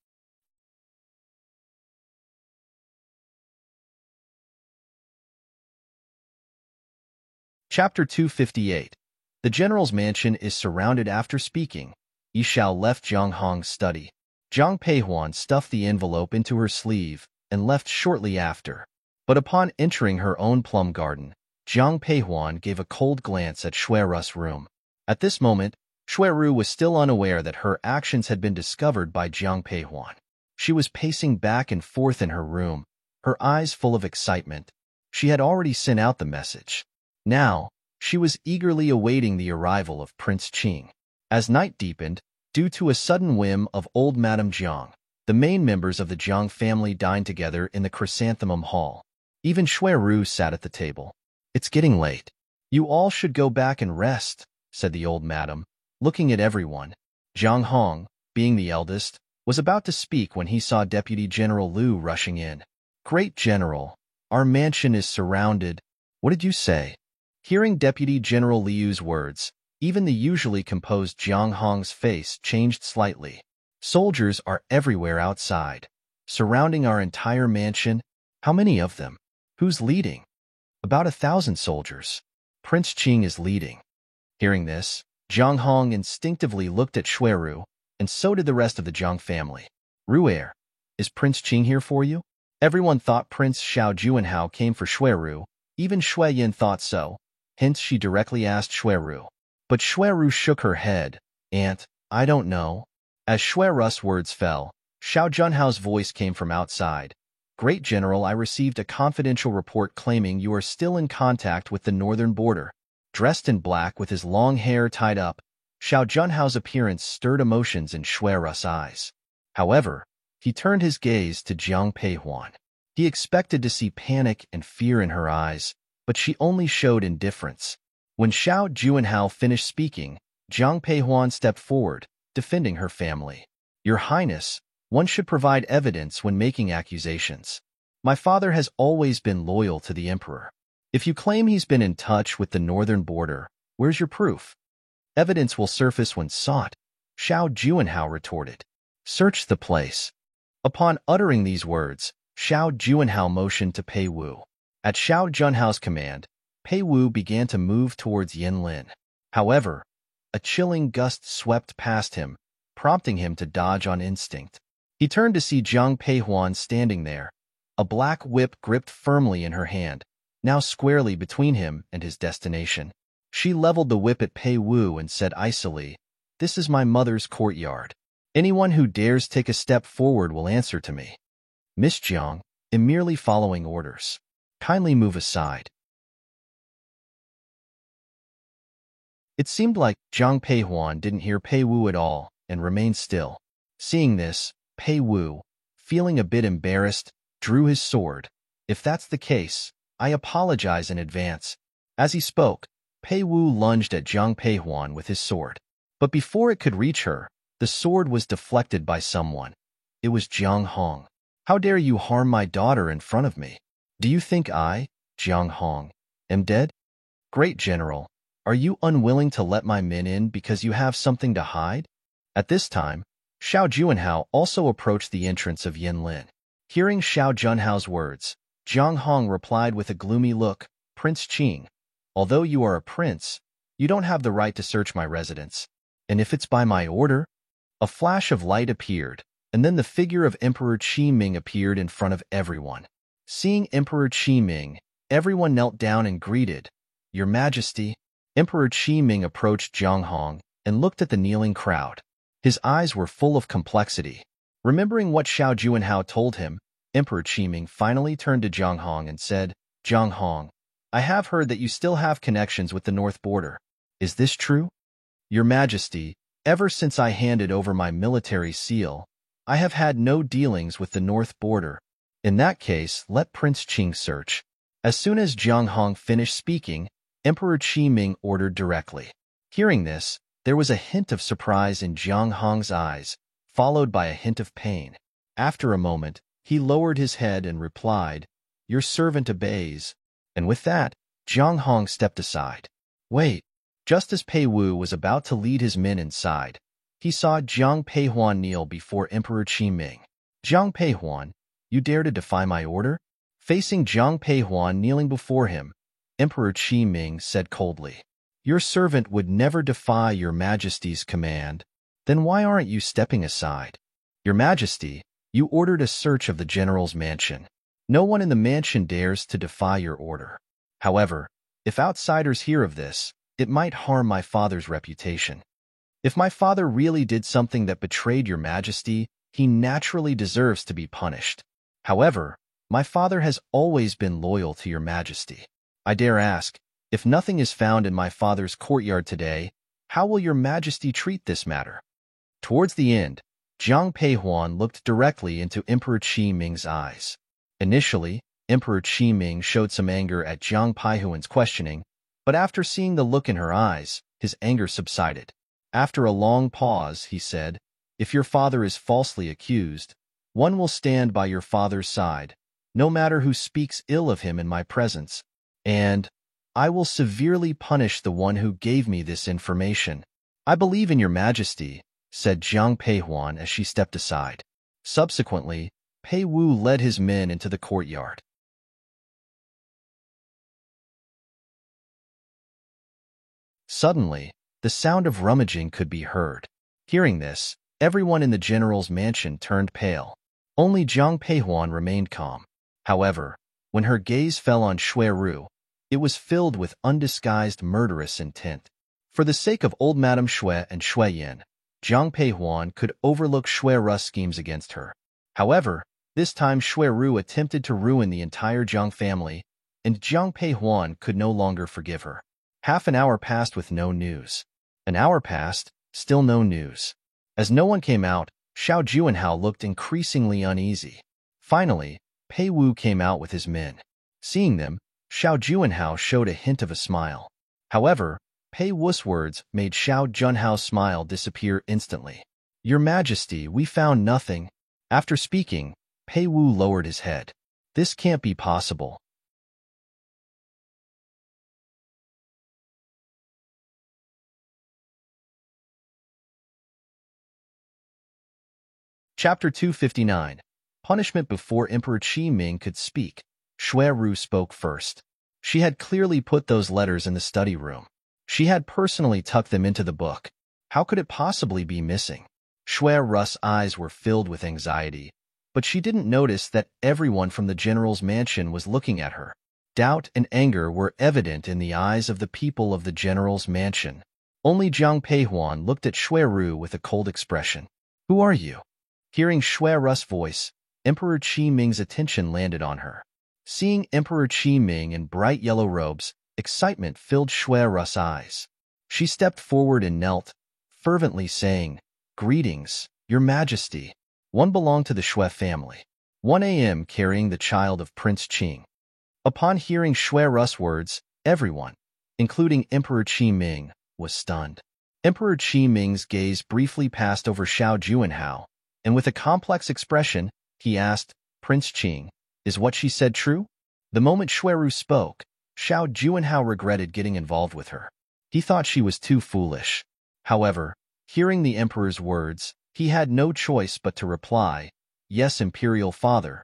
Chapter 258. The general's mansion is surrounded. After speaking, Yi Xiao left Jiang Hong's study. Jiang Peihuan stuffed the envelope into her sleeve and left shortly after. But upon entering her own plum garden, Jiang Peihuan gave a cold glance at Shui Ru's room. At this moment, Shui Ru was still unaware that her actions had been discovered by Jiang Peihuan. She was pacing back and forth in her room, her eyes full of excitement. She had already sent out the message. Now, she was eagerly awaiting the arrival of Prince Qing. As night deepened, due to a sudden whim of old Madame Jiang, the main members of the Jiang family dined together in the Chrysanthemum Hall. Even Shui Ru sat at the table. It's getting late. You all should go back and rest, said the old madam, looking at everyone. Jiang Hong, being the eldest, was about to speak when he saw Deputy General Liu rushing in. Great General, our mansion is surrounded. What did you say? Hearing Deputy General Liu's words, even the usually composed Jiang Hong's face changed slightly. Soldiers are everywhere outside, surrounding our entire mansion. How many of them? Who's leading? About 1,000 soldiers. Prince Qing is leading. Hearing this, Jiang Hong instinctively looked at Shui Ru, and so did the rest of the Jiang family. Ru'er, is Prince Qing here for you? Everyone thought Prince Xiao Juanhao came for Shui Ru. Even Shui Yan thought so, hence she directly asked Shui Ru. But Shui Ru shook her head. Aunt, I don't know. As Shui Ru's words fell, Xiao Junhao's voice came from outside. Great General, I received a confidential report claiming you are still in contact with the northern border. Dressed in black with his long hair tied up, Xiao Junhao's appearance stirred emotions in Shui Ru's eyes. However, he turned his gaze to Jiang Peihuan. He expected to see panic and fear in her eyes, but she only showed indifference. When Xiao Juanhao finished speaking, Zhang Peihuan stepped forward, defending her family. Your Highness, one should provide evidence when making accusations. My father has always been loyal to the emperor. If you claim he's been in touch with the northern border, where's your proof? Evidence will surface when sought, Xiao Juanhao retorted. Search the place. Upon uttering these words, Xiao Juanhao motioned to Pei Wu. At Xiao Junhao's command, Pei Wu began to move towards Yin Lin. However, a chilling gust swept past him, prompting him to dodge on instinct. He turned to see Zhang Peihuan standing there, a black whip gripped firmly in her hand, now squarely between him and his destination. She leveled the whip at Pei Wu and said icily, "This is my mother's courtyard. Anyone who dares take a step forward will answer to me. Miss Jiang, I'm merely following orders. Kindly move aside." It seemed like Zhang Peihuan didn't hear Pei Wu at all and remained still. Seeing this, Pei Wu, feeling a bit embarrassed, drew his sword. If that's the case, I apologize in advance. As he spoke, Pei Wu lunged at Zhang Peihuan with his sword. But before it could reach her, the sword was deflected by someone. It was Jiang Hong. How dare you harm my daughter in front of me? Do you think I, Jiang Hong, am dead? Great General, are you unwilling to let my men in because you have something to hide? At this time, Xiao Juanhao also approached the entrance of Yin Lin. Hearing Xiao Junhao's words, Jiang Hong replied with a gloomy look, Prince Qing, although you are a prince, you don't have the right to search my residence. And if it's by my order? A flash of light appeared, and then the figure of Emperor Qi Ming appeared in front of everyone. Seeing Emperor Qi Ming, everyone knelt down and greeted, Your Majesty. Emperor Qi Ming approached Jiang Hong and looked at the kneeling crowd. His eyes were full of complexity. Remembering what Xiao Juanhao told him, Emperor Qi Ming finally turned to Jiang Hong and said, Jiang Hong, I have heard that you still have connections with the north border. Is this true? Your Majesty, ever since I handed over my military seal, I have had no dealings with the north border. In that case, let Prince Qing search. As soon as Jiang Hong finished speaking, Emperor Qi Ming ordered directly. Hearing this, there was a hint of surprise in Jiang Hong's eyes, followed by a hint of pain. After a moment, he lowered his head and replied, Your servant obeys. And with that, Jiang Hong stepped aside. Wait. Just as Pei Wu was about to lead his men inside, he saw Zhang Peihuan kneel before Emperor Qi Ming. Zhang Peihuan, you dare to defy my order? Facing Zhang Peihuan kneeling before him, Emperor Qi Ming said coldly, Your servant would never defy your Majesty's command. Then why aren't you stepping aside? Your Majesty, you ordered a search of the general's mansion. No one in the mansion dares to defy your order. However, if outsiders hear of this, it might harm my father's reputation. If my father really did something that betrayed your Majesty, he naturally deserves to be punished. However, my father has always been loyal to your Majesty. I dare ask, if nothing is found in my father's courtyard today, how will your Majesty treat this matter? Towards the end, Zhang Peihuan looked directly into Emperor Qi Ming's eyes. Initially, Emperor Qi Ming showed some anger at Zhang Peihuan's questioning, but after seeing the look in her eyes, his anger subsided. After a long pause, he said, If your father is falsely accused, one will stand by your father's side, no matter who speaks ill of him in my presence, and I will severely punish the one who gave me this information. I believe in your Majesty, said Zhang Peihuan as she stepped aside. Subsequently, Pei Wu led his men into the courtyard. Suddenly, the sound of rummaging could be heard. Hearing this, everyone in the general's mansion turned pale. Only Zhang Peihuan remained calm. However, when her gaze fell on Xue Ru, it was filled with undisguised murderous intent. For the sake of old Madame Xue and Xue Yin, Zhang Peihuan could overlook Xue Ru's schemes against her. However, this time Xue Ru attempted to ruin the entire Zhang family, and Zhang Peihuan could no longer forgive her. Half an hour passed with no news. An hour passed, still no news. As no one came out, Xiao Juanhao looked increasingly uneasy. Finally, Pei Wu came out with his men. Seeing them, Xiao Juanhao showed a hint of a smile. However, Pei Wu's words made Xiao Junhao's smile disappear instantly. "Your Majesty, we found nothing." After speaking, Pei Wu lowered his head. "This can't be possible." Chapter 259. Punishment. Before Emperor Qi Ming could speak, Xue Ru spoke first. She had clearly put those letters in the study room. She had personally tucked them into the book. How could it possibly be missing? Xue Ru's eyes were filled with anxiety, but she didn't notice that everyone from the general's mansion was looking at her. Doubt and anger were evident in the eyes of the people of the general's mansion. Only Jiang Peihuan looked at Xue Ru with a cold expression. "Who are you?" Hearing Xue Ru's voice, Emperor Qi Ming's attention landed on her. Seeing Emperor Qi Ming in bright yellow robes, excitement filled Xue Ru's eyes. She stepped forward and knelt, fervently saying, "Greetings, Your Majesty." One belonged to the Xue family. 1 a.m. carrying the child of Prince Qing. Upon hearing Xue Ru's words, everyone, including Emperor Qi Ming, was stunned. Emperor Qi Ming's gaze briefly passed over Xiao Juanhao, and with a complex expression, he asked, "Prince Qing, is what she said true?" The moment Xue Ru spoke, Xiao Juanhao regretted getting involved with her. He thought she was too foolish. However, hearing the emperor's words, he had no choice but to reply, "Yes, Imperial Father.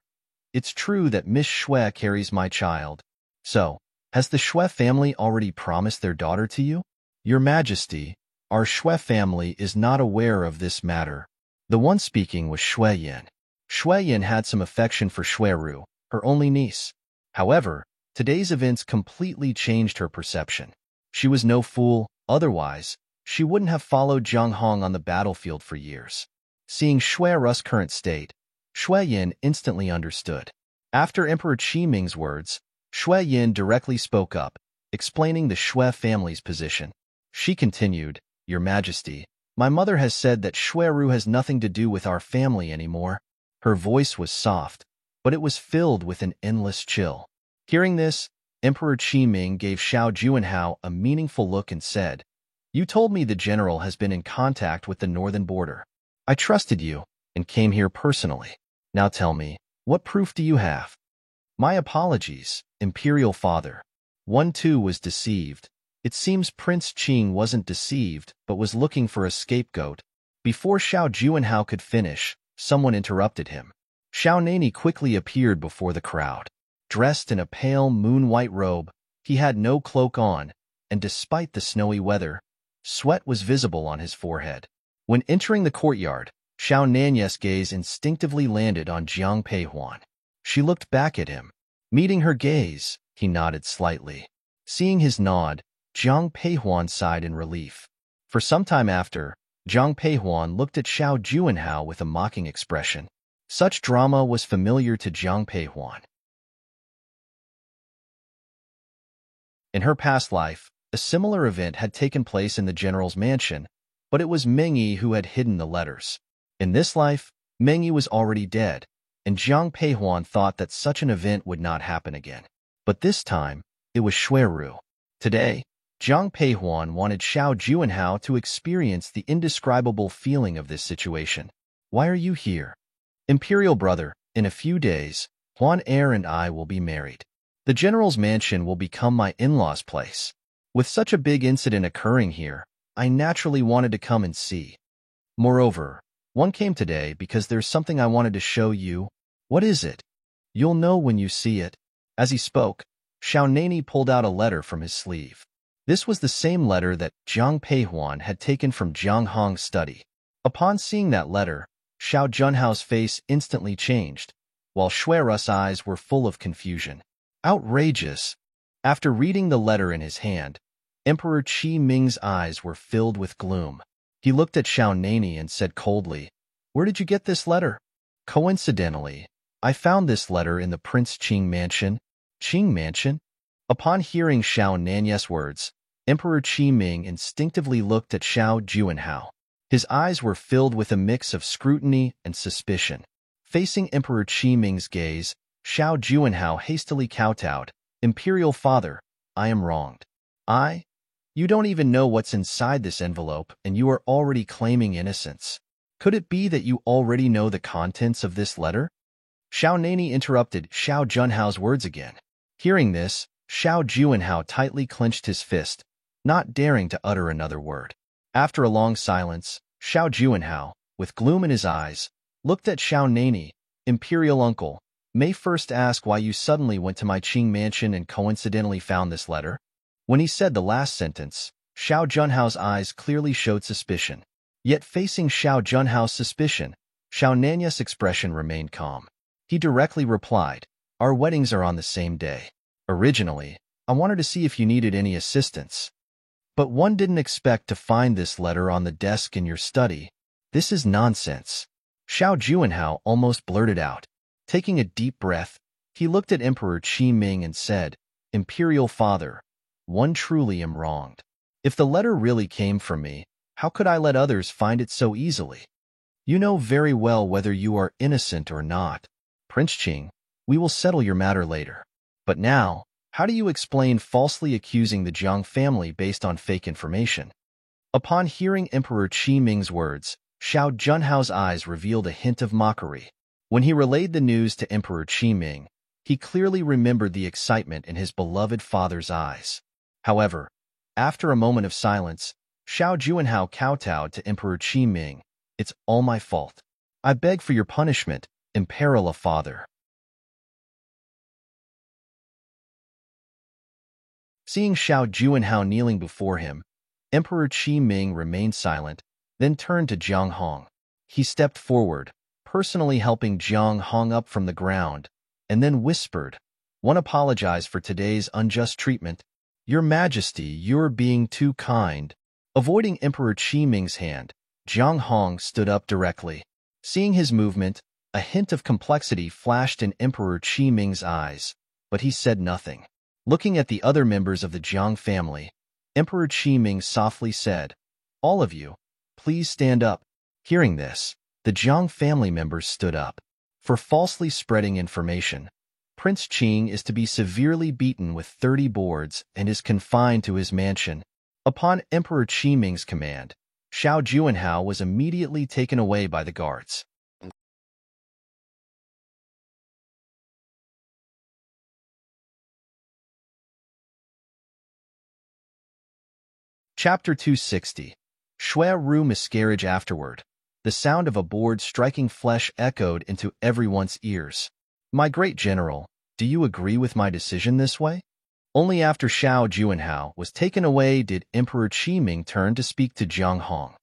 It's true that Miss Xue carries my child. So, has the Xue family already promised their daughter to you?" "Your Majesty, our Xue family is not aware of this matter." The one speaking was Xue Yin. Xue Yin had some affection for Xue Ru, her only niece. However, today's events completely changed her perception. She was no fool, otherwise, she wouldn't have followed Zhang Hong on the battlefield for years. Seeing Xue Ru's current state, Xue Yin instantly understood. After Emperor Qi Ming's words, Xue Yin directly spoke up, explaining the Xue family's position. She continued, "Your Majesty, my mother has said that Xue Ru has nothing to do with our family anymore." Her voice was soft, but it was filled with an endless chill. Hearing this, Emperor Qi Ming gave Xiao Juanhao a meaningful look and said, "You told me the general has been in contact with the northern border. I trusted you and came here personally. Now tell me, what proof do you have?" "My apologies, Imperial Father." One too was deceived. It seems Prince Qing wasn't deceived, but was looking for a scapegoat. Before Xiao Juanhao could finish, someone interrupted him. Xiao Nani quickly appeared before the crowd. Dressed in a pale moon-white robe, he had no cloak on, and despite the snowy weather, sweat was visible on his forehead. When entering the courtyard, Xiao Nanye's gaze instinctively landed on Jiang Peihuan. She looked back at him. Meeting her gaze, he nodded slightly. Seeing his nod, Jiang Peihuan sighed in relief. For some time after, Jiang Peihuan looked at Xiao Juanhao with a mocking expression. Such drama was familiar to Jiang Peihuan. In her past life, a similar event had taken place in the general's mansion, but it was Meng Yi who had hidden the letters. In this life, Meng Yi was already dead, and Jiang Peihuan thought that such an event would not happen again. But this time, it was Xue Ru. Today, Jiang Peihuan wanted Xiao Juanhao to experience the indescribable feeling of this situation. "Why are you here?" "Imperial brother, in a few days, Huan Er and I will be married. The general's mansion will become my in-laws' place. With such a big incident occurring here, I naturally wanted to come and see. Moreover, one came today because there's something I wanted to show you." "What is it?" "You'll know when you see it." As he spoke, Xiao Nani pulled out a letter from his sleeve. This was the same letter that Jiang Peihuan had taken from Zhang Hong's study. Upon seeing that letter, Xiao Junhao's face instantly changed, while Xue Ru's eyes were full of confusion. Outrageous! After reading the letter in his hand, Emperor Qi Ming's eyes were filled with gloom. He looked at Xiao Nani and said coldly, "Where did you get this letter?" "Coincidentally, I found this letter in the Prince Qing mansion." "Qing mansion?" Upon hearing Xiao Nanye's words, Emperor Qi Ming instinctively looked at Xiao Juanhao. His eyes were filled with a mix of scrutiny and suspicion. Facing Emperor Qi Ming's gaze, Xiao Juanhao hastily kowtowed. Imperial Father, I am wronged. You don't even know what's inside this envelope, and you are already claiming innocence. Could it be that you already know the contents of this letter? Xiao Nani interrupted Xiao Junhao's words again. Hearing this, Xiao Juanhao tightly clenched his fist, not daring to utter another word. After a long silence, Xiao Juanhao, with gloom in his eyes, looked at Xiao Nani. Imperial Uncle, may first ask why you suddenly went to my Qing mansion and coincidentally found this letter? When he said the last sentence, Xiao Junhao's eyes clearly showed suspicion. Yet facing Xiao Junhao's suspicion, Xiao Nani's expression remained calm. He directly replied, our weddings are on the same day. Originally, I wanted to see if you needed any assistance. But one didn't expect to find this letter on the desk in your study. This is nonsense. Xiao Juanhao almost blurted out. Taking a deep breath, he looked at Emperor Qi Ming and said, Imperial Father, one truly am wronged. If the letter really came from me, how could I let others find it so easily? You know very well whether you are innocent or not. Prince Qing, we will settle your matter later. But now, how do you explain falsely accusing the Jiang family based on fake information? Upon hearing Emperor Qi Ming's words, Xiao Junhao's eyes revealed a hint of mockery. When he relayed the news to Emperor Qi Ming, he clearly remembered the excitement in his beloved father's eyes. However, after a moment of silence, Xiao Juanhao kowtowed to Emperor Qi Ming. It's all my fault. I beg for your punishment, Imperial Father. Seeing Xiao Juanhao kneeling before him, Emperor Qi Ming remained silent, then turned to Jiang Hong. He stepped forward, personally helping Jiang Hong up from the ground, and then whispered, one apologize for today's unjust treatment. Your Majesty, you're being too kind. Avoiding Emperor Qi Ming's hand, Jiang Hong stood up directly. Seeing his movement, a hint of complexity flashed in Emperor Qi Ming's eyes, but he said nothing. Looking at the other members of the Jiang family, Emperor Qi Ming softly said, all of you, please stand up. Hearing this, the Jiang family members stood up. For falsely spreading information, Prince Qing is to be severely beaten with 30 boards and is confined to his mansion. Upon Emperor Qi Ming's command, Xiao Juanhao was immediately taken away by the guards. Chapter 260. Xue Ru miscarriage afterward. The sound of a board striking flesh echoed into everyone's ears. My great general, do you agree with my decision this way? Only after Xiao Juanhao was taken away did Emperor Qi Ming turn to speak to Jiang Hong.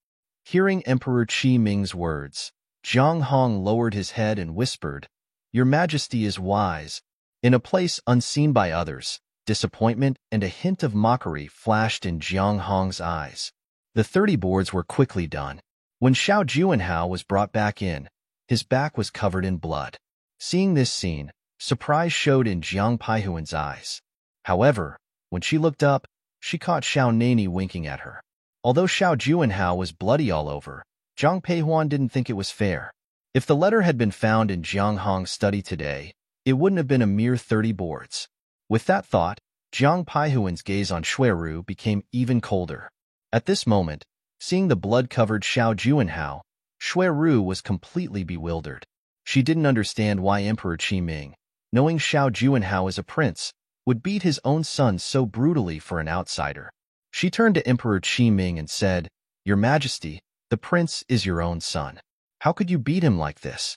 Hearing Emperor Qi Ming's words, Jiang Hong lowered his head and whispered, Your Majesty is wise. In a place unseen by others, disappointment and a hint of mockery flashed in Jiang Hong's eyes. The 30 boards were quickly done. When Xiao Juanhao was brought back in, his back was covered in blood. Seeing this scene, surprise showed in Jiang Paihuan's eyes. However, when she looked up, she caught Xiao Nani winking at her. Although Xiao Juanhao was bloody all over, Jiang Peihuan didn't think it was fair. If the letter had been found in Jiang Hong's study today, it wouldn't have been a mere 30 boards. With that thought, Jiang Paihuan's gaze on Xue Ru became even colder. At this moment, seeing the blood-covered Xiao Juanhao, Xue Ru was completely bewildered. She didn't understand why Emperor Qi Ming, knowing Xiao Juanhao as a prince, would beat his own son so brutally for an outsider. She turned to Emperor Qi Ming and said, Your Majesty, the prince is your own son. How could you beat him like this?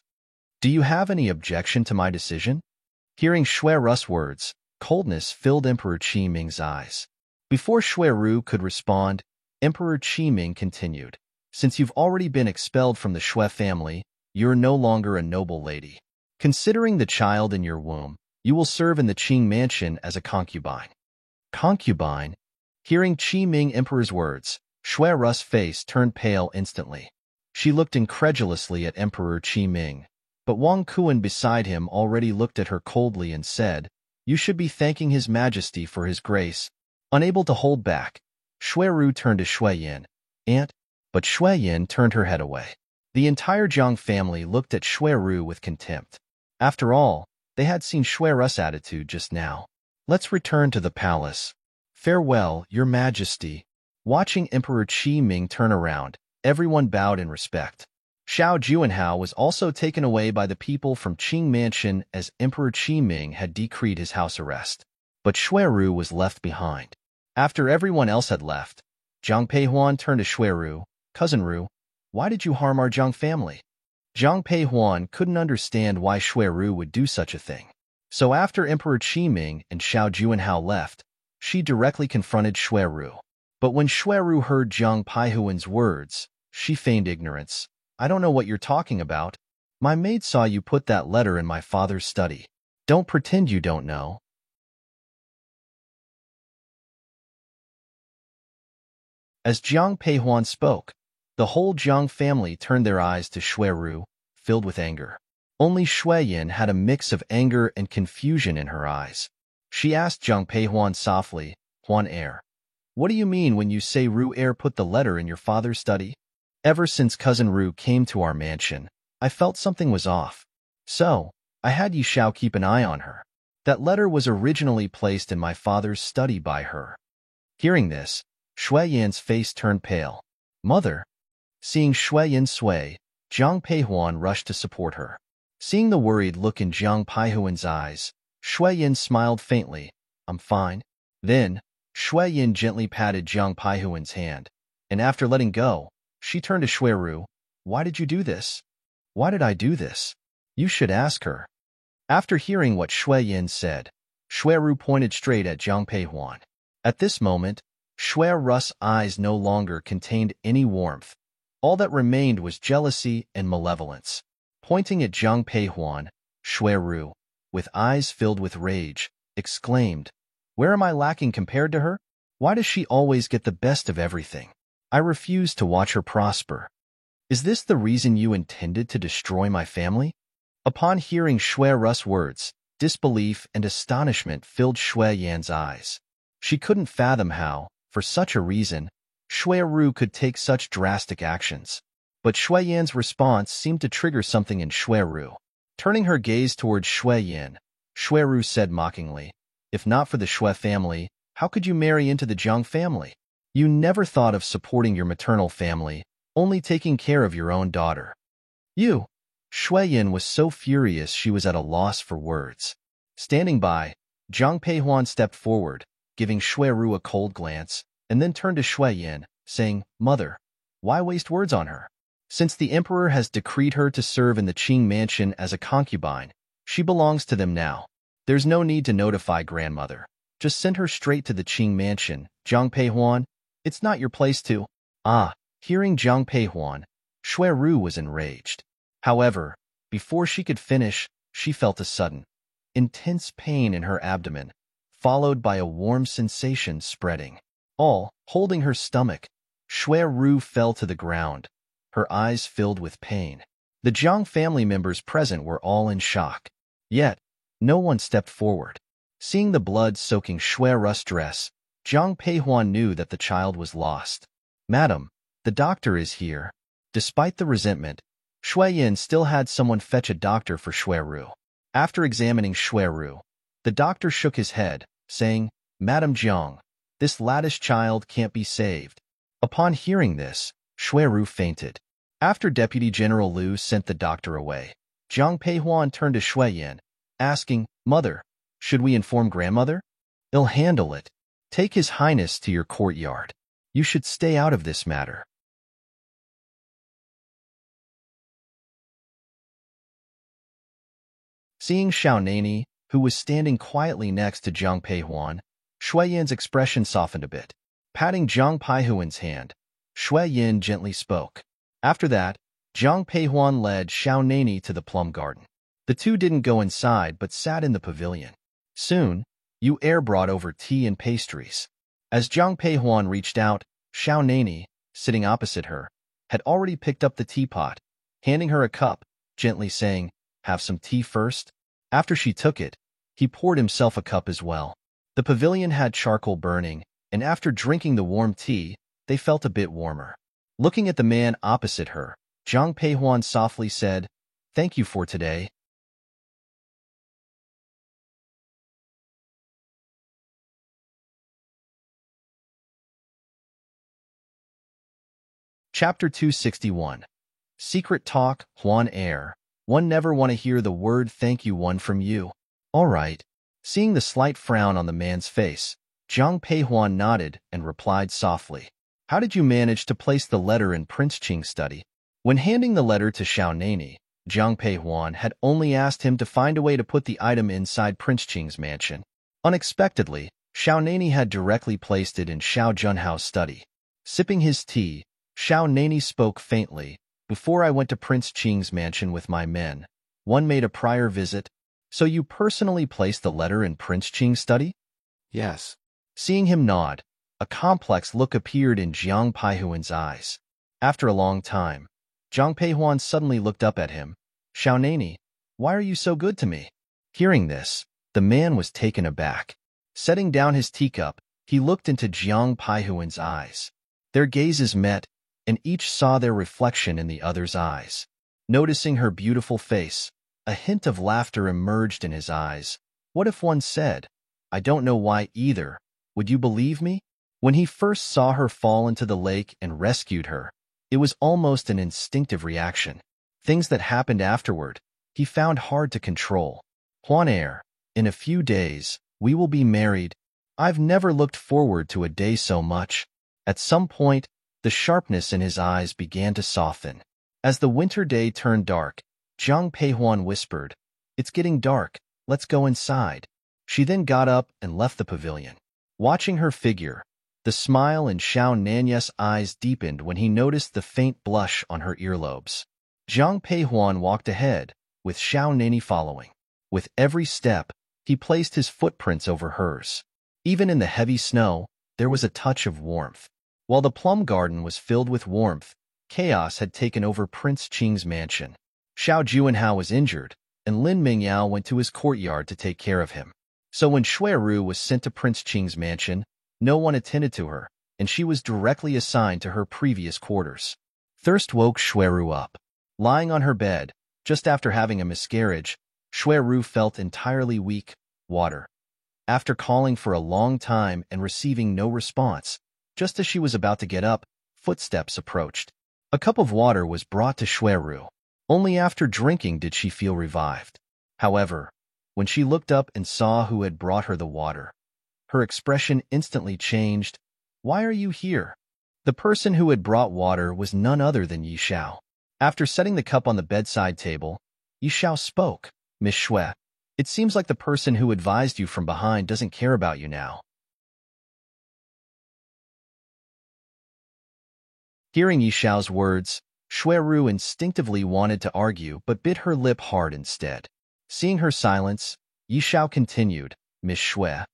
Do you have any objection to my decision? Hearing Xue Ru's words, coldness filled Emperor Qi Ming's eyes. Before Xue Ru could respond, Emperor Qi Ming continued, Since you've already been expelled from the Xue family, you're no longer a noble lady. Considering the child in your womb, you will serve in the Qing mansion as a concubine. Concubine? Hearing Qi Ming Emperor's words, Xue Ru's face turned pale instantly. She looked incredulously at Emperor Qi Ming, but Wang Kuan beside him already looked at her coldly and said, You should be thanking His Majesty for his grace. Unable to hold back, Xue Ru turned to Xue Yin, Aunt, but Xue Yin turned her head away. The entire Jiang family looked at Xue Ru with contempt. After all, They had seen Shui Ru's attitude just now. Let's return to the palace. Farewell, Your Majesty. Watching Emperor Qi Ming turn around, everyone bowed in respect. Xiao Juanhao was also taken away by the people from Qing Mansion as Emperor Qi Ming had decreed his house arrest. But Shui Ru was left behind. After everyone else had left, Zhang Peihuan turned to Shui Ru. Cousin Ru, why did you harm our Zhang family? Zhang Peihuan couldn't understand why Shui Ru would do such a thing. So after Emperor Qi Ming and Xiao Juanhao left, she directly confronted Shui Ru. But when Shui Ru heard Zhang Peihuan's words, she feigned ignorance. I don't know what you're talking about. My maid saw you put that letter in my father's study. Don't pretend you don't know. As Zhang Peihuan spoke, the whole Zhang family turned their eyes to Shui Ru, filled with anger. Only Shui Yin had a mix of anger and confusion in her eyes. She asked Zhang Peihuan softly, Huan Heir, what do you mean when you say Ru Heir put the letter in your father's study? Ever since Cousin Ru came to our mansion, I felt something was off. So, I had Yi Xiao keep an eye on her. That letter was originally placed in my father's study by her. Hearing this, Shui Yan's face turned pale. Mother. Seeing Shui Yan sway, Zhang Peihuan rushed to support her. Seeing the worried look in Zhang Peihuan's eyes, Shui Yan smiled faintly. I'm fine. Then, Shui Yan gently patted Zhang Peihuan's hand, and after letting go, she turned to Shui Ru. Why did you do this? Why did I do this? You should ask her. After hearing what Shui Yan said, Shui Ru pointed straight at Zhang Peihuan. At this moment, Shui Ru's eyes no longer contained any warmth. All that remained was jealousy and malevolence. Pointing at Zhang Peihuan, Shui Ru, with eyes filled with rage, exclaimed, Where am I lacking compared to her? Why does she always get the best of everything? I refuse to watch her prosper. Is this the reason you intended to destroy my family? Upon hearing Shui Ru's words, disbelief and astonishment filled Shui Yan's eyes. She couldn't fathom how, for such a reason, Shui Ru could take such drastic actions. But Shui Yan's response seemed to trigger something in Shui Ru. Turning her gaze towards Shui Yan, Shui Ru said mockingly, If not for the Shui family, how could you marry into the Zhang family? You never thought of supporting your maternal family, only taking care of your own daughter. You! Shui Yan was so furious she was at a loss for words. Standing by, Zhang Peihuan stepped forward, giving Shui Ru a cold glance, and then turned to Shui Yan, saying, Mother, why waste words on her? Since the emperor has decreed her to serve in the Qing Mansion as a concubine, she belongs to them now. There's no need to notify grandmother. Just send her straight to the Qing Mansion. Zhang Peihuan, it's not your place to. Hearing Zhang Peihuan, Shui Ru was enraged. However, before she could finish, she felt a sudden, intense pain in her abdomen, followed by a warm sensation spreading. All, holding her stomach, Shui Ru fell to the ground, her eyes filled with pain. The Zhang family members present were all in shock. Yet, no one stepped forward. Seeing the blood soaking Shui Ru's dress, Zhang Peihuan knew that the child was lost. Madam, the doctor is here. Despite the resentment, Shui Yan still had someone fetch a doctor for Shui Ru. After examining Shui Ru, the doctor shook his head, saying, Madam Zhang, this laddish child can't be saved. Upon hearing this, Shui Ru fainted. After Deputy General Liu sent the doctor away, Zhang Peihuan turned to Shui Yan, asking, Mother, should we inform grandmother? They'll handle it. Take His Highness to your courtyard. You should stay out of this matter. Seeing Xiao Nani, who was standing quietly next to Zhang Peihuan, Shui Yan's expression softened a bit. Patting Zhang Peihuan's hand, Shui Yan gently spoke. After that, Zhang Peihuan led Xiao Nani to the plum garden. The two didn't go inside but sat in the pavilion. Soon, Yu Er brought over tea and pastries. As Zhang Peihuan reached out, Xiao Nani, sitting opposite her, had already picked up the teapot, handing her a cup, gently saying, Have some tea first? After she took it, he poured himself a cup as well. The pavilion had charcoal burning, and after drinking the warm tea, they felt a bit warmer. Looking at the man opposite her, Zhang Peihuan softly said, Thank you for today. Chapter 261. Secret Talk, Huan Air. One never want to hear the word thank you one from you. All right. Seeing the slight frown on the man's face, Jiang Peihuan nodded and replied softly. How did you manage to place the letter in Prince Qing's study? When handing the letter to Xiao Nani, Jiang Peihuan had only asked him to find a way to put the item inside Prince Qing's mansion. Unexpectedly, Xiao Nani had directly placed it in Xiao Junhao's study. Sipping his tea, Xiao Nani spoke faintly. Before I went to Prince Qing's mansion with my men, one made a prior visit. So you personally placed the letter in Prince Qing's study? Yes. Seeing him nod, a complex look appeared in Jiang Peihuan's eyes. After a long time, Jiang Peihuan suddenly looked up at him. Xiao Nani, why are you so good to me? Hearing this, the man was taken aback. Setting down his teacup, he looked into Jiang Peihuan's eyes. Their gazes met, and each saw their reflection in the other's eyes. Noticing her beautiful face, a hint of laughter emerged in his eyes. What if one said, I don't know why either, would you believe me? When he first saw her fall into the lake and rescued her, it was almost an instinctive reaction. Things that happened afterward, he found hard to control. Huan Air, in a few days, we will be married. I've never looked forward to a day so much. At some point, the sharpness in his eyes began to soften. As the winter day turned dark, Jiang Peihuan whispered, It's getting dark, let's go inside. She then got up and left the pavilion. Watching her figure, the smile in Xiao Nani's eyes deepened when he noticed the faint blush on her earlobes. Jiang Peihuan walked ahead, with Xiao Nani following. With every step, he placed his footprints over hers. Even in the heavy snow, there was a touch of warmth. While the plum garden was filled with warmth, chaos had taken over Prince Qing's mansion. Xiao Juanhao was injured, and Lin Mingyao went to his courtyard to take care of him. So when Xue Ru was sent to Prince Qing's mansion, no one attended to her, and she was directly assigned to her previous quarters. Thirst woke Xue Ru up. Lying on her bed, just after having a miscarriage, Xue Ru felt entirely weak. Water. After calling for a long time and receiving no response, just as she was about to get up, footsteps approached. A cup of water was brought to Xue Ru. Only after drinking did she feel revived. However, when she looked up and saw who had brought her the water, her expression instantly changed. Why are you here? The person who had brought water was none other than Yi Xiao. After setting the cup on the bedside table, Yi Xiao spoke. Miss Xue, it seems like the person who advised you from behind doesn't care about you now. Hearing Yi Xiao's words, Xue Ru instinctively wanted to argue but bit her lip hard instead. Seeing her silence, Yi Xiao continued, Miss Xue,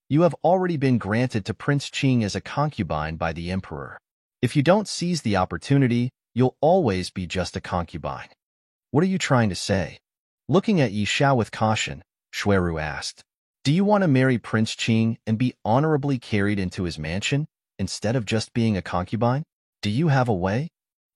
you have already been granted to Prince Qing as a concubine by the emperor. If you don't seize the opportunity, you'll always be just a concubine. What are you trying to say? Looking at Yi Xiao with caution, Xue Ru asked, Do you want to marry Prince Qing and be honorably carried into his mansion, instead of just being a concubine? Do you have a way?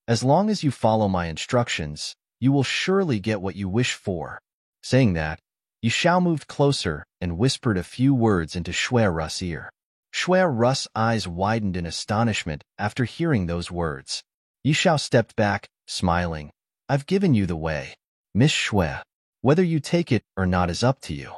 As long as you follow my instructions, you will surely get what you wish for. Saying that, Yi Xiao moved closer and whispered a few words into Xue Ru's ear. Xue Ru's eyes widened in astonishment after hearing those words. Yi Xiao stepped back, smiling. I've given you the way. Miss Xue, whether you take it or not is up to you.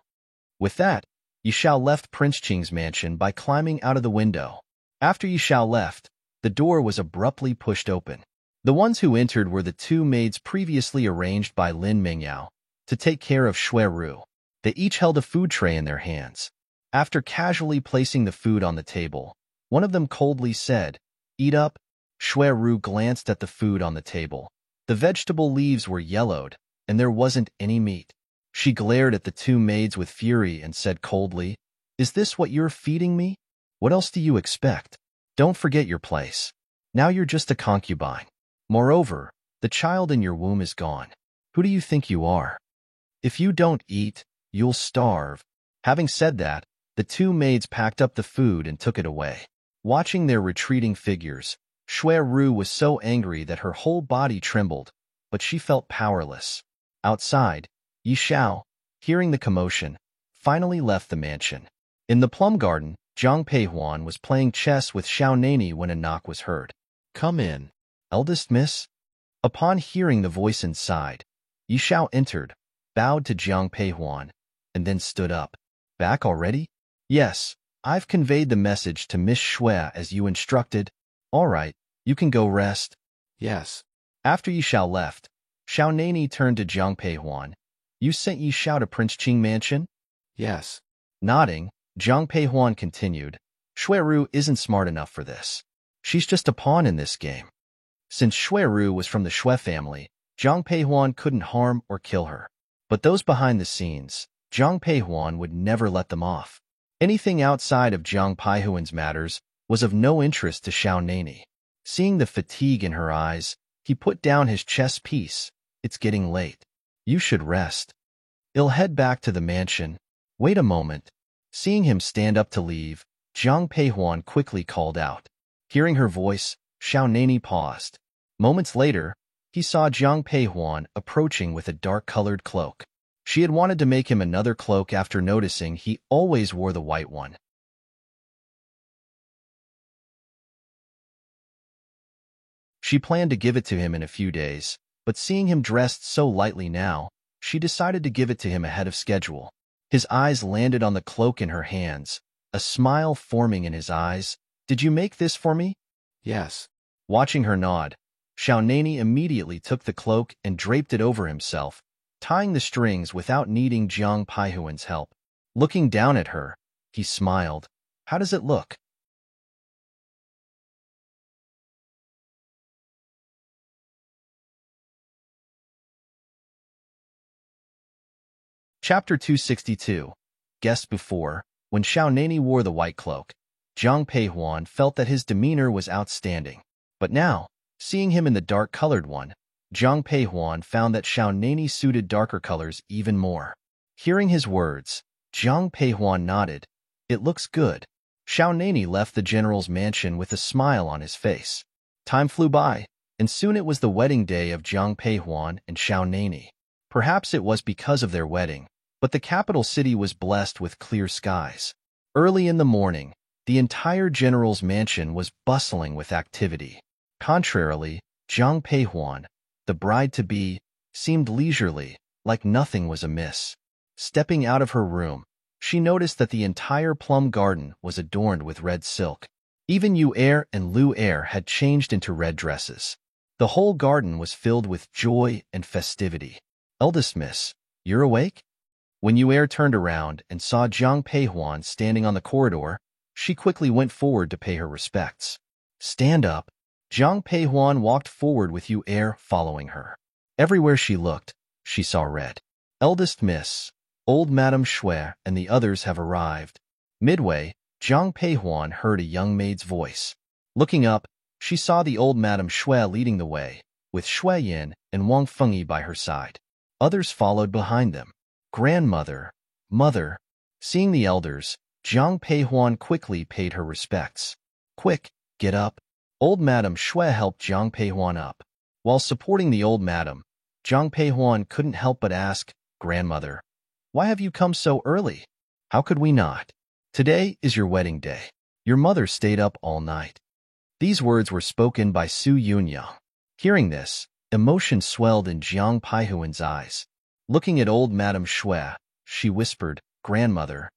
With that, Yi Xiao left Prince Qing's mansion by climbing out of the window. After Yi Xiao left, the door was abruptly pushed open. The ones who entered were the two maids previously arranged by Lin Mingyao to take care of Xue Ru. They each held a food tray in their hands. After casually placing the food on the table, one of them coldly said, Eat up. Xue Ru glanced at the food on the table. The vegetable leaves were yellowed, and there wasn't any meat. She glared at the two maids with fury and said coldly, Is this what you're feeding me? What else do you expect? Don't forget your place. Now you're just a concubine. Moreover, the child in your womb is gone. Who do you think you are? If you don't eat, you'll starve. Having said that, the two maids packed up the food and took it away. Watching their retreating figures, Xue Ru was so angry that her whole body trembled, but she felt powerless. Outside, Yi Xiao, hearing the commotion, finally left the mansion. In the plum garden, Jiang Peihuan was playing chess with Xiao Nani when a knock was heard. Come in. Eldest miss? Upon hearing the voice inside, Yi Shao entered, bowed to Jiang Peihuan, and then stood up. Back already? Yes, I've conveyed the message to Miss Xue as you instructed. All right, you can go rest. Yes. After Yi Shao left, Xiao Nani turned to Jiang Peihuan. You sent Yi Shao to Prince Qing Mansion? Yes. Nodding, Jiang Peihuan continued. Xueru isn't smart enough for this. She's just a pawn in this game. Since Xueru was from the Xue family, Jiang Peihuan couldn't harm or kill her. But those behind the scenes, Jiang Peihuan would never let them off. Anything outside of Jiang Peihuan's matters was of no interest to Xiao Nani. Seeing the fatigue in her eyes, he put down his chess piece. It's getting late. You should rest. I'll head back to the mansion. Wait a moment. Seeing him stand up to leave, Jiang Peihuan quickly called out. Hearing her voice, Xiao Nani paused. Moments later, he saw Jiang Peihuan approaching with a dark-colored cloak. She had wanted to make him another cloak after noticing he always wore the white one. She planned to give it to him in a few days, but seeing him dressed so lightly now, she decided to give it to him ahead of schedule. His eyes landed on the cloak in her hands, a smile forming in his eyes. Did you make this for me? Yes. Watching her nod, Xiao Nani immediately took the cloak and draped it over himself, tying the strings without needing Jiang Peihuan's help. Looking down at her, he smiled. How does it look? Chapter 262. Guessed before, when Xiao Nani wore the white cloak, Jiang Peihuan felt that his demeanor was outstanding. But now, seeing him in the dark-colored one, Jiang Peihuan found that Xiao Nani suited darker colors even more. Hearing his words, Jiang Peihuan nodded. It looks good. Xiao Nani left the general's mansion with a smile on his face. Time flew by, and soon it was the wedding day of Jiang Peihuan and Xiao Nani. Perhaps it was because of their wedding, but the capital city was blessed with clear skies. Early in the morning, the entire general's mansion was bustling with activity. Contrarily, Jiang Peihuan, the bride-to-be, seemed leisurely, like nothing was amiss. Stepping out of her room, she noticed that the entire plum garden was adorned with red silk. Even Yu Er and Lu Er had changed into red dresses. The whole garden was filled with joy and festivity. Eldest miss, you're awake? When Yu Er turned around and saw Jiang Peihuan standing on the corridor, she quickly went forward to pay her respects. Stand up. Jiang Peihuan walked forward with Yu Er following her. Everywhere she looked, she saw red. Eldest miss, old Madame Xue and the others have arrived. Midway, Jiang Peihuan heard a young maid's voice. Looking up, she saw the old Madame Xue leading the way, with Xue Yin and Wang Fengyi by her side. Others followed behind them. Grandmother, mother. Seeing the elders, Jiang Peihuan quickly paid her respects. Quick, get up. Old Madame Xue helped Jiang Peihuan up. While supporting the old madam, Jiang Peihuan couldn't help but ask, Grandmother, why have you come so early? How could we not? Today is your wedding day. Your mother stayed up all night. These words were spoken by Su Yunyang. Hearing this, emotion swelled in Jiang Peihuan's eyes. Looking at old Madame Xue, she whispered, Grandmother,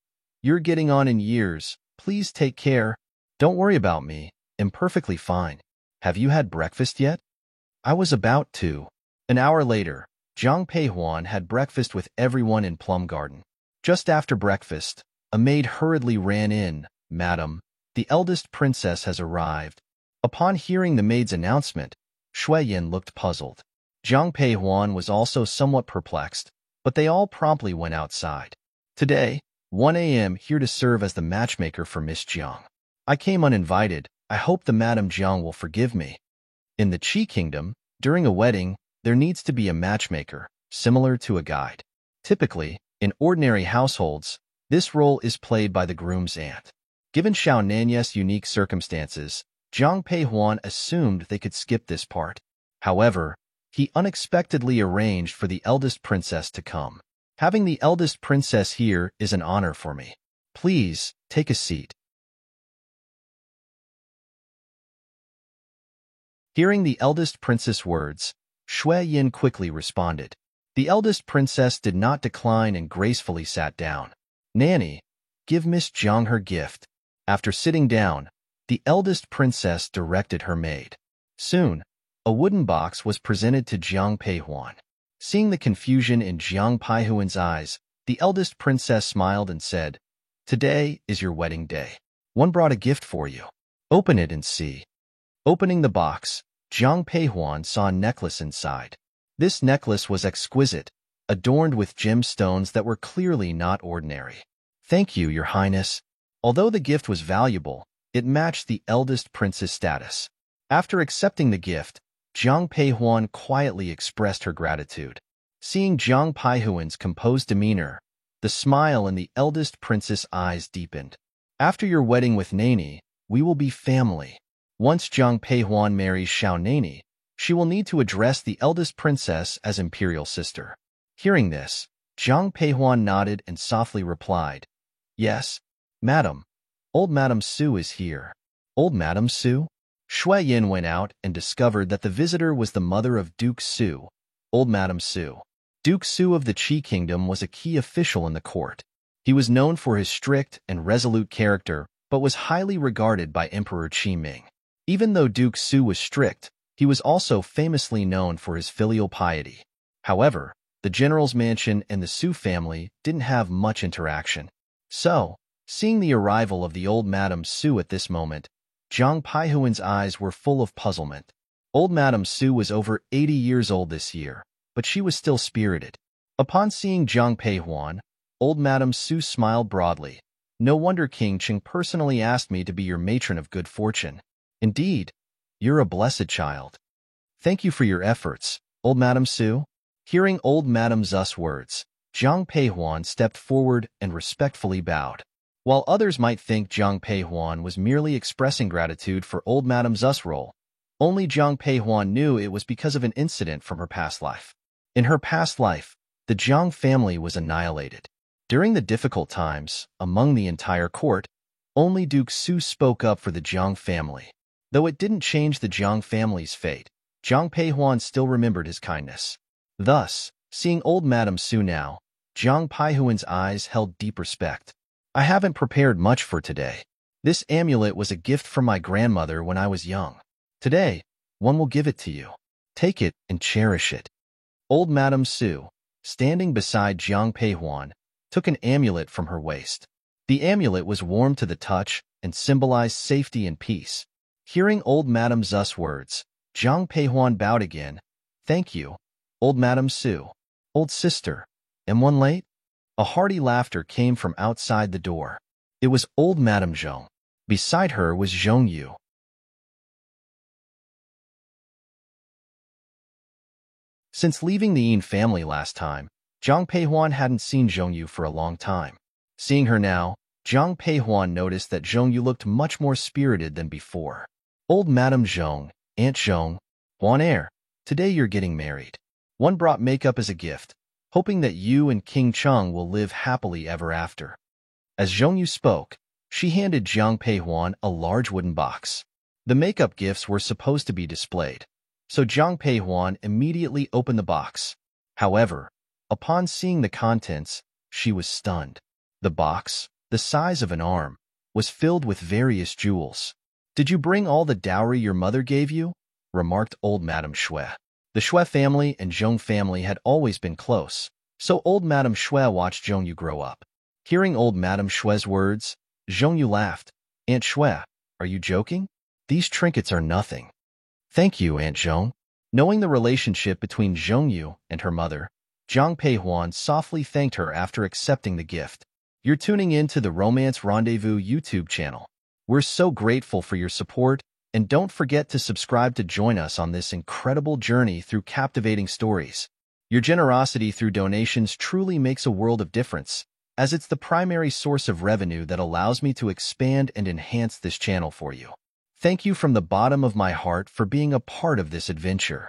you're getting on in years. Please take care. Don't worry about me. I'm perfectly fine. Have you had breakfast yet? I was about to. An hour later, Jiang Peihuan had breakfast with everyone in Plum Garden. Just after breakfast, a maid hurriedly ran in. Madam, the eldest princess has arrived. Upon hearing the maid's announcement, Xue Yin looked puzzled. Jiang Peihuan was also somewhat perplexed, but they all promptly went outside. Today, 1 a.m. here to serve as the matchmaker for Miss Jiang. I came uninvited. I hope the Madame Jiang will forgive me. In the Qi Kingdom, during a wedding, there needs to be a matchmaker, similar to a guide. Typically, in ordinary households, this role is played by the groom's aunt. Given Xiao Nani's unique circumstances, Jiang Peihuan assumed they could skip this part. However, he unexpectedly arranged for the eldest princess to come. Having the eldest princess here is an honor for me. Please, take a seat. Hearing the eldest princess' words, Shui Yin quickly responded. The eldest princess did not decline and gracefully sat down. Nanny, give Miss Jiang her gift. After sitting down, the eldest princess directed her maid. Soon, a wooden box was presented to Jiang Peihuan. Seeing the confusion in Jiang Peihuan's eyes, the eldest princess smiled and said, "Today is your wedding day. One brought a gift for you. Open it and see." Opening the box, Jiang Peihuan saw a necklace inside. This necklace was exquisite, adorned with gemstones that were clearly not ordinary. "Thank you, Your Highness." Although the gift was valuable, it matched the eldest prince's status. After accepting the gift, Jiang Peihuan quietly expressed her gratitude. Seeing Jiang Peihuan's composed demeanor, the smile in the eldest prince's eyes deepened. "After your wedding with Nani, we will be family. Once Jiang Peihuan marries Xiao Nani, she will need to address the eldest princess as imperial sister." Hearing this, Jiang Peihuan nodded and softly replied, "Yes, Madam. Old Madam Su is here." Old Madam Su? Shui Yin went out and discovered that the visitor was the mother of Duke Su, Old Madam Su. Duke Su of the Qi Kingdom was a key official in the court. He was known for his strict and resolute character, but was highly regarded by Emperor Qi Ming. Even though Duke Su was strict, he was also famously known for his filial piety. However, the general's mansion and the Su family didn't have much interaction. So, seeing the arrival of the old Madam Su at this moment, Jiang Peihuan's eyes were full of puzzlement. Old Madam Su was over 80 years old this year, but she was still spirited. Upon seeing Jiang Peihuan, Old Madam Su smiled broadly. "No wonder King Qing personally asked me to be your matron of good fortune. Indeed, you're a blessed child. Thank you for your efforts, Old Madam Su." Hearing Old Madam Zu's words, Jiang Peihuan stepped forward and respectfully bowed. While others might think Jiang Peihuan was merely expressing gratitude for Old Madam Zu's role, only Jiang Peihuan knew it was because of an incident from her past life. In her past life, the Jiang family was annihilated. During the difficult times, among the entire court, only Duke Su spoke up for the Jiang family. Though it didn't change the Jiang family's fate, Jiang Peihuan still remembered his kindness. Thus, seeing Old Madam Su now, Jiang Peihuan's eyes held deep respect. "I haven't prepared much for today. This amulet was a gift from my grandmother when I was young. Today, one will give it to you. Take it and cherish it." Old Madam Su, standing beside Jiang Peihuan, took an amulet from her waist. The amulet was warm to the touch and symbolized safety and peace. Hearing Old Madam Zu's words, Jiang Peihuan bowed again. "Thank you, Old Madam Su." "Old sister, am one late?" A hearty laughter came from outside the door. It was old Madame Zhong. Beside her was Zhong Yu. Since leaving the Yin family last time, Jiang Peihuan hadn't seen Zhong Yu for a long time. Seeing her now, Jiang Peihuan noticed that Zhong Yu looked much more spirited than before. "Old Madame Zhong, Aunt Zhong, Huan Air, today you're getting married. One brought makeup as a gift, hoping that you and King Cheng will live happily ever after." As Zhong Yu spoke, she handed Jiang Peihuan a large wooden box. The makeup gifts were supposed to be displayed, so Jiang Peihuan immediately opened the box. However, upon seeing the contents, she was stunned. The box, the size of an arm, was filled with various jewels. "Did you bring all the dowry your mother gave you?" remarked old Madame Shui. The Shui family and Zhong family had always been close, so old Madame Shui watched Zhong Yu grow up. Hearing old Madame Shui's words, Zhong Yu laughed. "Aunt Shui, are you joking? These trinkets are nothing." "Thank you, Aunt Zhong." Knowing the relationship between Zhong Yu and her mother, Jiang Peihuan softly thanked her after accepting the gift. You're tuning in to the Romance Rendezvous YouTube channel. We're so grateful for your support, and don't forget to subscribe to join us on this incredible journey through captivating stories. Your generosity through donations truly makes a world of difference, as it's the primary source of revenue that allows me to expand and enhance this channel for you. Thank you from the bottom of my heart for being a part of this adventure.